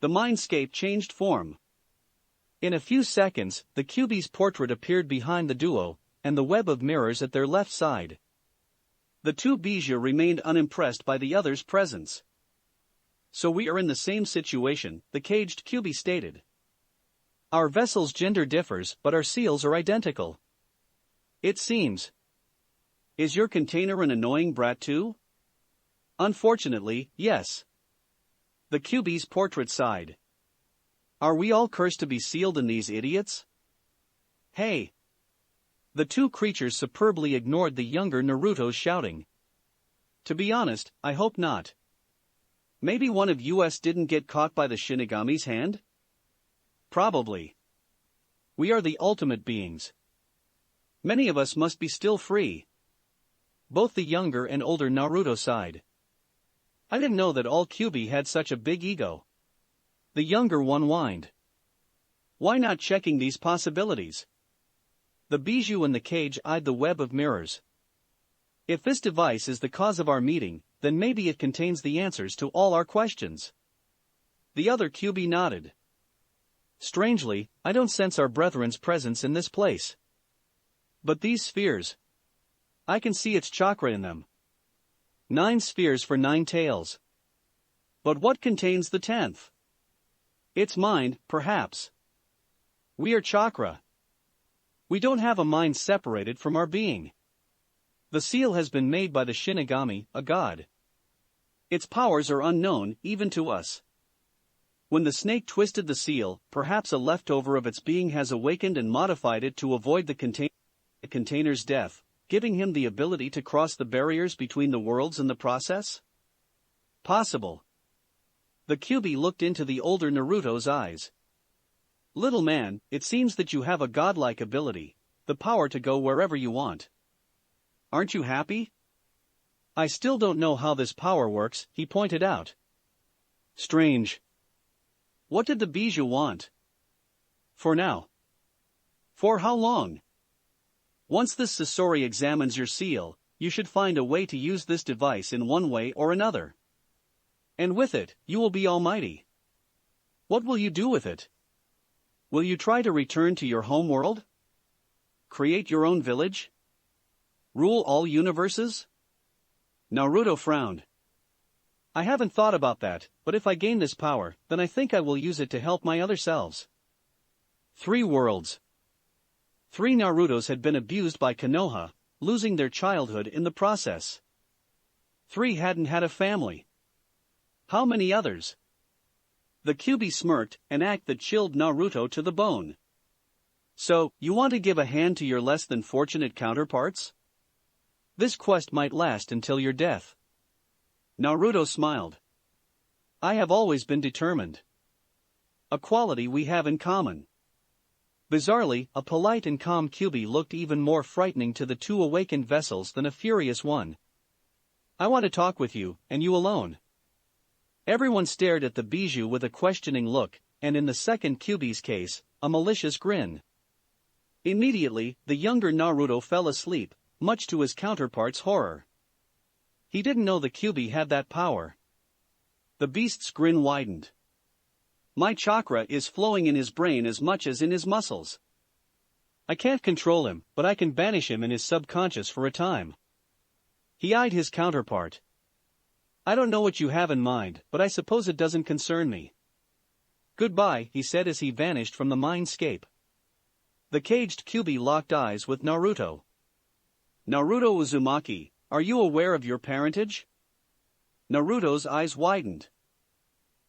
The mindscape changed form. In a few seconds, the Kyuubi's portrait appeared behind the duo, and the web of mirrors at their left side. The 2 Bijou remained unimpressed by the other's presence. So we are in the same situation, the caged Kyuubi stated. Our vessel's gender differs, but our seals are identical. It seems. Is your container an annoying brat too? Unfortunately, yes. The Kyuubi's portrait sighed. Are we all cursed to be sealed in these idiots? Hey! The 2 creatures superbly ignored the younger Naruto's shouting. To be honest, I hope not. Maybe one of us didn't get caught by the Shinigami's hand? Probably. We are the ultimate beings. Many of us must be still free. Both the younger and older Naruto sighed. I didn't know that all Kyuubi had such a big ego. The younger one whined. Why not checking these possibilities? The Bijou in the cage eyed the web of mirrors. If this device is the cause of our meeting, then maybe it contains the answers to all our questions. The other Kyuubi nodded. Strangely, I don't sense our brethren's presence in this place. But these spheres. I can see its chakra in them. 9 spheres for 9 tails. But what contains the 10th? Its mind, perhaps. We are chakra. We don't have a mind separated from our being. The seal has been made by the Shinigami, a god. Its powers are unknown, even to us. When the snake twisted the seal, perhaps a leftover of its being has awakened and modified it to avoid the container's death, giving him the ability to cross the barriers between the worlds in the process? Possible. The Kyuubi looked into the older Naruto's eyes. Little man, it seems that you have a godlike ability, the power to go wherever you want. Aren't you happy? I still don't know how this power works, he pointed out. Strange. What did the Bijou want? For now. For how long? Once this Sasori examines your seal, you should find a way to use this device in one way or another. And with it, you will be almighty. What will you do with it? Will you try to return to your home world? Create your own village? Rule all universes? Naruto frowned. I haven't thought about that, but if I gain this power, then I think I will use it to help my other selves. 3 worlds. 3 Narutos had been abused by Konoha, losing their childhood in the process. 3 hadn't had a family. How many others? The Kyuubi smirked, an act that chilled Naruto to the bone. So, you want to give a hand to your less than fortunate counterparts? This quest might last until your death. Naruto smiled. I have always been determined. A quality we have in common. Bizarrely, a polite and calm Kyuubi looked even more frightening to the 2 awakened vessels than a furious one. I want to talk with you, and you alone. Everyone stared at the bijou with a questioning look, and in the second Kyuubi's case, a malicious grin. Immediately, the younger Naruto fell asleep, much to his counterpart's horror. He didn't know the Kyuubi had that power. The beast's grin widened. My chakra is flowing in his brain as much as in his muscles. I can't control him, but I can banish him in his subconscious for a time. He eyed his counterpart. I don't know what you have in mind, but I suppose it doesn't concern me. Goodbye, he said as he vanished from the mindscape. The caged Kyuubi locked eyes with Naruto. Naruto Uzumaki, are you aware of your parentage? Naruto's eyes widened.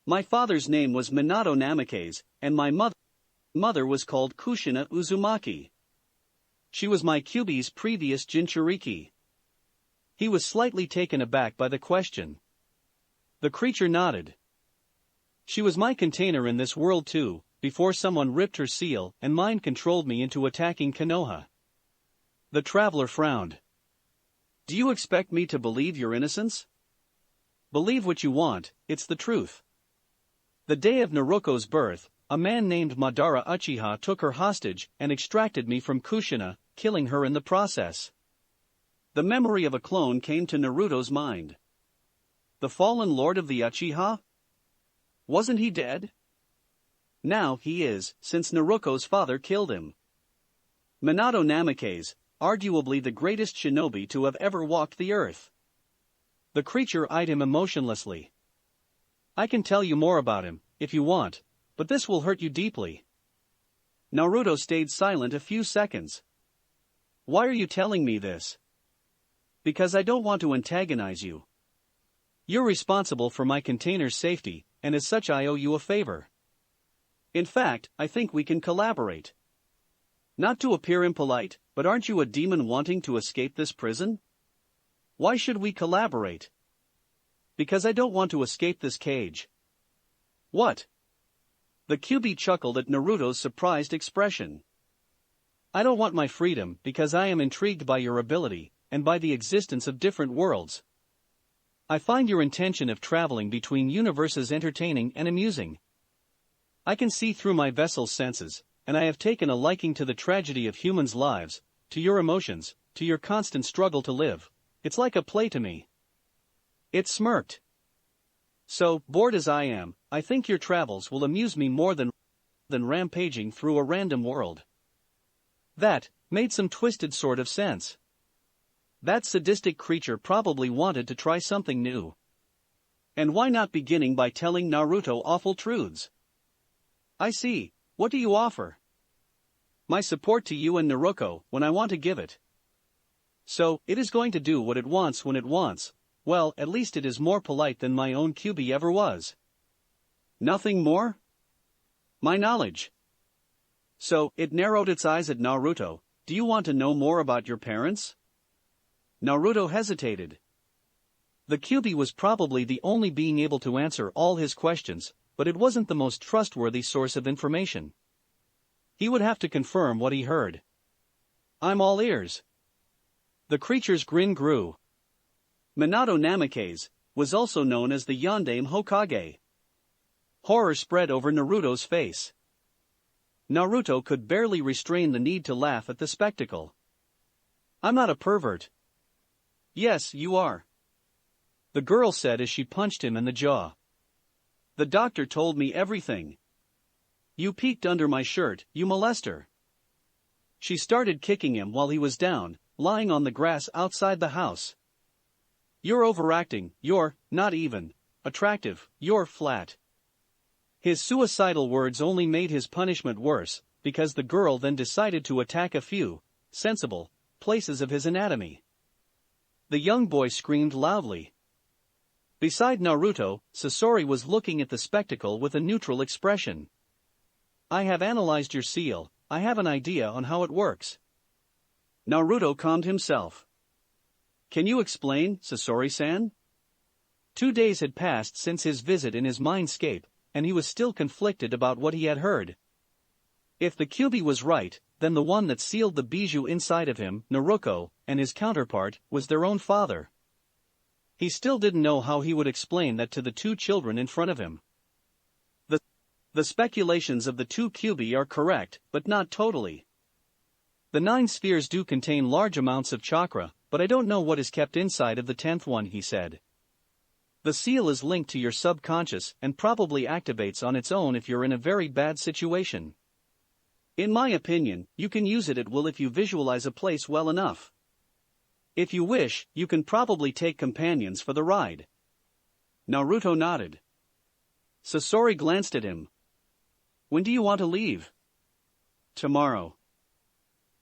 My father's name was Minato Namikaze, and my mother was called Kushina Uzumaki. She was my Kyuubi's previous Jinchuriki. He was slightly taken aback by the question. The creature nodded. She was my container in this world too, before someone ripped her seal and mind-controlled me into attacking Konoha. The traveler frowned. Do you expect me to believe your innocence? Believe what you want, it's the truth. The day of Naruko's birth, a man named Madara Uchiha took her hostage and extracted me from Kushina, killing her in the process. The memory of a clone came to Naruto's mind. The fallen lord of the Uchiha? Wasn't he dead? Now he is, since Naruko's father killed him. Minato Namikaze, arguably the greatest shinobi to have ever walked the earth. The creature eyed him emotionlessly. I can tell you more about him, if you want, but this will hurt you deeply. Naruto stayed silent a few seconds. Why are you telling me this? Because I don't want to antagonize you. You're responsible for my container's safety, and as such I owe you a favor. In fact, I think we can collaborate. Not to appear impolite, but aren't you a demon wanting to escape this prison? Why should we collaborate? Because I don't want to escape this cage. What? The Kyuubi chuckled at Naruto's surprised expression. I don't want my freedom because I am intrigued by your ability, and by the existence of different worlds. I find your intention of traveling between universes entertaining and amusing. I can see through my vessel's senses, and I have taken a liking to the tragedy of humans' lives, to your emotions, to your constant struggle to live. It's like a play to me. It smirked. So, bored as I am, I think your travels will amuse me more than rampaging through a random world. That made some twisted sort of sense. That sadistic creature probably wanted to try something new. And why not beginning by telling Naruto awful truths? I see. What do you offer? My support to you and Naruto when I want to give it. So, it is going to do what it wants when it wants. Well, at least it is more polite than my own Kyuubi ever was. Nothing more? My knowledge. So, it narrowed its eyes at Naruto. Do you want to know more about your parents? Naruto hesitated. The Kyuubi was probably the only being able to answer all his questions, but it wasn't the most trustworthy source of information. He would have to confirm what he heard. I'm all ears. The creature's grin grew. Minato Namikaze was also known as the Yondaime Hokage. Horror spread over Naruto's face. Naruto could barely restrain the need to laugh at the spectacle. I'm not a pervert. Yes, you are. The girl said as she punched him in the jaw. The doctor told me everything. You peeked under my shirt, you molester. She started kicking him while he was down, lying on the grass outside the house. You're overacting, you're not even attractive, you're flat. His suicidal words only made his punishment worse, because the girl then decided to attack a few sensible places of his anatomy. The young boy screamed loudly. Beside Naruto, Sasori was looking at the spectacle with a neutral expression. I have analyzed your seal, I have an idea on how it works. Naruto calmed himself. Can you explain, Sasori-san? 2 days had passed since his visit in his mindscape, and he was still conflicted about what he had heard. If the Kyuubi was right, then the one that sealed the bijou inside of him, Naruto, and his counterpart, was their own father. He still didn't know how he would explain that to the 2 children in front of him. The speculations of the 2 Kyuubi are correct, but not totally. The 9 spheres do contain large amounts of chakra, but I don't know what is kept inside of the 10th one, he said. The seal is linked to your subconscious and probably activates on its own if you're in a very bad situation. In my opinion, you can use it at will if you visualize a place well enough. If you wish, you can probably take companions for the ride. Naruto nodded. Sasori glanced at him. When do you want to leave? Tomorrow.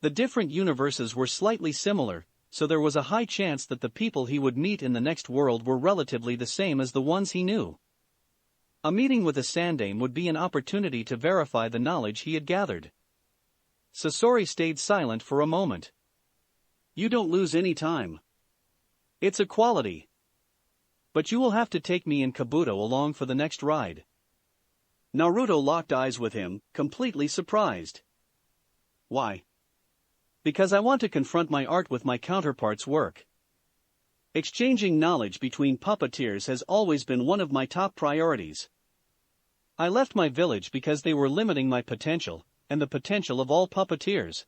The different universes were slightly similar, so there was a high chance that the people he would meet in the next world were relatively the same as the ones he knew. A meeting with a Sandaime would be an opportunity to verify the knowledge he had gathered. Sasori stayed silent for a moment. You don't lose any time. It's a quality. But you will have to take me and Kabuto along for the next ride. Naruto locked eyes with him, completely surprised. Why? Because I want to confront my art with my counterpart's work. Exchanging knowledge between puppeteers has always been one of my top priorities. I left my village because they were limiting my potential, and the potential of all puppeteers.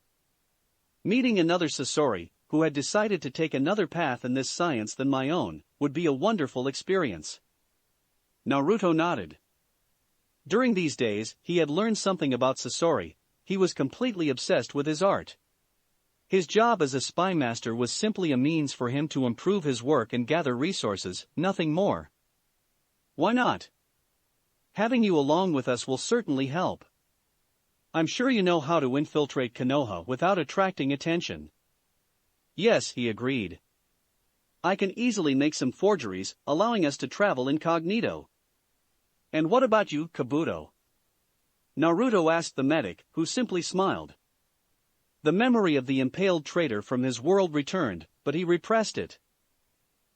Meeting another Sasori, who had decided to take another path in this science than my own, would be a wonderful experience. Naruto nodded. During these days, he had learned something about Sasori. He was completely obsessed with his art. His job as a spy master was simply a means for him to improve his work and gather resources, nothing more. Why not? Having you along with us will certainly help. I'm sure you know how to infiltrate Konoha without attracting attention. Yes, he agreed. I can easily make some forgeries, allowing us to travel incognito. And what about you, Kabuto? Naruto asked the medic, who simply smiled. The memory of the impaled traitor from his world returned, but he repressed it.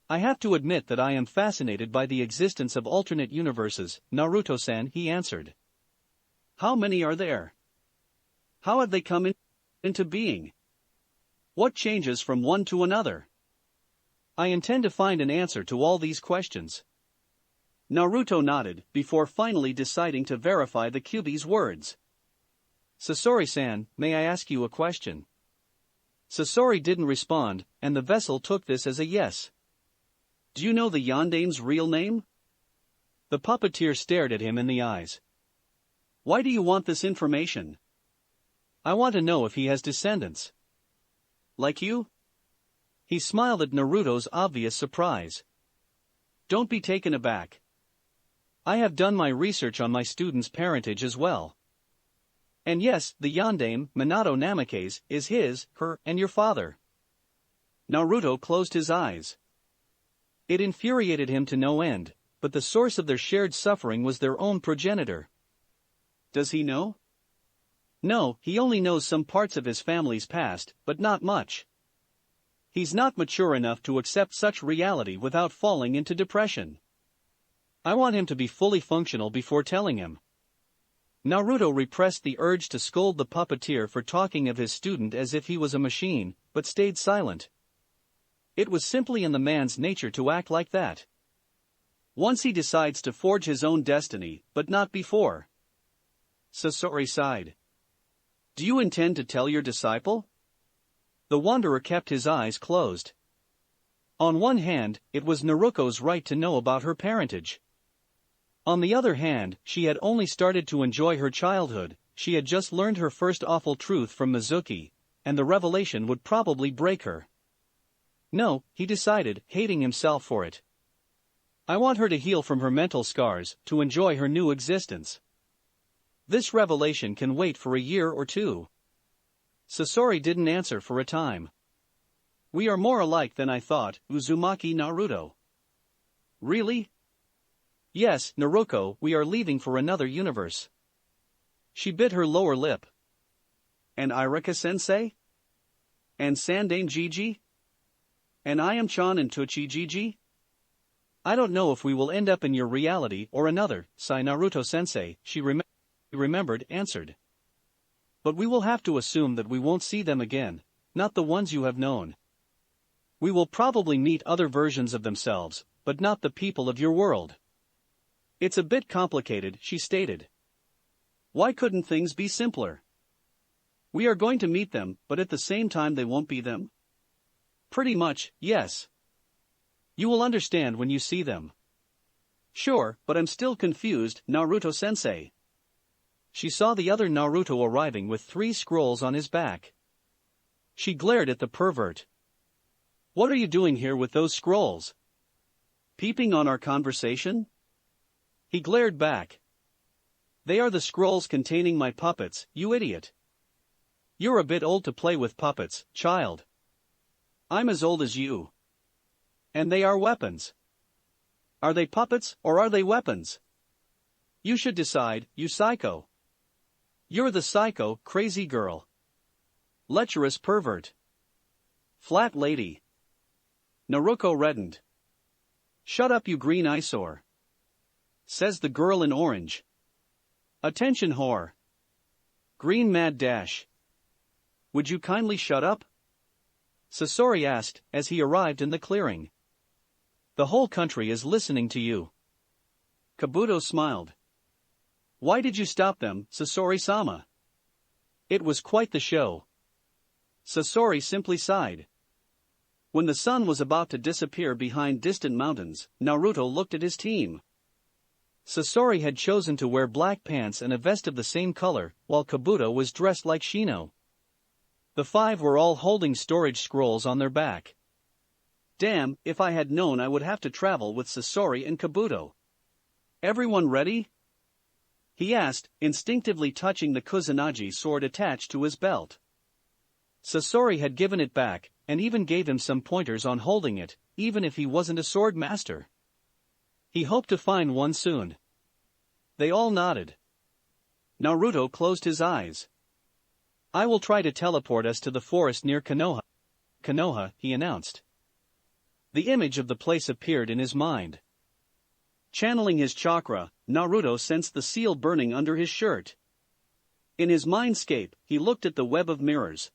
I have to admit that I am fascinated by the existence of alternate universes, Naruto-san, he answered. How many are there? How have they come into being? What changes from one to another? I intend to find an answer to all these questions. Naruto nodded, before finally deciding to verify the Kyuubi's words. Sasori-san, may I ask you a question? Sasori didn't respond, and the vessel took this as a yes. Do you know the Yandaime's real name? The puppeteer stared at him in the eyes. Why do you want this information? I want to know if he has descendants. Like you? He smiled at Naruto's obvious surprise. Don't be taken aback. I have done my research on my student's parentage as well. And yes, the Yandaime, Minato Namikaze, is his, her, and your father. Naruto closed his eyes. It infuriated him to no end, but the source of their shared suffering was their own progenitor. Does he know? No, he only knows some parts of his family's past, but not much. He's not mature enough to accept such reality without falling into depression. I want him to be fully functional before telling him. Naruto repressed the urge to scold the puppeteer for talking of his student as if he was a machine, but stayed silent. It was simply in the man's nature to act like that. Once he decides to forge his own destiny, but not before. Sasori sighed. Do you intend to tell your disciple? The wanderer kept his eyes closed. On one hand, it was Naruto's right to know about her parentage. On the other hand, she had only started to enjoy her childhood, she had just learned her first awful truth from Mizuki, and the revelation would probably break her. No, he decided, hating himself for it. I want her to heal from her mental scars, to enjoy her new existence. This revelation can wait for a year or two. Sasori didn't answer for a time. We are more alike than I thought, Uzumaki Naruto. Really? Yes, Naruto, we are leaving for another universe. She bit her lower lip. And Irika-sensei? And Sandaime Jiji? And I am Chan and Tochi Jiji? I don't know if we will end up in your reality or another, Sai Naruto-sensei, she remembered, answered. But we will have to assume that we won't see them again, not the ones you have known. We will probably meet other versions of themselves, but not the people of your world. It's a bit complicated, she stated. Why couldn't things be simpler? We are going to meet them, but at the same time they won't be them? Pretty much, yes. You will understand when you see them. Sure, but I'm still confused, Naruto-sensei. She saw the other Naruto arriving with 3 scrolls on his back. She glared at the pervert. What are you doing here with those scrolls? Peeping on our conversation? He glared back. They are the scrolls containing my puppets, you idiot. You're a bit old to play with puppets, child. I'm as old as you. And they are weapons. Are they puppets or are they weapons? You should decide, you psycho. You're the psycho, crazy girl. Lecherous pervert. Flat lady. Naruto reddened. Shut up, you green eyesore. Says the girl in orange. Attention, whore. Green mad dash. Would you kindly shut up? Sasori asked, as he arrived in the clearing. The whole country is listening to you. Kabuto smiled. Why did you stop them, Sasori-sama? It was quite the show. Sasori simply sighed. When the sun was about to disappear behind distant mountains, Naruto looked at his team. Sasori had chosen to wear black pants and a vest of the same color, while Kabuto was dressed like Shino. The 5 were all holding storage scrolls on their back. Damn, if I had known I would have to travel with Sasori and Kabuto. Everyone ready? He asked, instinctively touching the Kusanagi sword attached to his belt. Sasori had given it back, and even gave him some pointers on holding it, even if he wasn't a sword master. He hoped to find one soon. They all nodded. Naruto closed his eyes. I will try to teleport us to the forest near Konoha. Konoha, he announced. The image of the place appeared in his mind. Channeling his chakra, Naruto sensed the seal burning under his shirt. In his mindscape, he looked at the web of mirrors.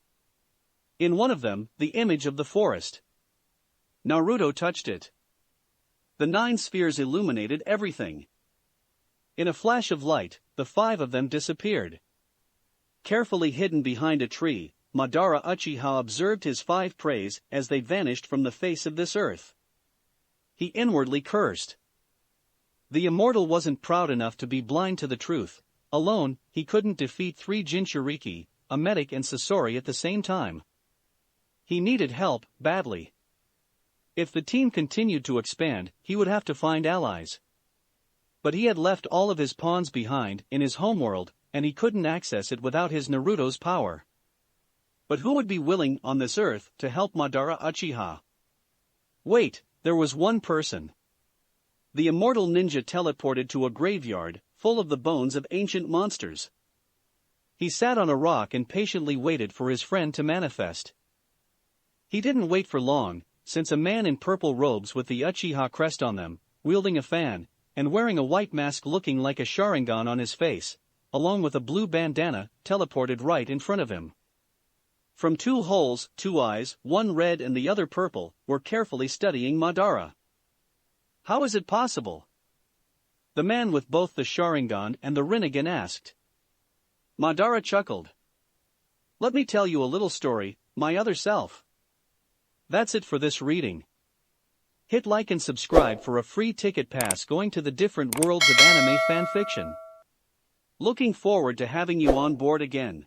In one of them, the image of the forest. Naruto touched it. The 9 spheres illuminated everything. In a flash of light, the 5 of them disappeared. Carefully hidden behind a tree, Madara Uchiha observed his 5 preys as they vanished from the face of this earth. He inwardly cursed. The immortal wasn't proud enough to be blind to the truth. Alone, he couldn't defeat 3 Jinchuriki, a medic and Sasori at the same time. He needed help, badly. If the team continued to expand, he would have to find allies. But he had left all of his pawns behind, in his homeworld, and he couldn't access it without his Naruto's power. But who would be willing, on this earth, to help Madara Uchiha? Wait, there was one person. The immortal ninja teleported to a graveyard, full of the bones of ancient monsters. He sat on a rock and patiently waited for his friend to manifest. He didn't wait for long, since a man in purple robes with the Uchiha crest on them, wielding a fan, and wearing a white mask looking like a Sharingan on his face, along with a blue bandana, teleported right in front of him. From 2 holes, 2 eyes, one red and the other purple, were carefully studying Madara. How is it possible? The man with both the Sharingan and the Rinnegan asked. Madara chuckled. Let me tell you a little story, my other self. That's it for this reading. Hit like and subscribe for a free ticket pass going to the different worlds of anime fanfiction. Looking forward to having you on board again.